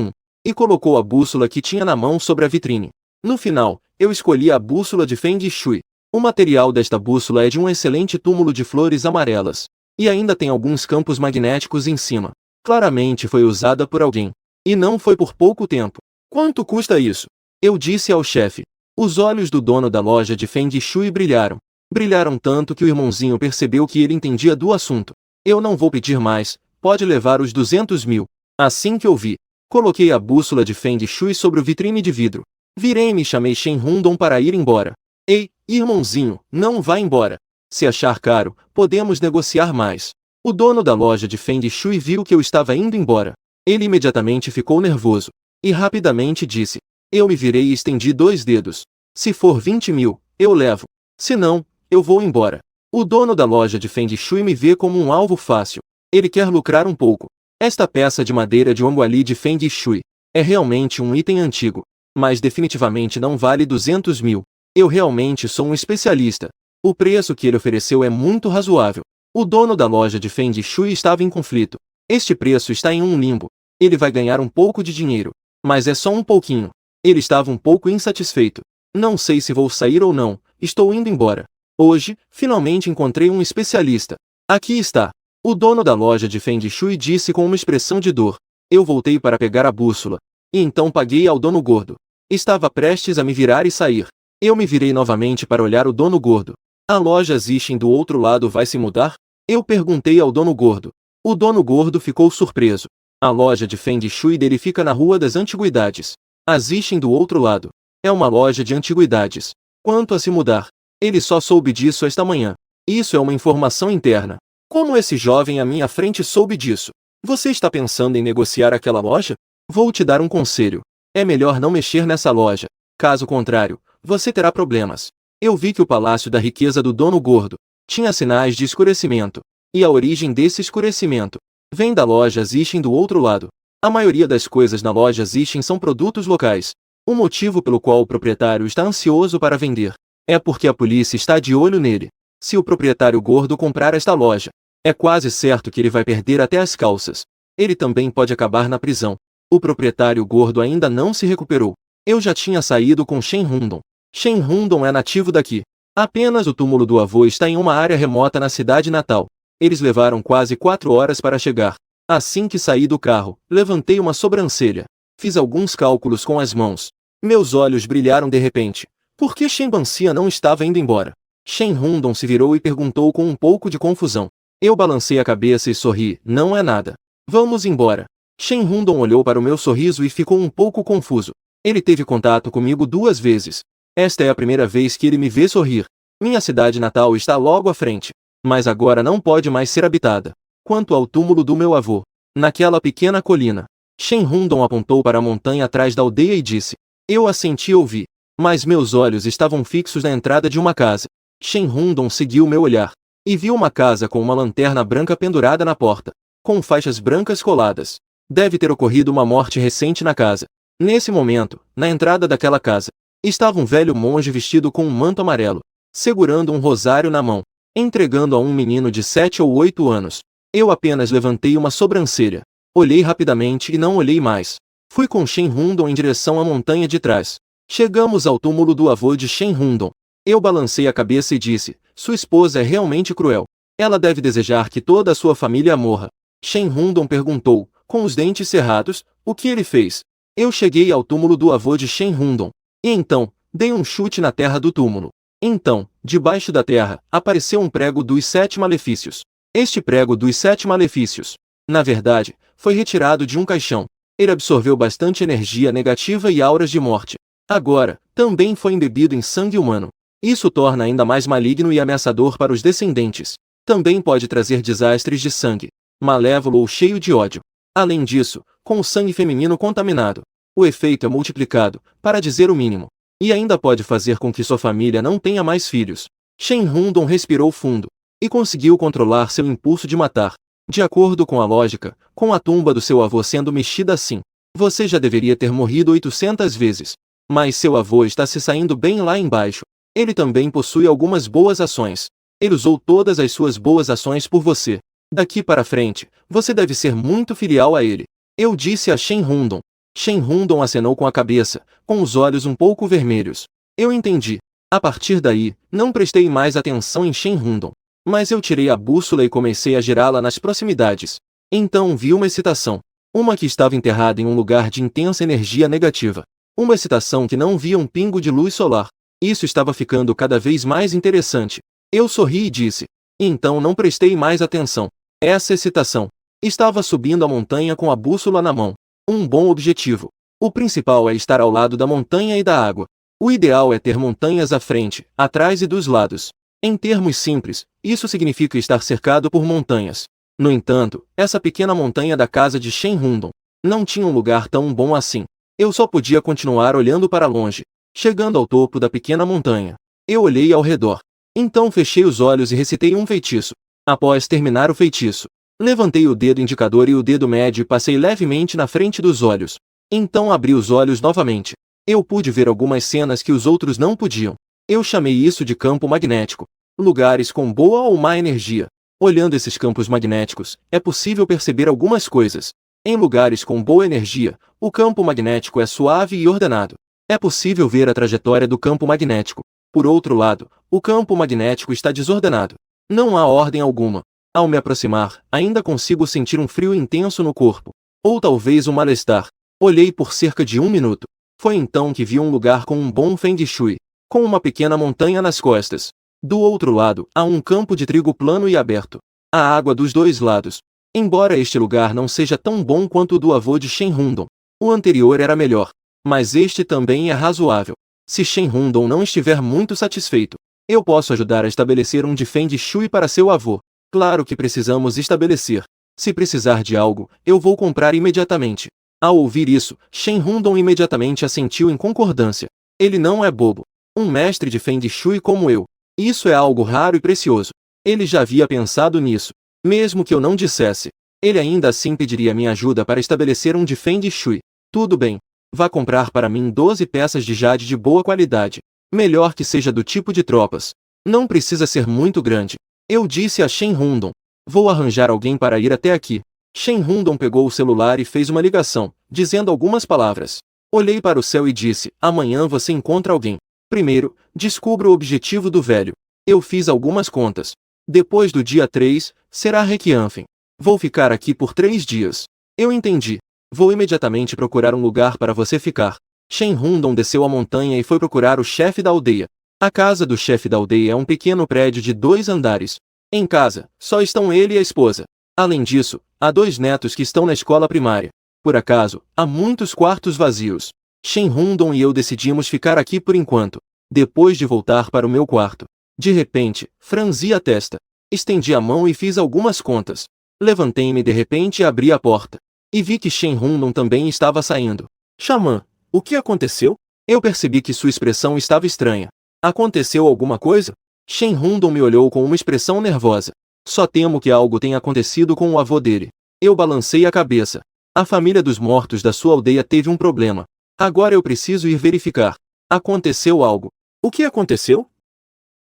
e colocou a bússola que tinha na mão sobre a vitrine. No final, eu escolhi a bússola de Feng Shui. O material desta bússola é de um excelente túmulo de flores amarelas. E ainda tem alguns campos magnéticos em cima. Claramente foi usada por alguém. E não foi por pouco tempo. "Quanto custa isso?" eu disse ao chefe. Os olhos do dono da loja de Feng Shui brilharam. Brilharam tanto que o irmãozinho percebeu que ele entendia do assunto. "Eu não vou pedir mais, pode levar os 200 mil. Assim que eu vi, coloquei a bússola de Feng Shui sobre o vitrine de vidro. Virei-me e chamei Shen Rundong para ir embora. "Ei, irmãozinho, não vá embora. Se achar caro, podemos negociar mais." O dono da loja de Feng Shui viu que eu estava indo embora. Ele imediatamente ficou nervoso. E rapidamente disse. Eu me virei e estendi 2 dedos. "Se for 20 mil, eu levo. Se não, eu vou embora." O dono da loja de Feng Shui me vê como um alvo fácil. Ele quer lucrar um pouco. Esta peça de madeira de Wangguali de Feng Shui é realmente um item antigo, mas definitivamente não vale 200 mil. Eu realmente sou um especialista. O preço que ele ofereceu é muito razoável. O dono da loja de Feng Shui estava em conflito. Este preço está em um limbo. Ele vai ganhar um pouco de dinheiro, mas é só um pouquinho. Ele estava um pouco insatisfeito. "Não sei se vou sair ou não, estou indo embora. Hoje, finalmente encontrei um especialista. Aqui está." O dono da loja de Feng Shui disse com uma expressão de dor. Eu voltei para pegar a bússola. E então paguei ao dono gordo. Estava prestes a me virar e sair. Eu me virei novamente para olhar o dono gordo. "A loja Zixin do outro lado vai se mudar?" Eu perguntei ao dono gordo. O dono gordo ficou surpreso. A loja de Feng Shui dele fica na Rua das Antiguidades. A Zixin do outro lado é uma loja de antiguidades. Quanto a se mudar, ele só soube disso esta manhã. Isso é uma informação interna. Como esse jovem à minha frente soube disso? Você está pensando em negociar aquela loja? Vou te dar um conselho. É melhor não mexer nessa loja. Caso contrário, você terá problemas. Eu vi que o palácio da riqueza do dono gordo tinha sinais de escurecimento, e a origem desse escurecimento vem da loja Zishin do outro lado. A maioria das coisas na loja Zishin são produtos locais. O motivo pelo qual o proprietário está ansioso para vender é porque a polícia está de olho nele. Se o proprietário gordo comprar esta loja, é quase certo que ele vai perder até as calças. Ele também pode acabar na prisão. O proprietário gordo ainda não se recuperou. Eu já tinha saído com Shen Rundong. Shen Rundong é nativo daqui. Apenas o túmulo do avô está em uma área remota na cidade natal. Eles levaram quase 4 horas para chegar. Assim que saí do carro, levantei uma sobrancelha. Fiz alguns cálculos com as mãos. Meus olhos brilharam de repente. Por que Shen Banxia não estava indo embora? Shen Rundong se virou e perguntou com um pouco de confusão. Eu balancei a cabeça e sorri. Não é nada. Vamos embora. Shen Rundong olhou para o meu sorriso e ficou um pouco confuso. Ele teve contato comigo 2 vezes. Esta é a primeira vez que ele me vê sorrir. Minha cidade natal está logo à frente, mas agora não pode mais ser habitada. Quanto ao túmulo do meu avô, naquela pequena colina, Shen Rundong apontou para a montanha atrás da aldeia e disse. Eu assenti e ouvi, mas meus olhos estavam fixos na entrada de uma casa. Shen Rundong seguiu meu olhar, e viu uma casa com uma lanterna branca pendurada na porta, com faixas brancas coladas. Deve ter ocorrido uma morte recente na casa. Nesse momento, na entrada daquela casa, estava um velho monge vestido com um manto amarelo, segurando um rosário na mão, entregando a um menino de 7 ou 8 anos. Eu apenas levantei uma sobrancelha. Olhei rapidamente e não olhei mais. Fui com Shen Rundong em direção à montanha de trás. Chegamos ao túmulo do avô de Shen Rundong. Eu balancei a cabeça e disse, sua esposa é realmente cruel. Ela deve desejar que toda a sua família morra. Shen Rundong perguntou, com os dentes cerrados, o que ele fez. Eu cheguei ao túmulo do avô de Shen Rundong. E então, dei um chute na terra do túmulo. Então, debaixo da terra, apareceu um prego dos 7 malefícios. Este prego dos 7 malefícios, na verdade, foi retirado de um caixão. Ele absorveu bastante energia negativa e auras de morte. Agora, também foi embebido em sangue humano. Isso torna ainda mais maligno e ameaçador para os descendentes. Também pode trazer desastres de sangue, malévolo ou cheio de ódio. Além disso, com o sangue feminino contaminado, o efeito é multiplicado, para dizer o mínimo. E ainda pode fazer com que sua família não tenha mais filhos. Shen Rundong respirou fundo, e conseguiu controlar seu impulso de matar. De acordo com a lógica, com a tumba do seu avô sendo mexida assim, você já deveria ter morrido 800 vezes. Mas seu avô está se saindo bem lá embaixo. Ele também possui algumas boas ações. Ele usou todas as suas boas ações por você. Daqui para frente, você deve ser muito filial a ele. Eu disse a Shen Rundong. Shen Rundong acenou com a cabeça, com os olhos um pouco vermelhos. Eu entendi. A partir daí, não prestei mais atenção em Shen Rundong. Mas eu tirei a bússola e comecei a girá-la nas proximidades. Então vi uma excitação. Uma que estava enterrada em um lugar de intensa energia negativa. Uma excitação que não via um pingo de luz solar. Isso estava ficando cada vez mais interessante. Eu sorri e disse. Então não prestei mais atenção. Essa excitação. Estava subindo a montanha com a bússola na mão. Um bom objetivo. O principal é estar ao lado da montanha e da água. O ideal é ter montanhas à frente, atrás e dos lados. Em termos simples, isso significa estar cercado por montanhas. No entanto, essa pequena montanha da casa de Shen Rundong não tinha um lugar tão bom assim. Eu só podia continuar olhando para longe. Chegando ao topo da pequena montanha, eu olhei ao redor. Então fechei os olhos e recitei um feitiço. Após terminar o feitiço, levantei o dedo indicador e o dedo médio e passei levemente na frente dos olhos. Então abri os olhos novamente. Eu pude ver algumas cenas que os outros não podiam. Eu chamei isso de campo magnético. Lugares com boa ou má energia. Olhando esses campos magnéticos, é possível perceber algumas coisas. Em lugares com boa energia, o campo magnético é suave e ordenado. É possível ver a trajetória do campo magnético. Por outro lado, o campo magnético está desordenado. Não há ordem alguma. Ao me aproximar, ainda consigo sentir um frio intenso no corpo. Ou talvez um mal-estar. Olhei por cerca de 1 minuto. Foi então que vi um lugar com um bom feng shui, com uma pequena montanha nas costas. Do outro lado, há um campo de trigo plano e aberto. Há água dos 2 lados. Embora este lugar não seja tão bom quanto o do avô de Shen Rundong, o anterior era melhor. Mas este também é razoável. Se Shen Rundong não estiver muito satisfeito, eu posso ajudar a estabelecer um de feng shui para seu avô. Claro que precisamos estabelecer. Se precisar de algo, eu vou comprar imediatamente. Ao ouvir isso, Shen Rundong imediatamente assentiu em concordância. Ele não é bobo. Um mestre de Feng Shui como eu. Isso é algo raro e precioso. Ele já havia pensado nisso. Mesmo que eu não dissesse, ele ainda assim pediria minha ajuda para estabelecer um de Feng Shui. Tudo bem. Vá comprar para mim 12 peças de jade de boa qualidade. Melhor que seja do tipo de tropas. Não precisa ser muito grande. Eu disse a Shen Rundong. Vou arranjar alguém para ir até aqui. Shen Rundong pegou o celular e fez uma ligação, dizendo algumas palavras. Olhei para o céu e disse, amanhã você encontra alguém. Primeiro, descubra o objetivo do velho. Eu fiz algumas contas. Depois do dia 3, será Requianfen. Vou ficar aqui por 3 dias. Eu entendi. Vou imediatamente procurar um lugar para você ficar. Shen Rundong desceu a montanha e foi procurar o chefe da aldeia. A casa do chefe da aldeia é um pequeno prédio de 2 andares. Em casa, só estão ele e a esposa. Além disso, há 2 netos que estão na escola primária. Por acaso, há muitos quartos vazios. Shen Rundong e eu decidimos ficar aqui por enquanto. Depois de voltar para o meu quarto, de repente, franzi a testa. Estendi a mão e fiz algumas contas. Levantei-me de repente e abri a porta. E vi que Shen Rundong também estava saindo. Xamã, o que aconteceu? Eu percebi que sua expressão estava estranha. Aconteceu alguma coisa? Shen Rundong me olhou com uma expressão nervosa. Só temo que algo tenha acontecido com o avô dele. Eu balancei a cabeça. A família dos mortos da sua aldeia teve um problema. Agora eu preciso ir verificar. Aconteceu algo. O que aconteceu?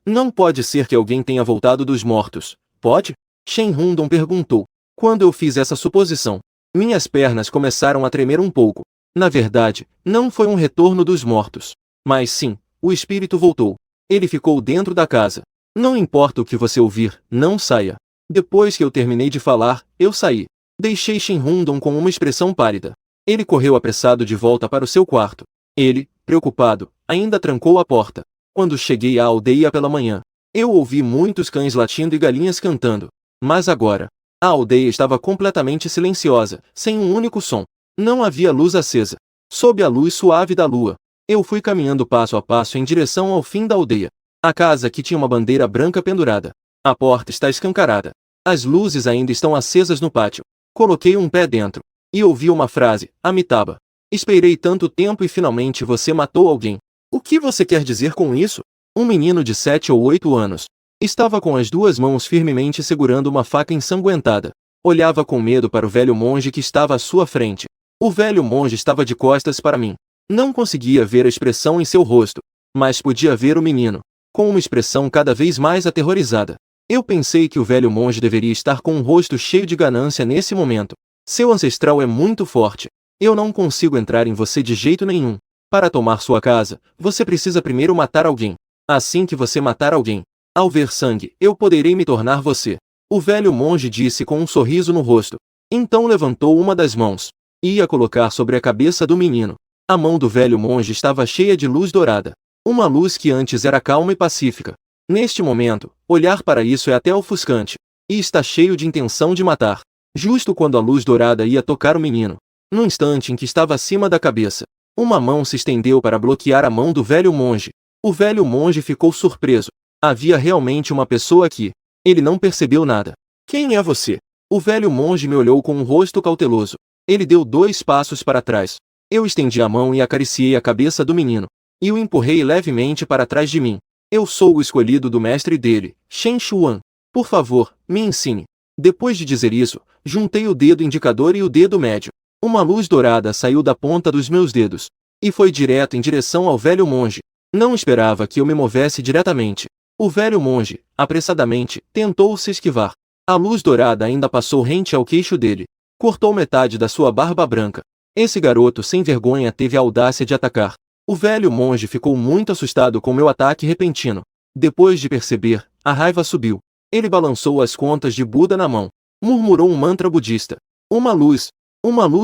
Não pode ser que alguém tenha voltado dos mortos, pode? Shen Rundong perguntou. Quando eu fiz essa suposição, minhas pernas começaram a tremer um pouco. Na verdade, não foi um retorno dos mortos. Mas sim, o espírito voltou. Ele ficou dentro da casa. Não importa o que você ouvir, não saia. Depois que eu terminei de falar, eu saí. Deixei Shen Rundong com uma expressão pálida. Ele correu apressado de volta para o seu quarto. Ele, preocupado, ainda trancou a porta. Quando cheguei à aldeia pela manhã, eu ouvi muitos cães latindo e galinhas cantando. Mas agora, a aldeia estava completamente silenciosa, sem um único som. Não havia luz acesa. Sob a luz suave da lua, eu fui caminhando passo a passo em direção ao fim da aldeia. A casa aqui tinha uma bandeira branca pendurada. A porta está escancarada. As luzes ainda estão acesas no pátio. Coloquei um pé dentro. E ouvi uma frase, Amitabha. Esperei tanto tempo e finalmente você matou alguém. O que você quer dizer com isso? Um menino de 7 ou 8 anos. Estava com as 2 mãos firmemente segurando uma faca ensanguentada. Olhava com medo para o velho monge que estava à sua frente. O velho monge estava de costas para mim. Não conseguia ver a expressão em seu rosto, mas podia ver o menino, com uma expressão cada vez mais aterrorizada. Eu pensei que o velho monge deveria estar com um rosto cheio de ganância nesse momento. Seu ancestral é muito forte. Eu não consigo entrar em você de jeito nenhum. Para tomar sua casa, você precisa primeiro matar alguém. Assim que você matar alguém, ao ver sangue, eu poderei me tornar você. O velho monge disse com um sorriso no rosto. Então levantou uma das mãos. E ia colocar sobre a cabeça do menino. A mão do velho monge estava cheia de luz dourada. Uma luz que antes era calma e pacífica. Neste momento, olhar para isso é até ofuscante. E está cheio de intenção de matar. Justo quando a luz dourada ia tocar o menino, no instante em que estava acima da cabeça, uma mão se estendeu para bloquear a mão do velho monge. O velho monge ficou surpreso. Havia realmente uma pessoa aqui. Ele não percebeu nada. Quem é você? O velho monge me olhou com um rosto cauteloso. Ele deu 2 passos para trás. Eu estendi a mão e acariciei a cabeça do menino. E o empurrei levemente para trás de mim. Eu sou o escolhido do mestre dele, Shen Xuan. Por favor, me ensine. Depois de dizer isso, juntei o dedo indicador e o dedo médio. Uma luz dourada saiu da ponta dos meus dedos. E foi direto em direção ao velho monge. Não esperava que eu me movesse diretamente. O velho monge, apressadamente, tentou se esquivar. A luz dourada ainda passou rente ao queixo dele. Cortou metade da sua barba branca. Esse garoto sem vergonha teve a audácia de atacar. O velho monge ficou muito assustado com meu ataque repentino. Depois de perceber, a raiva subiu. Ele balançou as contas de Buda na mão. Murmurou um mantra budista. Uma luz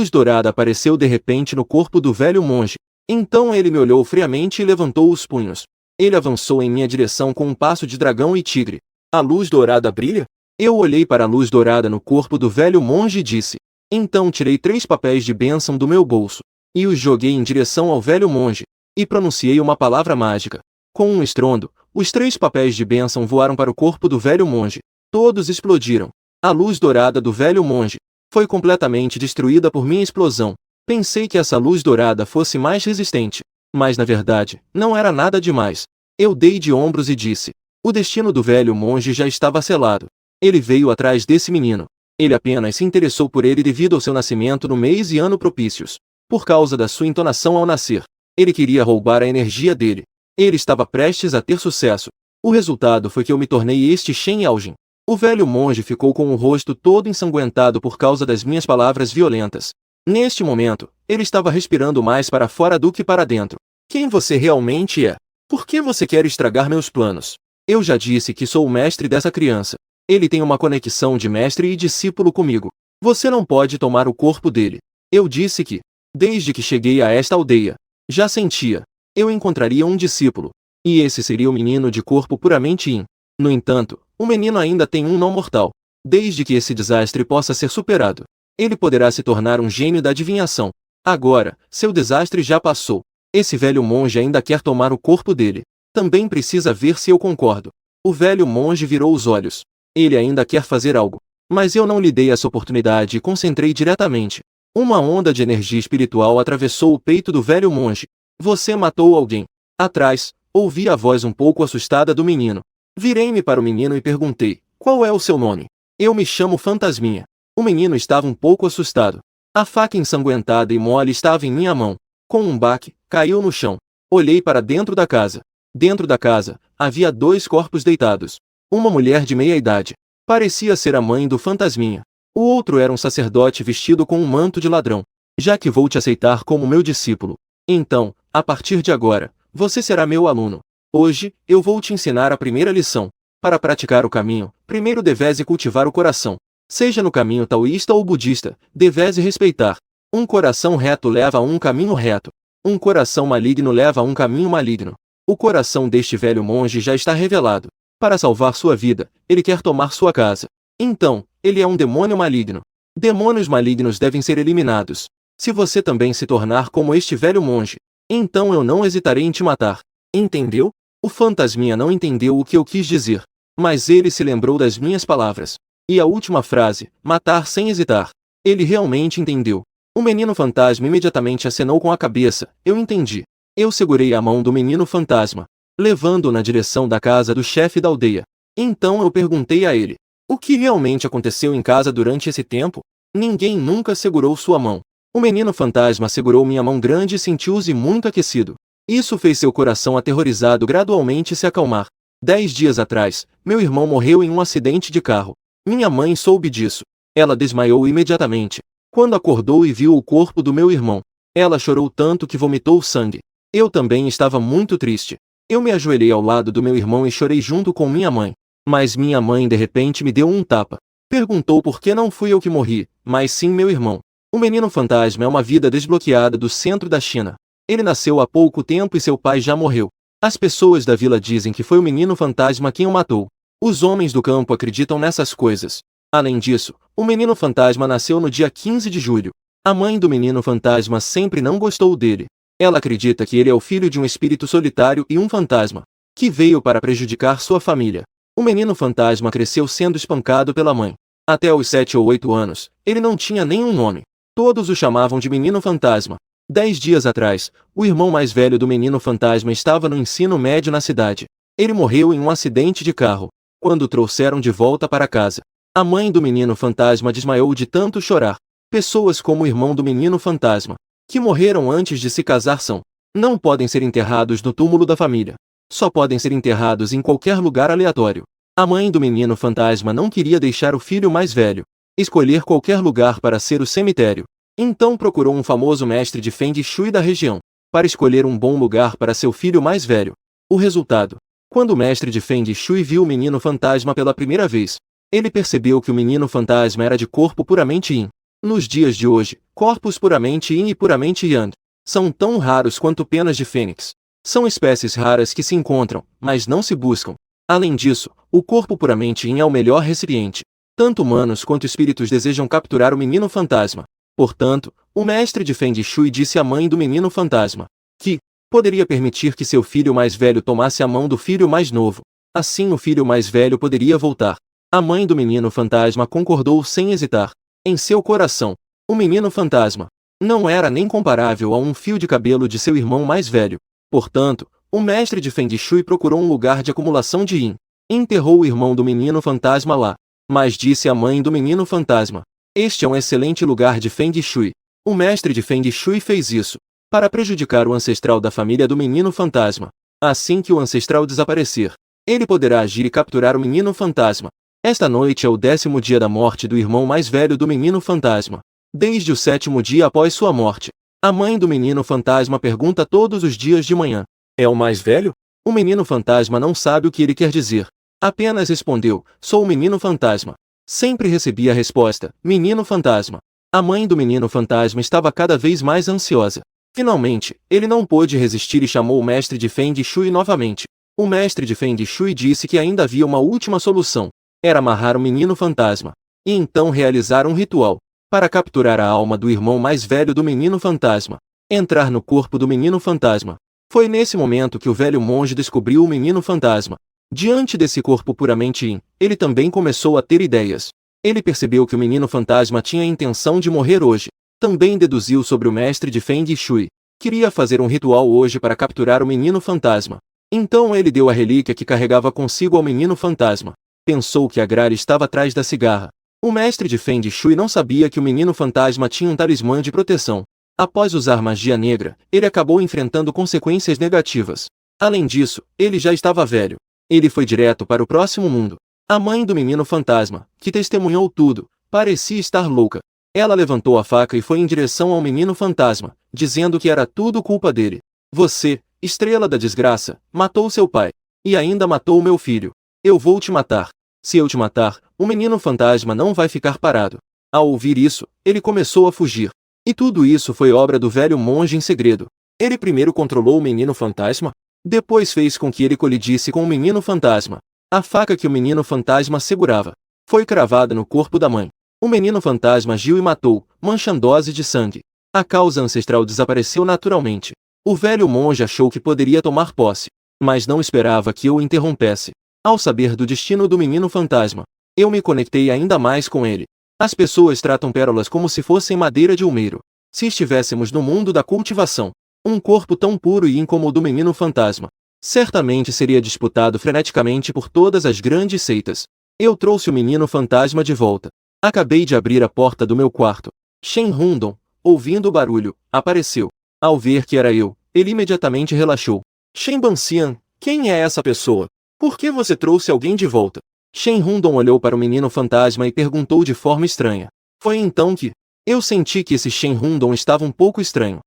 dourada apareceu de repente no corpo do velho monge. Então ele me olhou friamente e levantou os punhos. Ele avançou em minha direção com um passo de dragão e tigre. A luz dourada brilha? Eu olhei para a luz dourada no corpo do velho monge e disse. Então tirei 3 papéis de bênção do meu bolso. E os joguei em direção ao velho monge. E pronunciei uma palavra mágica. Com um estrondo, os 3 papéis de bênção voaram para o corpo do velho monge. Todos explodiram. A luz dourada do velho monge foi completamente destruída por minha explosão. Pensei que essa luz dourada fosse mais resistente. Mas na verdade, não era nada demais. Eu dei de ombros e disse: o destino do velho monge já estava selado. Ele veio atrás desse menino. Ele apenas se interessou por ele devido ao seu nascimento no mês e ano propícios. Por causa da sua entonação ao nascer. Ele queria roubar a energia dele. Ele estava prestes a ter sucesso. O resultado foi que eu me tornei este Shen Yaojin. O velho monge ficou com o rosto todo ensanguentado por causa das minhas palavras violentas. Neste momento, ele estava respirando mais para fora do que para dentro. Quem você realmente é? Por que você quer estragar meus planos? Eu já disse que sou o mestre dessa criança. Ele tem uma conexão de mestre e discípulo comigo. Você não pode tomar o corpo dele. Eu disse que, desde que cheguei a esta aldeia, já sentia. Eu encontraria um discípulo. E esse seria o menino de corpo puramente Yin. No entanto, o menino ainda tem um não mortal. Desde que esse desastre possa ser superado, ele poderá se tornar um gênio da adivinhação. Agora, seu desastre já passou. Esse velho monge ainda quer tomar o corpo dele. Também precisa ver se eu concordo. O velho monge virou os olhos. Ele ainda quer fazer algo. Mas eu não lhe dei essa oportunidade e concentrei diretamente. Uma onda de energia espiritual atravessou o peito do velho monge. Você matou alguém. Atrás, ouvi a voz um pouco assustada do menino. Virei-me para o menino e perguntei: qual é o seu nome? Eu me chamo Fantasminha. O menino estava um pouco assustado. A faca ensanguentada e mole estava em minha mão. Com um baque, caiu no chão. Olhei para dentro da casa. Dentro da casa, havia 2 corpos deitados. Uma mulher de meia idade. Parecia ser a mãe do Fantasminha. O outro era um sacerdote vestido com um manto de ladrão. Já que vou te aceitar como meu discípulo, então, a partir de agora, você será meu aluno. Hoje, eu vou te ensinar a primeira lição. Para praticar o caminho, primeiro deves cultivar o coração. Seja no caminho taoísta ou budista, deves respeitar. Um coração reto leva a um caminho reto. Um coração maligno leva a um caminho maligno. O coração deste velho monge já está revelado. Para salvar sua vida, ele quer tomar sua casa. Então, ele é um demônio maligno. Demônios malignos devem ser eliminados. Se você também se tornar como este velho monge, então eu não hesitarei em te matar. Entendeu? O Fantasminha não entendeu o que eu quis dizer. Mas ele se lembrou das minhas palavras. E a última frase, matar sem hesitar. Ele realmente entendeu. O menino fantasma imediatamente acenou com a cabeça. Eu entendi. Eu segurei a mão do menino fantasma, levando-o na direção da casa do chefe da aldeia. Então eu perguntei a ele: o que realmente aconteceu em casa durante esse tempo? Ninguém nunca segurou sua mão. O menino fantasma segurou minha mão grande e sentiu-se muito aquecido. Isso fez seu coração aterrorizado gradualmente se acalmar. 10 dias atrás, meu irmão morreu em um acidente de carro. Minha mãe soube disso. Ela desmaiou imediatamente. Quando acordou e viu o corpo do meu irmão, ela chorou tanto que vomitou sangue. Eu também estava muito triste. Eu me ajoelhei ao lado do meu irmão e chorei junto com minha mãe. Mas minha mãe de repente me deu um tapa. Perguntou por que não fui eu que morri, mas sim meu irmão. O menino fantasma é uma vida desbloqueada do centro da China. Ele nasceu há pouco tempo e seu pai já morreu. As pessoas da vila dizem que foi o menino fantasma quem o matou. Os homens do campo acreditam nessas coisas. Além disso, o menino fantasma nasceu no dia 15 de julho. A mãe do menino fantasma sempre não gostou dele. Ela acredita que ele é o filho de um espírito solitário e um fantasma, que veio para prejudicar sua família. O menino fantasma cresceu sendo espancado pela mãe. Até os 7 ou 8 anos, ele não tinha nenhum nome. Todos o chamavam de menino fantasma. 10 dias atrás, o irmão mais velho do menino fantasma estava no ensino médio na cidade. Ele morreu em um acidente de carro. Quando o trouxeram de volta para casa, a mãe do menino fantasma desmaiou de tanto chorar. Pessoas como o irmão do menino fantasma, que morreram antes de se casar não podem ser enterrados no túmulo da família. Só podem ser enterrados em qualquer lugar aleatório. A mãe do menino fantasma não queria deixar o filho mais velho escolher qualquer lugar para ser o cemitério. Então procurou um famoso mestre de Feng Shui da região, para escolher um bom lugar para seu filho mais velho. O resultado: quando o mestre de Feng Shui viu o menino fantasma pela primeira vez, ele percebeu que o menino fantasma era de corpo puramente Yin. Nos dias de hoje, corpos puramente Yin e puramente Yang são tão raros quanto penas de fênix. São espécies raras que se encontram, mas não se buscam. Além disso, o corpo puramente Yin é o melhor recipiente. Tanto humanos quanto espíritos desejam capturar o menino fantasma. Portanto, o mestre de Feng Shui disse à mãe do menino fantasma que poderia permitir que seu filho mais velho tomasse a mão do filho mais novo. Assim o filho mais velho poderia voltar. A mãe do menino fantasma concordou sem hesitar. Em seu coração, o menino fantasma não era nem comparável a um fio de cabelo de seu irmão mais velho. Portanto, O mestre de Feng Shui procurou um lugar de acumulação de yin. Enterrou o irmão do menino fantasma lá. Mas disse à mãe do menino fantasma: este é um excelente lugar de Feng Shui. O mestre de Feng Shui fez isso para prejudicar o ancestral da família do menino fantasma. Assim que o ancestral desaparecer, ele poderá agir e capturar o menino fantasma. Esta noite é o 10º dia da morte do irmão mais velho do menino fantasma. Desde o 7º dia após sua morte, a mãe do menino fantasma pergunta todos os dias de manhã: é o mais velho? O menino fantasma não sabe o que ele quer dizer. Apenas respondeu: sou o menino fantasma. Sempre recebia a resposta: menino fantasma. A mãe do menino fantasma estava cada vez mais ansiosa. Finalmente, ele não pôde resistir e chamou o mestre de Feng Shui novamente. O mestre de Feng Shui disse que ainda havia uma última solução. Era amarrar o menino fantasma. E então realizar um ritual para capturar a alma do irmão mais velho do menino fantasma. Entrar no corpo do menino fantasma. Foi nesse momento que o velho monge descobriu o menino fantasma. Diante desse corpo puramente yin, ele também começou a ter ideias. Ele percebeu que o menino fantasma tinha a intenção de morrer hoje. Também deduziu sobre o mestre de Feng Shui. Queria fazer um ritual hoje para capturar o menino fantasma. Então ele deu a relíquia que carregava consigo ao menino fantasma. Pensou que a gralha estava atrás da cigarra. O mestre de Feng Shui não sabia que o menino fantasma tinha um talismã de proteção. Após usar magia negra, ele acabou enfrentando consequências negativas. Além disso, ele já estava velho. Ele foi direto para o próximo mundo. A mãe do menino fantasma, que testemunhou tudo, parecia estar louca. Ela levantou a faca e foi em direção ao menino fantasma, dizendo que era tudo culpa dele. Você, estrela da desgraça, matou seu pai. E ainda matou o meu filho. Eu vou te matar. Se eu te matar, o menino fantasma não vai ficar parado. Ao ouvir isso, ele começou a fugir. E tudo isso foi obra do velho monge em segredo. Ele primeiro controlou o menino fantasma, depois fez com que ele colidisse com o menino fantasma. A faca que o menino fantasma segurava foi cravada no corpo da mãe. O menino fantasma agiu e matou, manchando-se de sangue. A causa ancestral desapareceu naturalmente. O velho monge achou que poderia tomar posse, mas não esperava que eu o interrompesse. Ao saber do destino do menino fantasma, eu me conectei ainda mais com ele. As pessoas tratam pérolas como se fossem madeira de ulmeiro. Se estivéssemos no mundo da cultivação, um corpo tão puro e como o do menino fantasma certamente seria disputado freneticamente por todas as grandes seitas. Eu trouxe o menino fantasma de volta. Acabei de abrir a porta do meu quarto. Shen Rundong, ouvindo o barulho, apareceu. Ao ver que era eu, ele imediatamente relaxou. Shen Banxian, quem é essa pessoa? Por que você trouxe alguém de volta? Shen Rundong olhou para o menino fantasma e perguntou de forma estranha. Foi então que eu senti que esse Shen Rundong estava um pouco estranho.